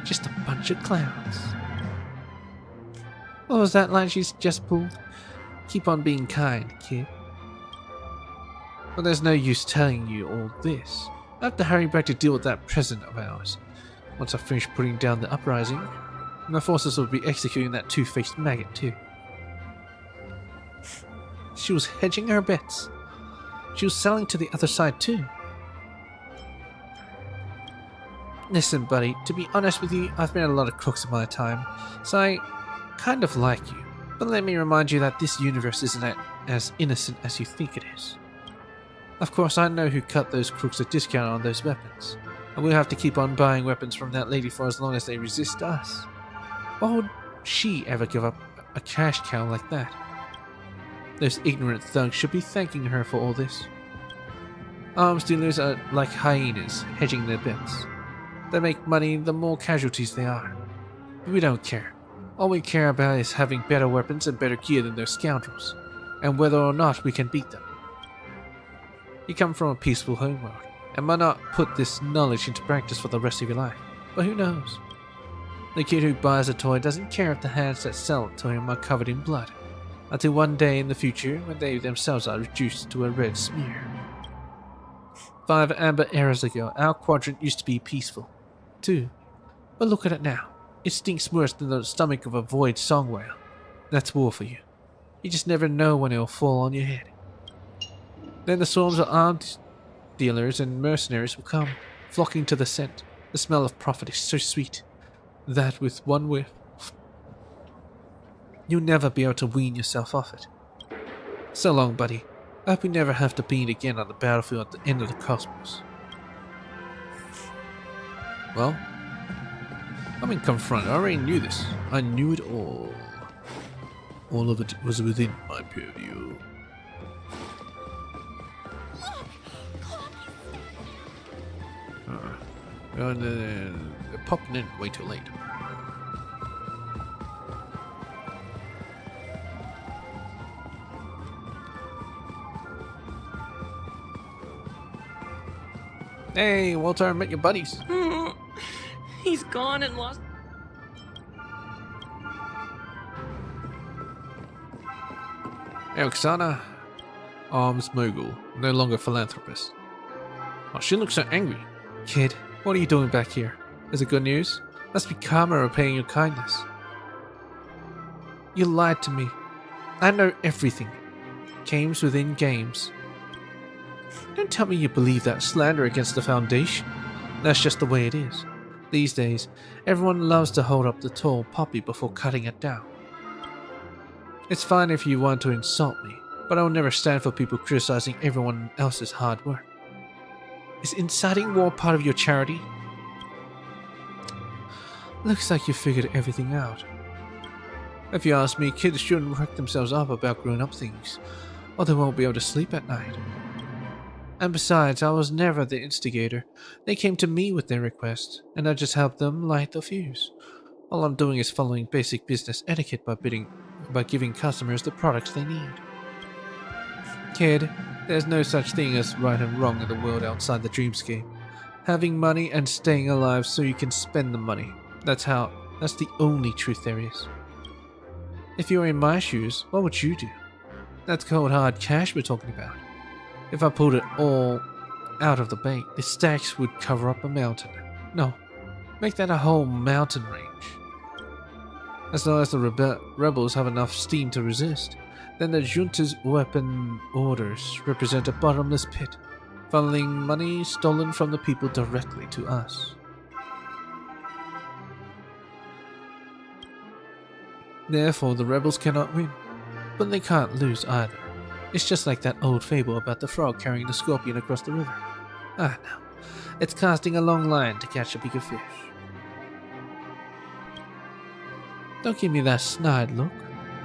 Just a bunch of clowns. What was that line she's just pulled? Keep on being kind, kid. Well, there's no use telling you all this. I have to hurry back to deal with that president of ours. Once I finish putting down the uprising, my forces will be executing that two-faced maggot too. She was hedging her bets. She was selling to the other side too. Listen, buddy, to be honest with you, I've met a lot of crooks in my time, so I kind of like you. But let me remind you that this universe isn't as innocent as you think it is. Of course, I know who cut those crooks a discount on those weapons, and we'll have to keep on buying weapons from that lady for as long as they resist us. Why would she ever give up a cash cow like that? Those ignorant thugs should be thanking her for all this. Arms dealers are like hyenas, hedging their bets. They make money the more casualties they are. But we don't care. All we care about is having better weapons and better gear than those scoundrels, and whether or not we can beat them. You come from a peaceful homeworld, and might not put this knowledge into practice for the rest of your life, but who knows? The kid who buys a toy doesn't care if the hands that sell it to him are covered in blood, until one day in the future when they themselves are reduced to a red smear. 5 amber eras ago, our quadrant used to be peaceful, too. But look at it now. It stinks worse than the stomach of a void song whale. That's war for you. You just never know when it'll fall on your head. Then the swarms of armed dealers and mercenaries will come, flocking to the scent. The smell of profit is so sweet that with one whiff, you'll never be able to wean yourself off it. So long, buddy. I hope we never have to meet again on the battlefield at the end of the cosmos. Well, I've been confronted. I already knew this. I knew it all. All of it was within my purview. They're popping in way too late. Hey, Walter, I met your buddies. He's gone and lost. Hey, Oksana. Arms mogul, no longer philanthropist. Oh, she looks so angry. Kid, what are you doing back here? Is it good news? Must be karma repaying your kindness. You lied to me. I know everything. Games within games. Don't tell me you believe that slander against the Foundation. That's just the way it is. These days, everyone loves to hold up the tall poppy before cutting it down. It's fine if you want to insult me, but I will never stand for people criticizing everyone else's hard work. Is inciting war part of your charity? Looks like you figured everything out. If you ask me, kids shouldn't work themselves up about grown-up things, or they won't be able to sleep at night. And besides, I was never the instigator. They came to me with their request, and I just helped them light the fuse. All I'm doing is following basic business etiquette by giving customers the products they need. Kid, there's no such thing as right and wrong in the world outside the dreamscape. Having money and staying alive so you can spend the money. That's the only truth there is. If you were in my shoes, what would you do? That's cold hard cash we're talking about. If I pulled it all out of the bank, the stacks would cover up a mountain. No, make that a whole mountain range. As long as the rebels have enough steam to resist, then the junta's weapon orders represent a bottomless pit, funneling money stolen from the people directly to us. Therefore, the rebels cannot win, but they can't lose either. It's just like that old fable about the frog carrying the scorpion across the river. Ah, no. It's casting a long line to catch a bigger fish. Don't give me that snide look.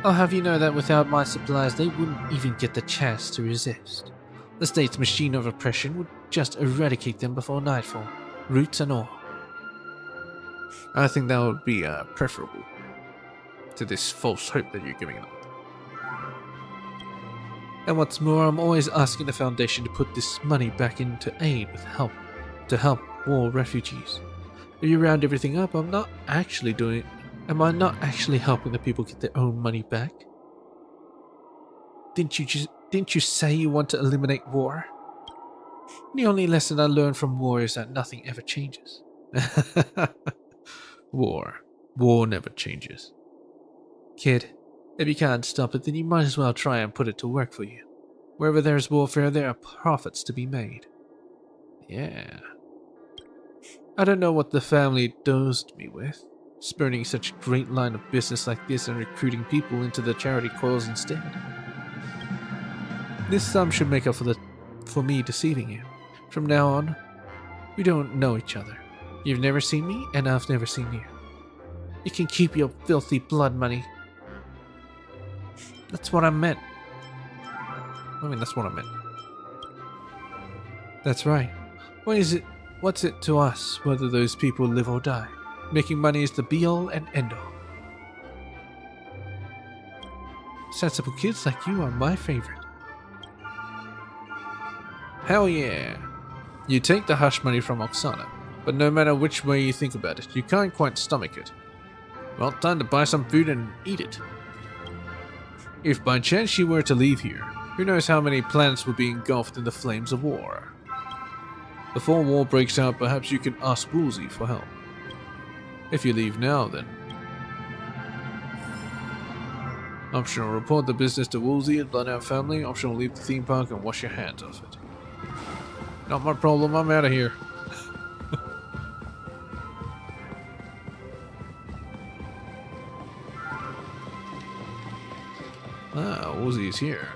I'll have you know that without my supplies, they wouldn't even get the chance to resist. The state's machine of oppression would just eradicate them before nightfall, roots and all. I think that would be preferable to this false hope that you're giving them. And what's more, I'm always asking the Foundation to put this money back into aid to help war refugees. If you round everything up, am I not actually helping the people get their own money back? Didn't you say you want to eliminate war? The only lesson I learned from war is that nothing ever changes. War never changes. Kid, if you can't stop it, then you might as well try and put it to work for you. Wherever there's warfare, there are profits to be made. Yeah. I don't know what the family dosed me with, spurning such a great line of business like this and recruiting people into the charity cause instead. This sum should make up for me deceiving you. From now on, we don't know each other. You've never seen me, and I've never seen you. You can keep your filthy blood money. That's what I meant. That's what I meant. That's right. What's it to us whether those people live or die? Making money is the be-all and end-all. Sensible kids like you are my favorite. Hell yeah. You take the hush money from Oksana, but no matter which way you think about it, you can't quite stomach it. Well, time to buy some food and eat it. If by chance she were to leave here, who knows how many planets would be engulfed in the flames of war. Before war breaks out, perhaps you can ask Woolsey for help. If you leave now, then. Optional, report the business to Woolsey and Bloodhound family. Optional, leave the theme park and wash your hands off it. Not my problem, I'm out of here. Ah, Woolsey's here.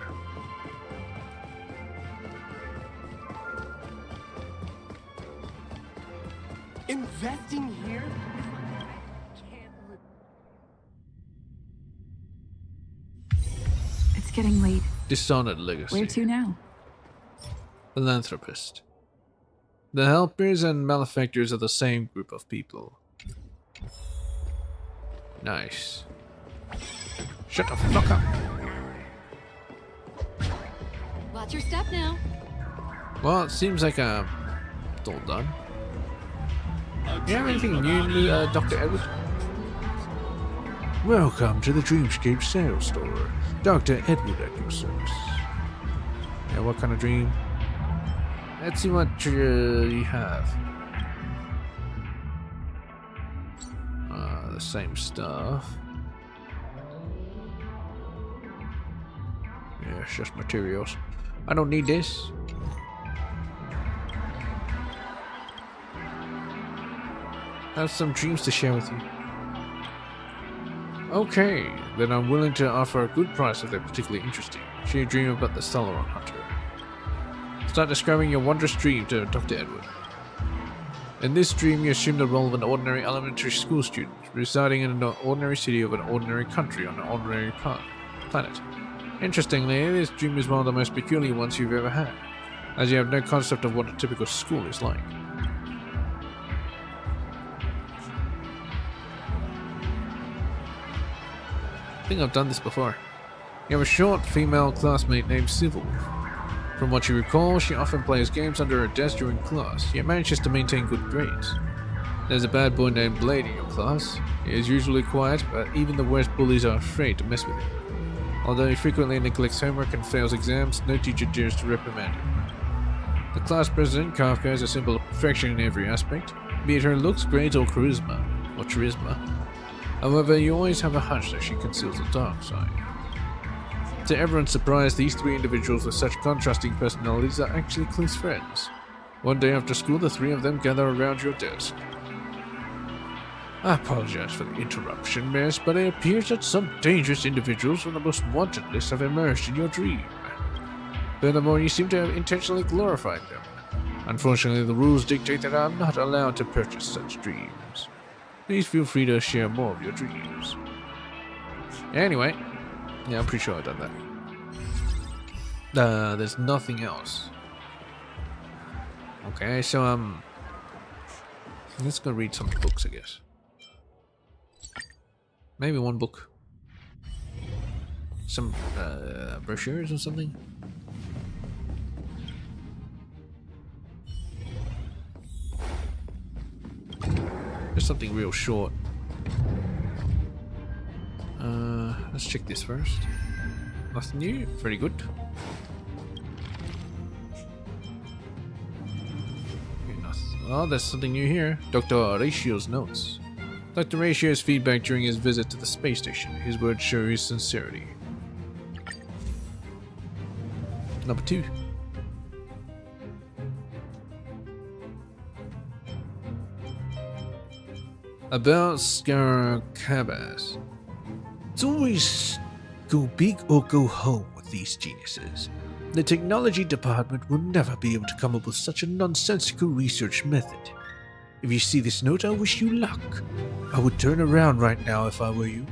Investing here? It's getting late. Dishonored legacy. Where to now? Philanthropist. The helpers and malefactors are the same group of people. Nice. Shut the fuck up. Watch your step now. Well, it seems like it's all done. You have anything new, Dr. Edward? Welcome to the Dreamscape sales store. Dr. Edward at your service. Yeah, what kind of dream? Let's see what you have. The same stuff. Yeah, it's just materials. I don't need this. I have some dreams to share with you. Okay, then I'm willing to offer a good price if they're particularly interesting. Share a dream about the Celeron Hunter. Start describing your wondrous dream to Dr. Edward. In this dream, you assume the role of an ordinary elementary school student, residing in an ordinary city of an ordinary country on an ordinary planet. Interestingly, this dream is one of the most peculiar ones you've ever had, as you have no concept of what a typical school is like. I think I've done this before. You have a short female classmate named Civil. From what you recall, she often plays games under her desk during class, yet manages to maintain good grades. There's a bad boy named Blade in your class. He is usually quiet, but even the worst bullies are afraid to mess with him. Although he frequently neglects homework and fails exams, no teacher dares to reprimand him. The class president, Kafka, is a symbol of perfection in every aspect, be it her looks, grades, or charisma. However, you always have a hunch that she conceals a dark side. To everyone's surprise, these three individuals with such contrasting personalities are actually close friends. One day after school, the three of them gather around your desk. I apologize for the interruption, miss, but it appears that some dangerous individuals from the most wanted list have emerged in your dream. Furthermore, you seem to have intentionally glorified them. Unfortunately, the rules dictate that I am not allowed to purchase such dreams. Please feel free to share more of your dreams. Anyway, yeah, I'm pretty sure I've done that. There's nothing else. Okay, so let's go read some books, I guess. Maybe one book. Some brochures or something. There's something real short. Let's check this first. Nothing new. Very good. Okay, oh, there's something new here. Dr. Ratio's notes. Dr. Ratio's feedback during his visit to the space station. His words show his sincerity. Number 2. About Scarabas. It's always go big or go home with these geniuses. The technology department will never be able to come up with such a nonsensical research method. If you see this note, I wish you luck. I would turn around right now if I were you.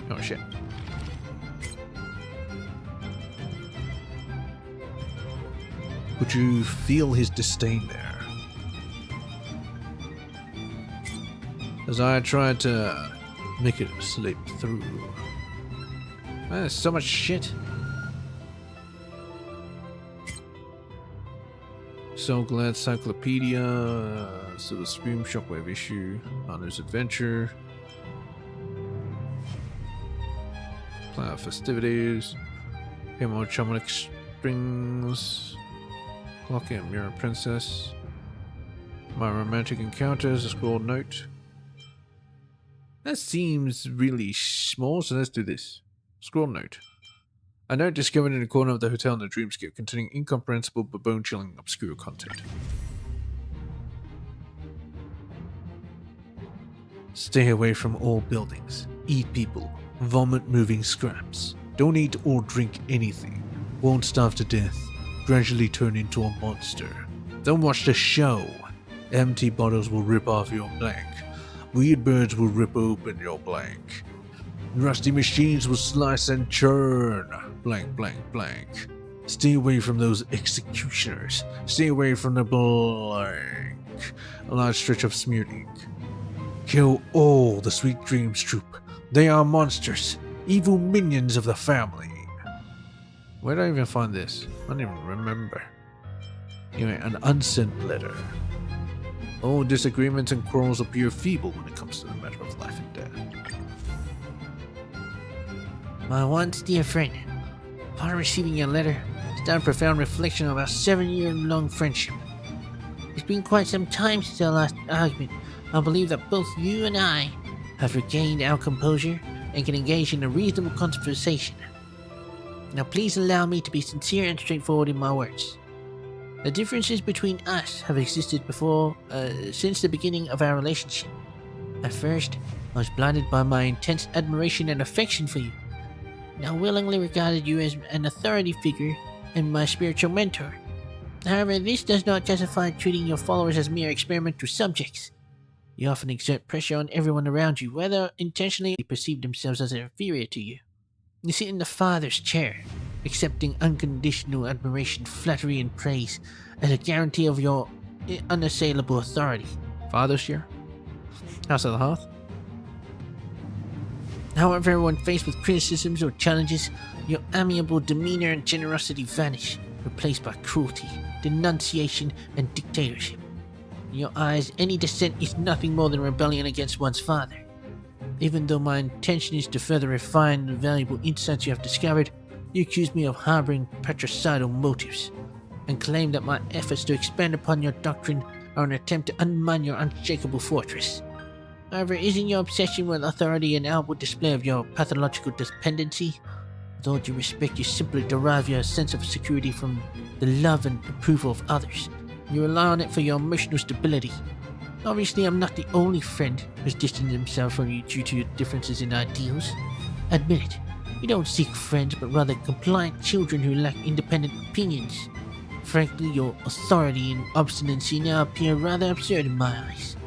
Oh shit. Could you feel his disdain there? As I tried to make it slip through. There's so much shit. So Glad Cyclopedia, so the Scream Shockwave issue, Honors Adventure, Planet Festivities, Hemo Chamonic Strings, Clocky and Mirror Princess, My Romantic Encounters, a scroll note. That seems really small, so let's do this. Scroll note. A note discovered in a corner of the hotel in the dreamscape containing incomprehensible but bone-chilling obscure content. Stay away from all buildings. Eat people. Vomit moving scraps. Don't eat or drink anything. Won't starve to death. Gradually turn into a monster. Don't watch the show. Empty bottles will rip off your blank. Weird birds will rip open your blank. Rusty machines will slice and churn. Blank, blank, blank. Stay away from those executioners. Stay away from the blank. A large stretch of smeared ink. Kill all the Sweet Dreams troop. They are monsters. Evil minions of the family. Where did I even find this? I don't even remember. Anyway, an unsent letter. All disagreements and quarrels appear feeble when it comes to the matter of life and death. My once dear friend, upon receiving your letter, it's done a profound reflection of our 7-year-long friendship. It's been quite some time since our last argument. I believe that both you and I have regained our composure and can engage in a reasonable conversation. Now please allow me to be sincere and straightforward in my words. The differences between us have existed since the beginning of our relationship. At first, I was blinded by my intense admiration and affection for you. I willingly regarded you as an authority figure and my spiritual mentor. However, this does not justify treating your followers as mere experimental subjects. You often exert pressure on everyone around you, whether intentionally or perceive themselves as inferior to you. You sit in the father's chair, accepting unconditional admiration, flattery, and praise as a guarantee of your unassailable authority. Father's chair? House of the Hearth? However, when faced with criticisms or challenges, your amiable demeanor and generosity vanish, replaced by cruelty, denunciation, and dictatorship. In your eyes, any dissent is nothing more than rebellion against one's father. Even though my intention is to further refine the valuable insights you have discovered, you accuse me of harboring patricidal motives, and claim that my efforts to expand upon your doctrine are an attempt to undermine your unshakable fortress. However, isn't your obsession with authority an outward display of your pathological dependency? With all due respect, you simply derive your sense of security from the love and approval of others. You rely on it for your emotional stability. Obviously, I'm not the only friend who's distanced himself from you due to your differences in ideals. Admit it, you don't seek friends, but rather compliant children who lack independent opinions. Frankly, your authority and obstinacy now appear rather absurd in my eyes.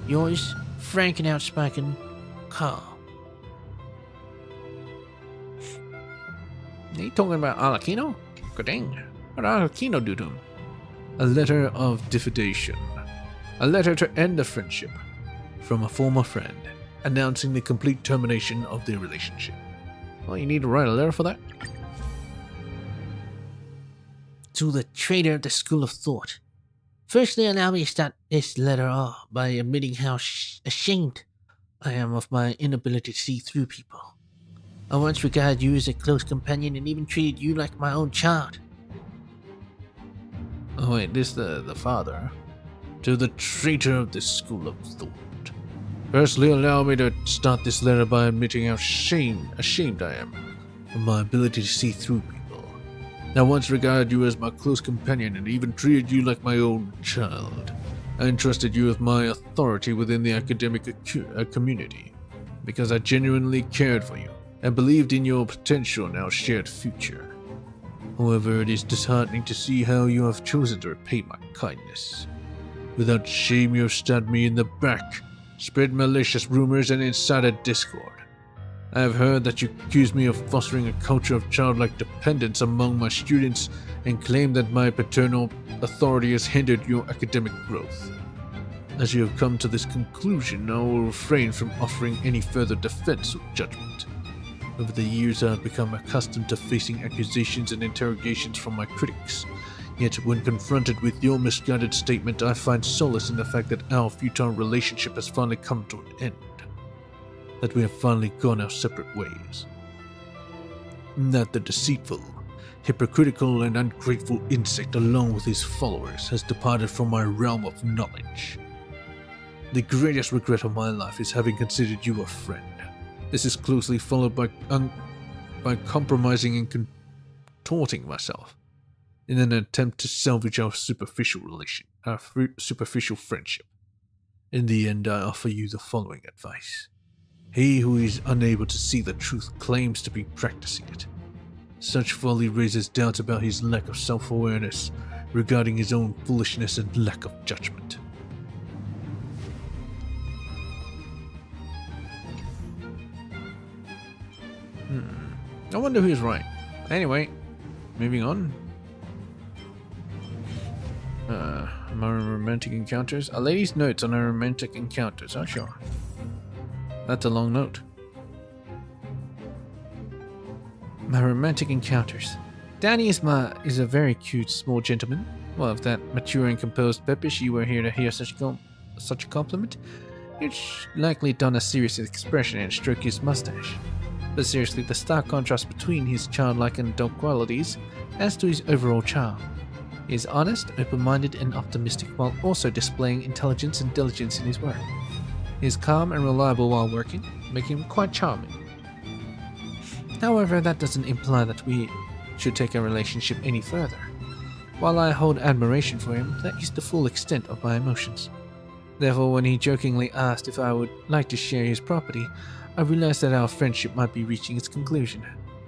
Yours, frank and outspoken, Carl. Are you talking about Alakino? Good dang. What did Alakino do to him? A letter of diffidation. A letter to end the friendship from a former friend, announcing the complete termination of their relationship. Well, you need to write a letter for that? To the traitor of the school of thought. Firstly, allow me to start this letter off by admitting how ashamed I am of my inability to see through people. I once regarded you as a close companion and even treated you like my own child. Oh wait, this the father. To the traitor of the school of thought. Firstly, allow me to start this letter by admitting how ashamed I am of my ability to see through people. I once regarded you as my close companion and even treated you like my own child. I entrusted you with my authority within the academic community because I genuinely cared for you and believed in your potential and our shared future. However, it is disheartening to see how you have chosen to repay my kindness. Without shame, you have stabbed me in the back, spread malicious rumors, and incited discord. I have heard that you accuse me of fostering a culture of childlike dependence among my students and claim that my paternal authority has hindered your academic growth. As you have come to this conclusion, I will refrain from offering any further defense or judgment. Over the years, I have become accustomed to facing accusations and interrogations from my critics. Yet, when confronted with your misguided statement, I find solace in the fact that our futile relationship has finally come to an end. That we have finally gone our separate ways. That the deceitful, hypocritical, and ungrateful insect, along with his followers, has departed from my realm of knowledge. The greatest regret of my life is having considered you a friend. This is closely followed by compromising and contorting myself in an attempt to salvage our superficial friendship. In the end, I offer you the following advice. He who is unable to see the truth claims to be practicing it. Such folly raises doubt about his lack of self-awareness regarding his own foolishness and lack of judgment. I wonder who's right. Anyway, moving on. My romantic encounters. A lady's notes on her romantic encounters. Oh, sure. That's a long note. My romantic encounters. Danny is a very cute small gentleman. Well, if that mature and composed Peppish you were here to hear such a compliment, you'd likely don a serious expression and stroke his mustache. But seriously, the stark contrast between his childlike and adult qualities adds to his overall charm. He is honest, open-minded, and optimistic while also displaying intelligence and diligence in his work. He is calm and reliable while working, making him quite charming. However, that doesn't imply that we should take our relationship any further. While I hold admiration for him, that is the full extent of my emotions. Therefore, when he jokingly asked if I would like to share his property, I realized that our friendship might be reaching its conclusion,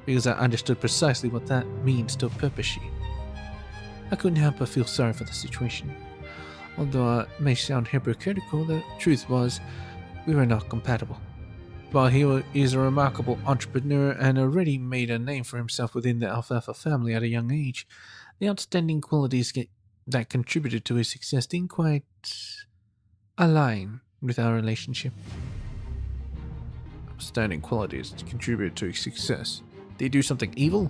because I understood precisely what that means to Peppishi. I couldn't help but feel sorry for the situation. Although it may sound hypocritical, the truth was, we were not compatible. While he is a remarkable entrepreneur and already made a name for himself within the Alfalfa family at a young age, the outstanding qualities that contributed to his success didn't quite align with our relationship. Outstanding qualities that contribute to his success. Did he do something evil?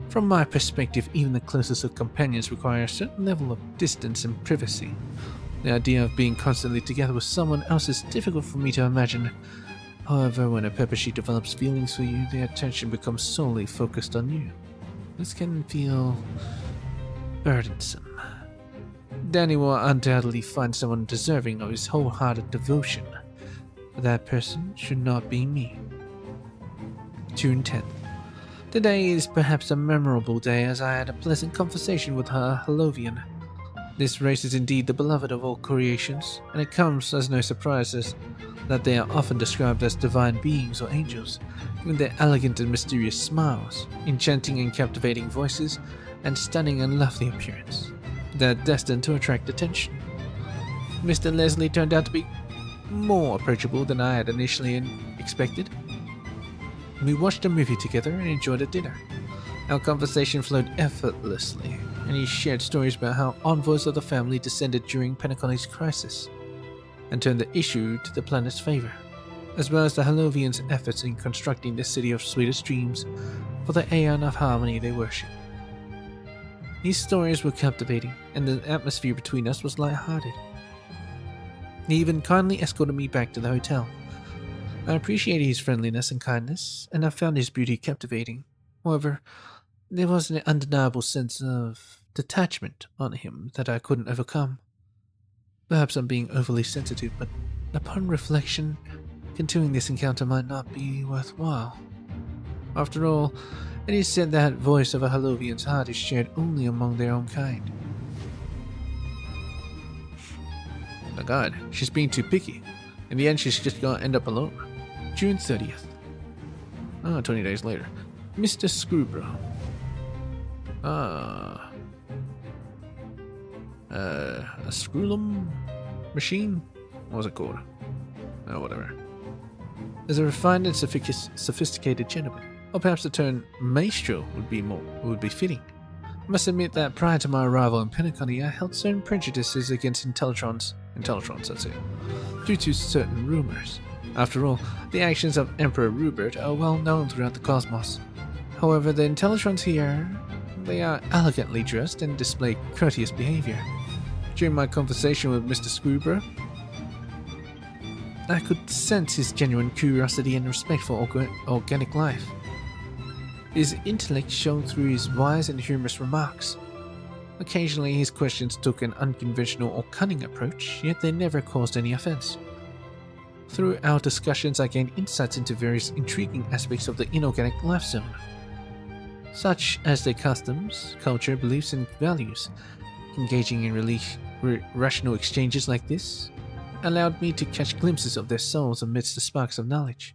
From my perspective, even the closest of companions require a certain level of distance and privacy. The idea of being constantly together with someone else is difficult for me to imagine. However, when a pepper sheet develops feelings for you, their attention becomes solely focused on you. This can feel burdensome. Danny will undoubtedly find someone deserving of his wholehearted devotion. But that person should not be me. June 10th. Today is perhaps a memorable day as I had a pleasant conversation with her Halovian. This race is indeed the beloved of all creations, and it comes as no surprise that they are often described as divine beings or angels, with their elegant and mysterious smiles, enchanting and captivating voices, and stunning and lovely appearance. They're destined to attract attention. Mr. Leslie turned out to be more approachable than I had initially expected. We watched a movie together and enjoyed a dinner. Our conversation flowed effortlessly, and he shared stories about how envoys of the family descended during Pentecost crisis and turned the issue to the planet's favor, as well as the Halovians' efforts in constructing the city of sweetest dreams for the aeon of harmony they worship. These stories were captivating, and the atmosphere between us was light-hearted. He even kindly escorted me back to the hotel. I appreciated his friendliness and kindness, and I found his beauty captivating. However, there was an undeniable sense of detachment on him that I couldn't overcome. Perhaps I'm being overly sensitive, but upon reflection, continuing this encounter might not be worthwhile. After all, it is said that voice of a Halovian's heart is shared only among their own kind. My god, she's being too picky. In the end, she's just gonna end up alone. June 30th. 20 days later. Mr. Screwbro. A Screwlum machine? What was it called? Oh, whatever. As a refined and sophisticated gentleman, or perhaps the term maestro would be fitting. I must admit that prior to my arrival in Pentecost, I held certain prejudices against Intellitrons, that's it, due to certain rumors. After all, the actions of Emperor Rupert are well known throughout the cosmos. However, the Intellitrons here, they are elegantly dressed and display courteous behavior. During my conversation with Mr. Screwbro, I could sense his genuine curiosity and respect for organic life. His intellect shone through his wise and humorous remarks. Occasionally his questions took an unconventional or cunning approach, yet they never caused any offense. Through our discussions I gained insights into various intriguing aspects of the inorganic life zone, such as their customs, culture, beliefs, and values. Engaging in rational exchanges like this allowed me to catch glimpses of their souls amidst the sparks of knowledge.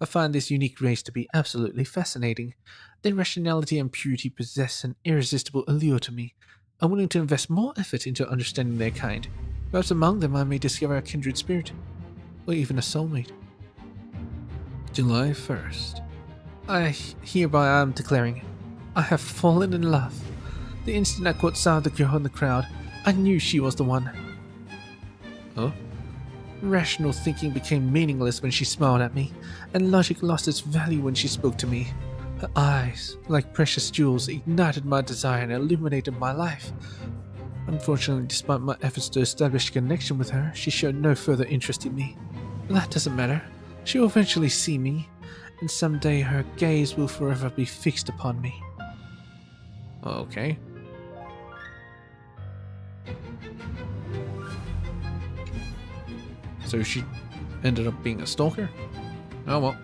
I find this unique race to be absolutely fascinating. Their rationality and purity possess an irresistible allure to me. I'm willing to invest more effort into understanding their kind. Perhaps among them I may discover a kindred spirit, or even a soulmate. July 1st. I hereby am declaring, I have fallen in love. The instant I caught sight of the girl in the crowd, I knew she was the one. Oh? Rational thinking became meaningless when she smiled at me, and logic lost its value when she spoke to me. Her eyes, like precious jewels, ignited my desire and illuminated my life. Unfortunately, despite my efforts to establish a connection with her, she showed no further interest in me. But that doesn't matter. She will eventually see me, and someday her gaze will forever be fixed upon me. Okay. So she ended up being a stalker? Oh well.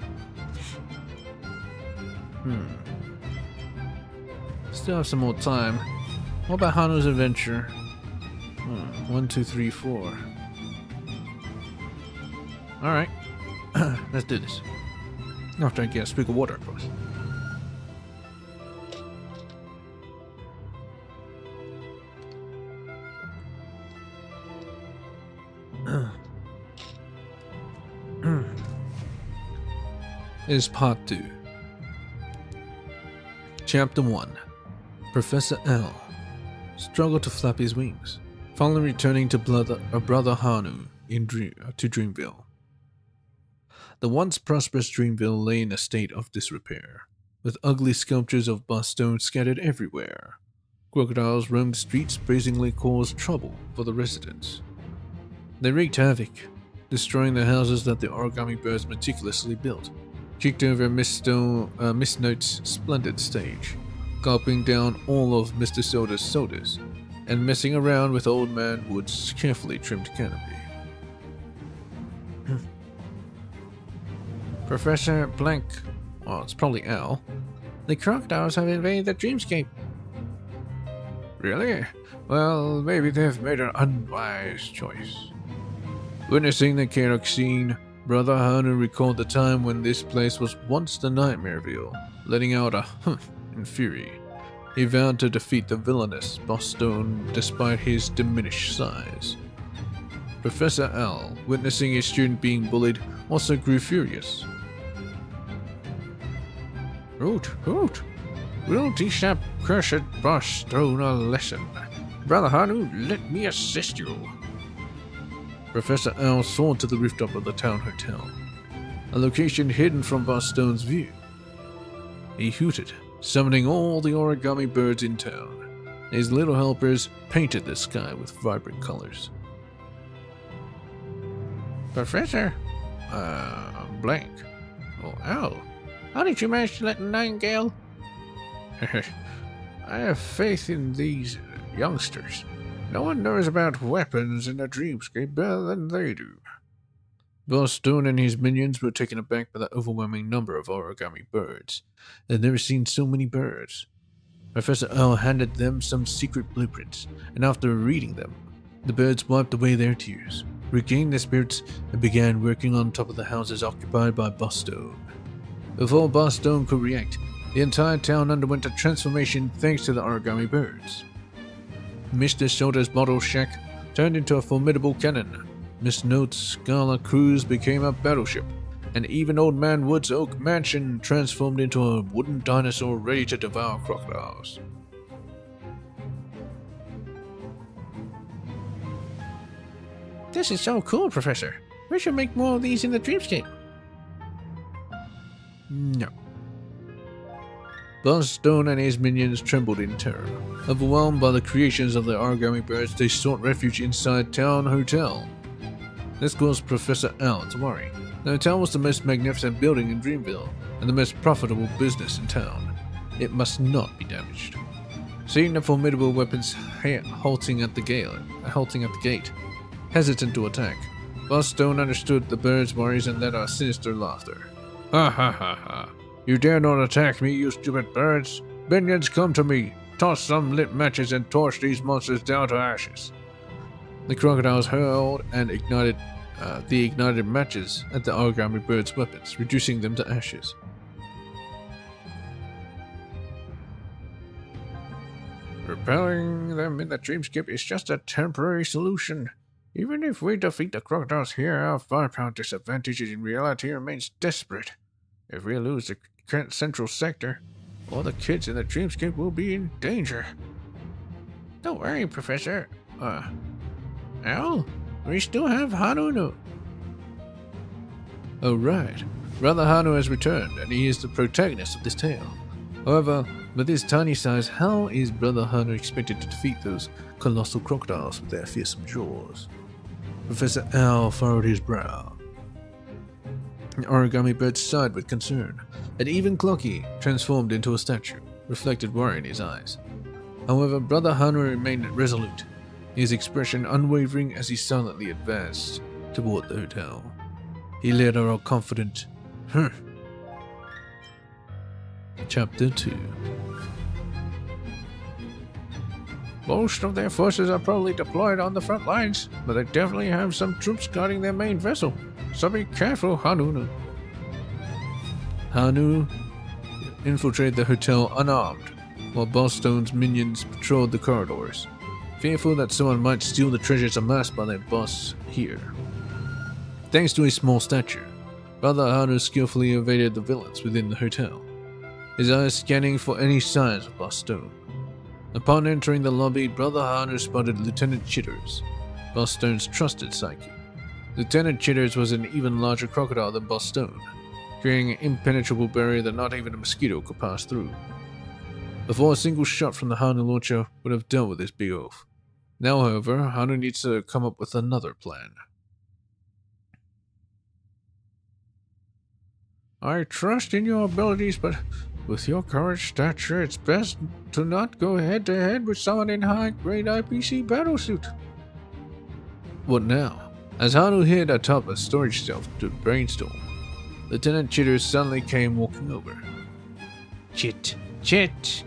Still have some more time. What about Hanu's adventure? 1, 2, 3, 4. Alright. Let's do this. After I get a sprig of water, of course. is Part 2. Chapter 1. Professor L struggled to flap his wings, finally returning to brother Hanu to Dreamville. The once prosperous Dreamville lay in a state of disrepair, with ugly sculptures of Boston scattered everywhere. Crocodiles roamed the streets, brazenly caused trouble for the residents. They wreaked havoc, destroying the houses that the origami birds meticulously built, kicked over Miss Note's splendid stage, gulping down all of Mr. Soda's sodas, and messing around with Old Man Wood's carefully trimmed canopy. Professor Blank, well, it's probably Al. The crocodiles have invaded the dreamscape. Really? Well, maybe they've made an unwise choice. Witnessing the chaotic scene, Brother Hanu recalled the time when this place was once the Nightmareville, letting out a humph in fury. He vowed to defeat the villainous Boston despite his diminished size. Professor L, witnessing his student being bullied, also grew furious. Hoot! We'll teach that cursed Boston a lesson. Brother Hanu, let me assist you. Professor L soared to the rooftop of the town hotel, a location hidden from Boston's view. He hooted, summoning all the origami birds in town. His little helpers painted the sky with vibrant colors. Professor? Blank. Oh, Al. How did you manage to let Nightingale? I have faith in these youngsters. No one knows about weapons in the dreamscape better than they do. Boston and his minions were taken aback by the overwhelming number of origami birds. They'd never seen so many birds. Professor L handed them some secret blueprints, and after reading them, the birds wiped away their tears, regained their spirits, and began working on top of the houses occupied by Boston. Before Boston could react, the entire town underwent a transformation thanks to the origami birds. Mr. Soda's bottle shack turned into a formidable cannon. Miss Note's Scala cruise became a battleship, and even Old Man Wood's oak mansion transformed into a wooden dinosaur ready to devour crocodiles. This is so cool, Professor. We should make more of these in the dreamscape. No. Boston and his minions trembled in terror. Overwhelmed by the creations of the origami birds, they sought refuge inside Town Hotel. This caused Professor L to worry. The hotel was the most magnificent building in Dreamville, and the most profitable business in town. It must not be damaged. Seeing the formidable weapons halting at the gate, hesitant to attack, Boston understood the birds' worries and let out sinister laughter. Ha ha ha ha. You dare not attack me, you stupid birds! Minions, come to me! Toss some lit matches and torch these monsters down to ashes! The crocodiles hurled and ignited the ignited matches at the origami birds' weapons, reducing them to ashes. Repelling them in the dreamscape is just a temporary solution. Even if we defeat the crocodiles here, our firepower disadvantage in reality remains desperate. If we lose the central sector, all the kids in the dreamscape will be in danger. Don't worry, Professor. Al, we still have Hanu. Oh right, Brother Hanu has returned, and he is the protagonist of this tale. However, with his tiny size, how is Brother Hanu expected to defeat those colossal crocodiles with their fearsome jaws? Professor Al furrowed his brow. The origami bird sighed with concern, and even Clocky, transformed into a statue, reflected worry in his eyes. However, Brother Hanu remained resolute, his expression unwavering as he silently advanced toward the hotel. He led her a confident, Chapter 2. Most of their forces are probably deployed on the front lines, but they definitely have some troops guarding their main vessel. So be careful, Hanu. Hanu infiltrated the hotel unarmed, while Boston's minions patrolled the corridors, fearful that someone might steal the treasures amassed by their boss here. Thanks to his small stature, Brother Hanu skillfully evaded the villains within the hotel, his eyes scanning for any signs of Boss Stone. Upon entering the lobby, Brother Hanu spotted Lieutenant Chitters, Boss Stone's trusted sidekick. Lieutenant Chitters was an even larger crocodile than Boss Stone, creating an impenetrable barrier that not even a mosquito could pass through. Before a single shot from the Hanu launcher would have dealt with this big oaf. Now, however, Hanu needs to come up with another plan. I trust in your abilities, but with your current stature, it's best to not go head-to-head with someone in high-grade IPC battlesuit. What now? As Hanu hid atop a storage shelf to brainstorm, Lieutenant Chitters suddenly came walking over. Chit, Chit!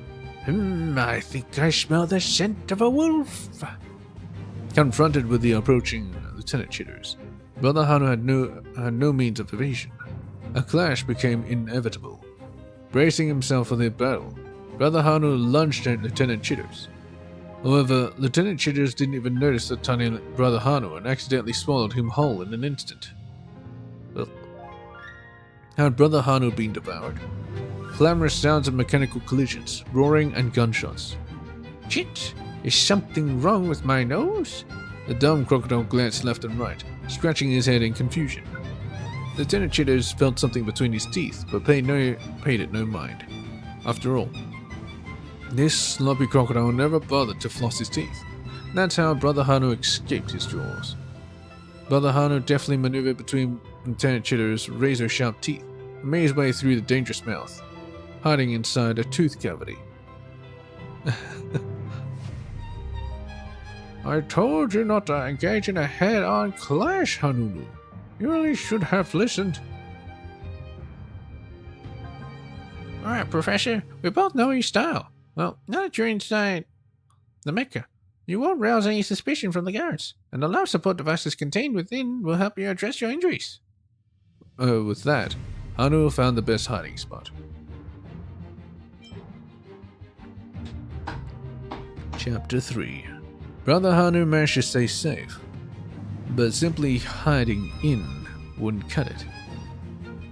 I think I smell the scent of a wolf! Confronted with the approaching Lieutenant Chitters, Brother Hanu had no means of evasion. A clash became inevitable. Bracing himself for the battle, Brother Hanu lunged at Lieutenant Chitters. However, Lieutenant Chitters didn't even notice the tiny Brother Hanu and accidentally swallowed him whole in an instant. Well, had Brother Hanu been devoured? Clamorous sounds of mechanical collisions, roaring and gunshots. Chit! Is something wrong with my nose? The dumb crocodile glanced left and right, scratching his head in confusion. Lieutenant Chitters felt something between his teeth, but paid it no mind. After all, this sloppy crocodile never bothered to floss his teeth. That's how Brother Hanu escaped his jaws. Brother Hanu deftly maneuvered between Lieutenant Chitters' razor-sharp teeth and made his way through the dangerous mouth, hiding inside a tooth cavity. I told you not to engage in a head-on clash, Hanunu. You really should have listened. Alright, Professor, we both know your style. Well, now that you're inside the Mecca, you won't rouse any suspicion from the guards, and the life support devices contained within will help you address your injuries. With that, Hanu found the best hiding spot. Chapter 3. Brother Hanu managed to stay safe, but simply hiding in wouldn't cut it.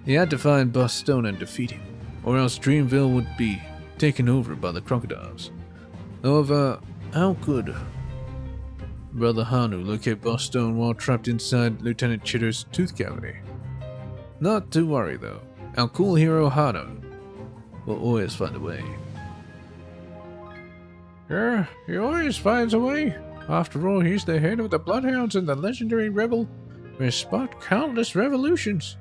He had to find Boss Stone and defeat him, or else Dreamville would be taken over by the crocodiles. However, how could Brother Hanu locate Boss Stone while trapped inside Lieutenant Chitter's tooth cavity? Not to worry though, our cool hero Hanu will always find a way. Yeah, he always finds a way. After all, he's the head of the Bloodhounds and the legendary rebel who has sparked countless revolutions.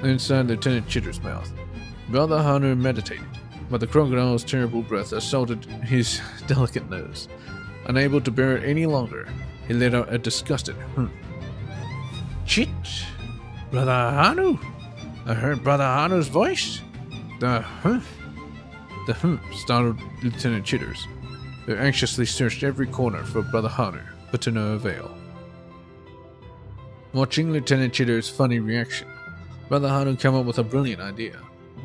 Inside Lieutenant Chitter's mouth, Brother Hanu meditated, but the crocodile's terrible breath assaulted his delicate nose. Unable to bear it any longer, he let out a disgusted Chit! Brother Hanu? I heard Brother Hanu's voice? The startled Lieutenant Chitters, who anxiously searched every corner for Brother Hanu, but to no avail. Watching Lieutenant Chitter's funny reaction, Brother Hanu came up with a brilliant idea.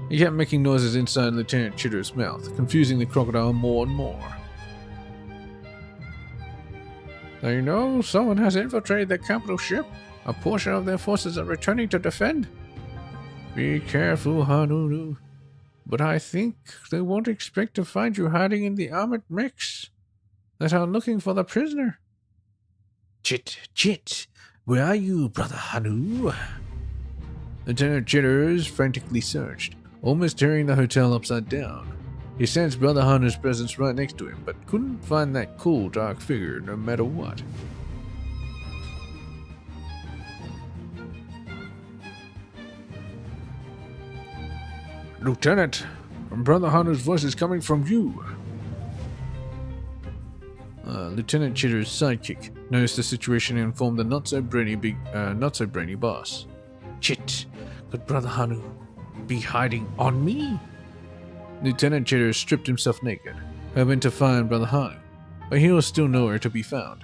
He kept making noises inside Lieutenant Chitter's mouth, confusing the crocodile more and more. They know someone has infiltrated their capital ship. A portion of their forces are returning to defend. Be careful, Hanunu. But I think they won't expect to find you hiding in the armored mechs that are looking for the prisoner. Chit, where are you, Brother Hanu? Lieutenant Chitters frantically searched, almost tearing the hotel upside down. He sensed Brother Hanu's presence right next to him, but couldn't find that cool, dark figure no matter what. Lieutenant, Brother Hanu's voice is coming from you. Lieutenant Chitter's sidekick noticed the situation and informed the not so brainy boss. Chit, could Brother Hanu be hiding on me? Lieutenant Chitter stripped himself naked, hoping to find Brother Hanu, but he was still nowhere to be found.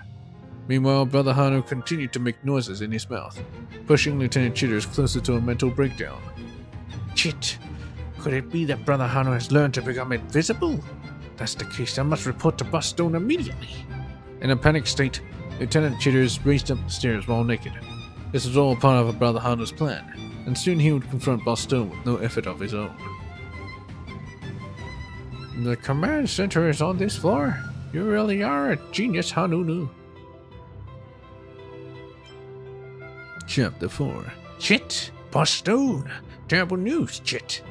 Meanwhile, Brother Hanu continued to make noises in his mouth, pushing Lieutenant Chitters closer to a mental breakdown. Chit, could it be that Brother Hanu has learned to become invisible? If that's the case, I must report to Boss Stone immediately. In a panicked state, Lieutenant Chitters raced up the stairs while naked. This was all part of Brother Hanu's plan. and soon he would confront Boss Stone with no effort of his own. The command center is on this floor. You really are a genius, Hanunu. Chapter 4. Chit! Boss Stone! Terrible news, Chit!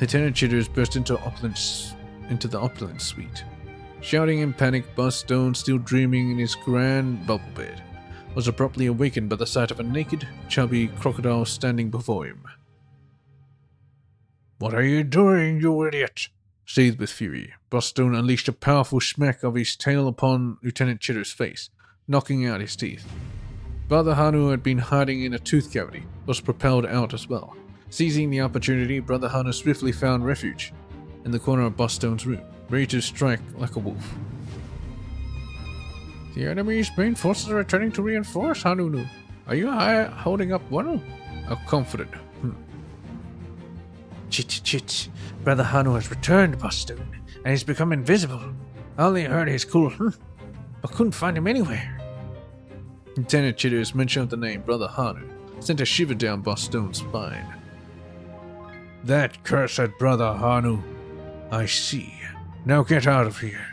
Lieutenant Chitters burst into the opulent suite. Shouting in panic, Boss Stone, still dreaming in his grand bubble bed, was abruptly awakened by the sight of a naked, chubby crocodile standing before him. What are you doing, you idiot? Seethed with fury, Boss Stone unleashed a powerful smack of his tail upon Lieutenant Chitter's face, knocking out his teeth. Brother Hanu, who had been hiding in a tooth cavity, was propelled out as well. Seizing the opportunity, Brother Hanu swiftly found refuge in the corner of Boss Stone's room, ready to strike like a wolf. The enemy's main forces are returning to reinforce, Hanunu. Are you holding up well? How confident. Chit. Brother Hanu has returned, Boss Stone, and he's become invisible. I only heard his cool but couldn't find him anywhere. Lieutenant Chitter's mention of the name Brother Hanu sent a shiver down Boss Stone's spine. That cursed Brother Hanu. I see. Now get out of here.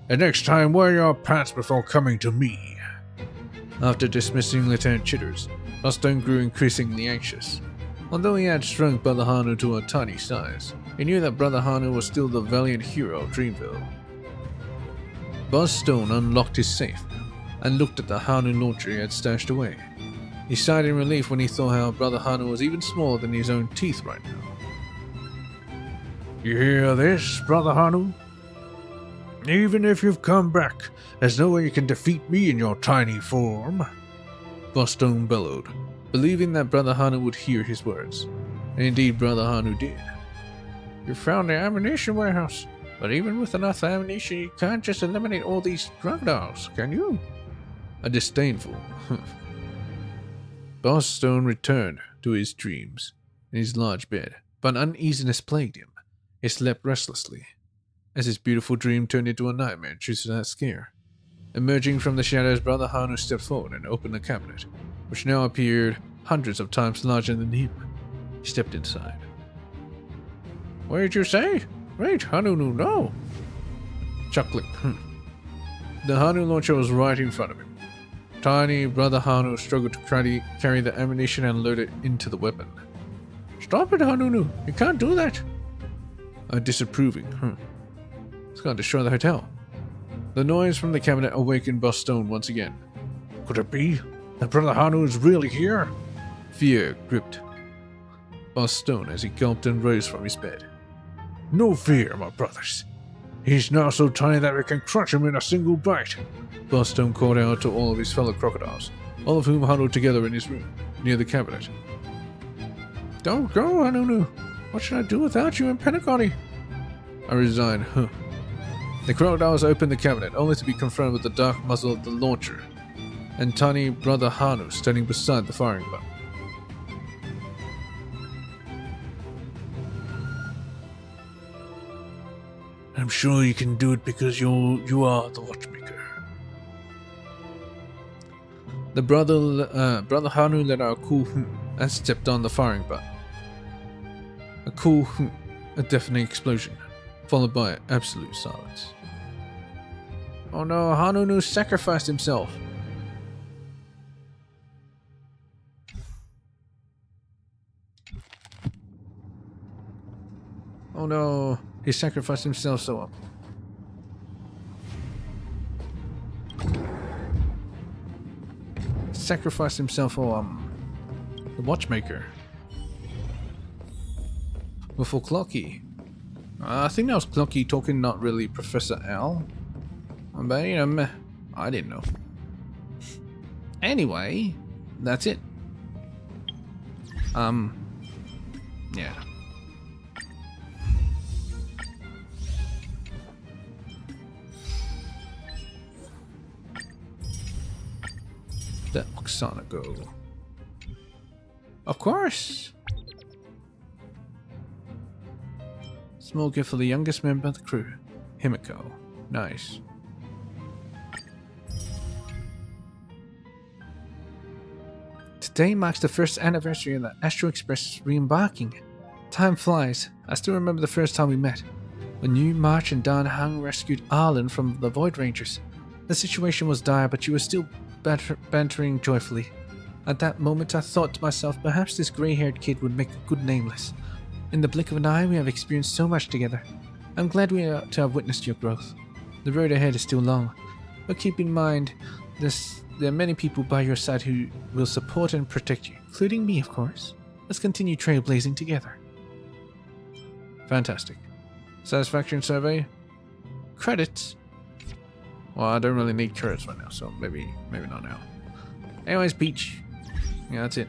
And next time, wear your pants before coming to me. After dismissing Lieutenant Chitters, Boss Stone grew increasingly anxious. Although he had shrunk Brother Hanu to a tiny size, he knew that Brother Hanu was still the valiant hero of Dreamville. Boss Stone unlocked his safe and looked at the Hanu launcher he had stashed away. He sighed in relief when he thought how Brother Hanu was even smaller than his own teeth right now. You hear this, Brother Hanu? Even if you've come back, there's no way you can defeat me in your tiny form. Boss Stone bellowed, believing that Brother Hanu would hear his words. And indeed Brother Hanu did. You found the ammunition warehouse, but even with enough ammunition you can't just eliminate all these crocodiles, can you? A disdainful Boss Stone returned to his dreams in his large bed, but uneasiness plagued him. He slept restlessly, as his beautiful dream turned into a nightmare due to that scare. Emerging from the shadows, Brother Hanu stepped forward and opened the cabinet, which now appeared hundreds of times larger than him. He stepped inside. What did you say? Wait, Hanunu, no! Chuckling. The Hanu launcher was right in front of him. Tiny Brother Hanu struggled to carry the ammunition and load it into the weapon. Stop it, Hanunu! You can't do that! Disapproving. It's going to destroy the hotel. The noise from the cabinet awakened Boss Stone once again. Could it be that Brother Hanu is really here? Fear gripped Boss Stone as he gulped and rose from his bed. No fear, my brothers. He's now so tiny that we can crunch him in a single bite. Boss Stone called out to all of his fellow crocodiles, all of whom huddled together in his room, near the cabinet. Don't go, Hanunu. What should I do without you and Penacony? I resigned. The crocodiles opened the cabinet, only to be confronted with the dark muzzle of the launcher, and tiny Brother Hanu standing beside the firing button. I'm sure you can do it because you are the watchmaker. The Brother Hanu let out a cool and stepped on the firing button. A cool a deafening explosion, followed by absolute silence. Oh no, Hanunu sacrificed himself. Oh no, he sacrificed himself so sacrificed himself for the watchmaker. Before Clocky. I think that was Clocky talking, not really Professor Al. But you know, I didn't know. Anyway, that's it. Yeah. Let Oksana go. Of course! Small gift for the youngest member of the crew, Himiko. Nice. Today marks the first anniversary of the Astro Express re-embarking. Time flies. I still remember the first time we met. When you, March, and Dan Hung rescued Arlen from the Void Rangers. The situation was dire, but you were still bantering joyfully. At that moment, I thought to myself, perhaps this grey-haired kid would make a good nameless. In the blink of an eye, we have experienced so much together. I'm glad to have witnessed your growth. The road ahead is still long, but keep in mind, there are many people by your side who will support and protect you, including me, of course. Let's continue trailblazing together. Fantastic. Satisfaction survey. Credits. Well, I don't really need credits right now, so maybe not now. Anyways, Peach. Yeah, that's it.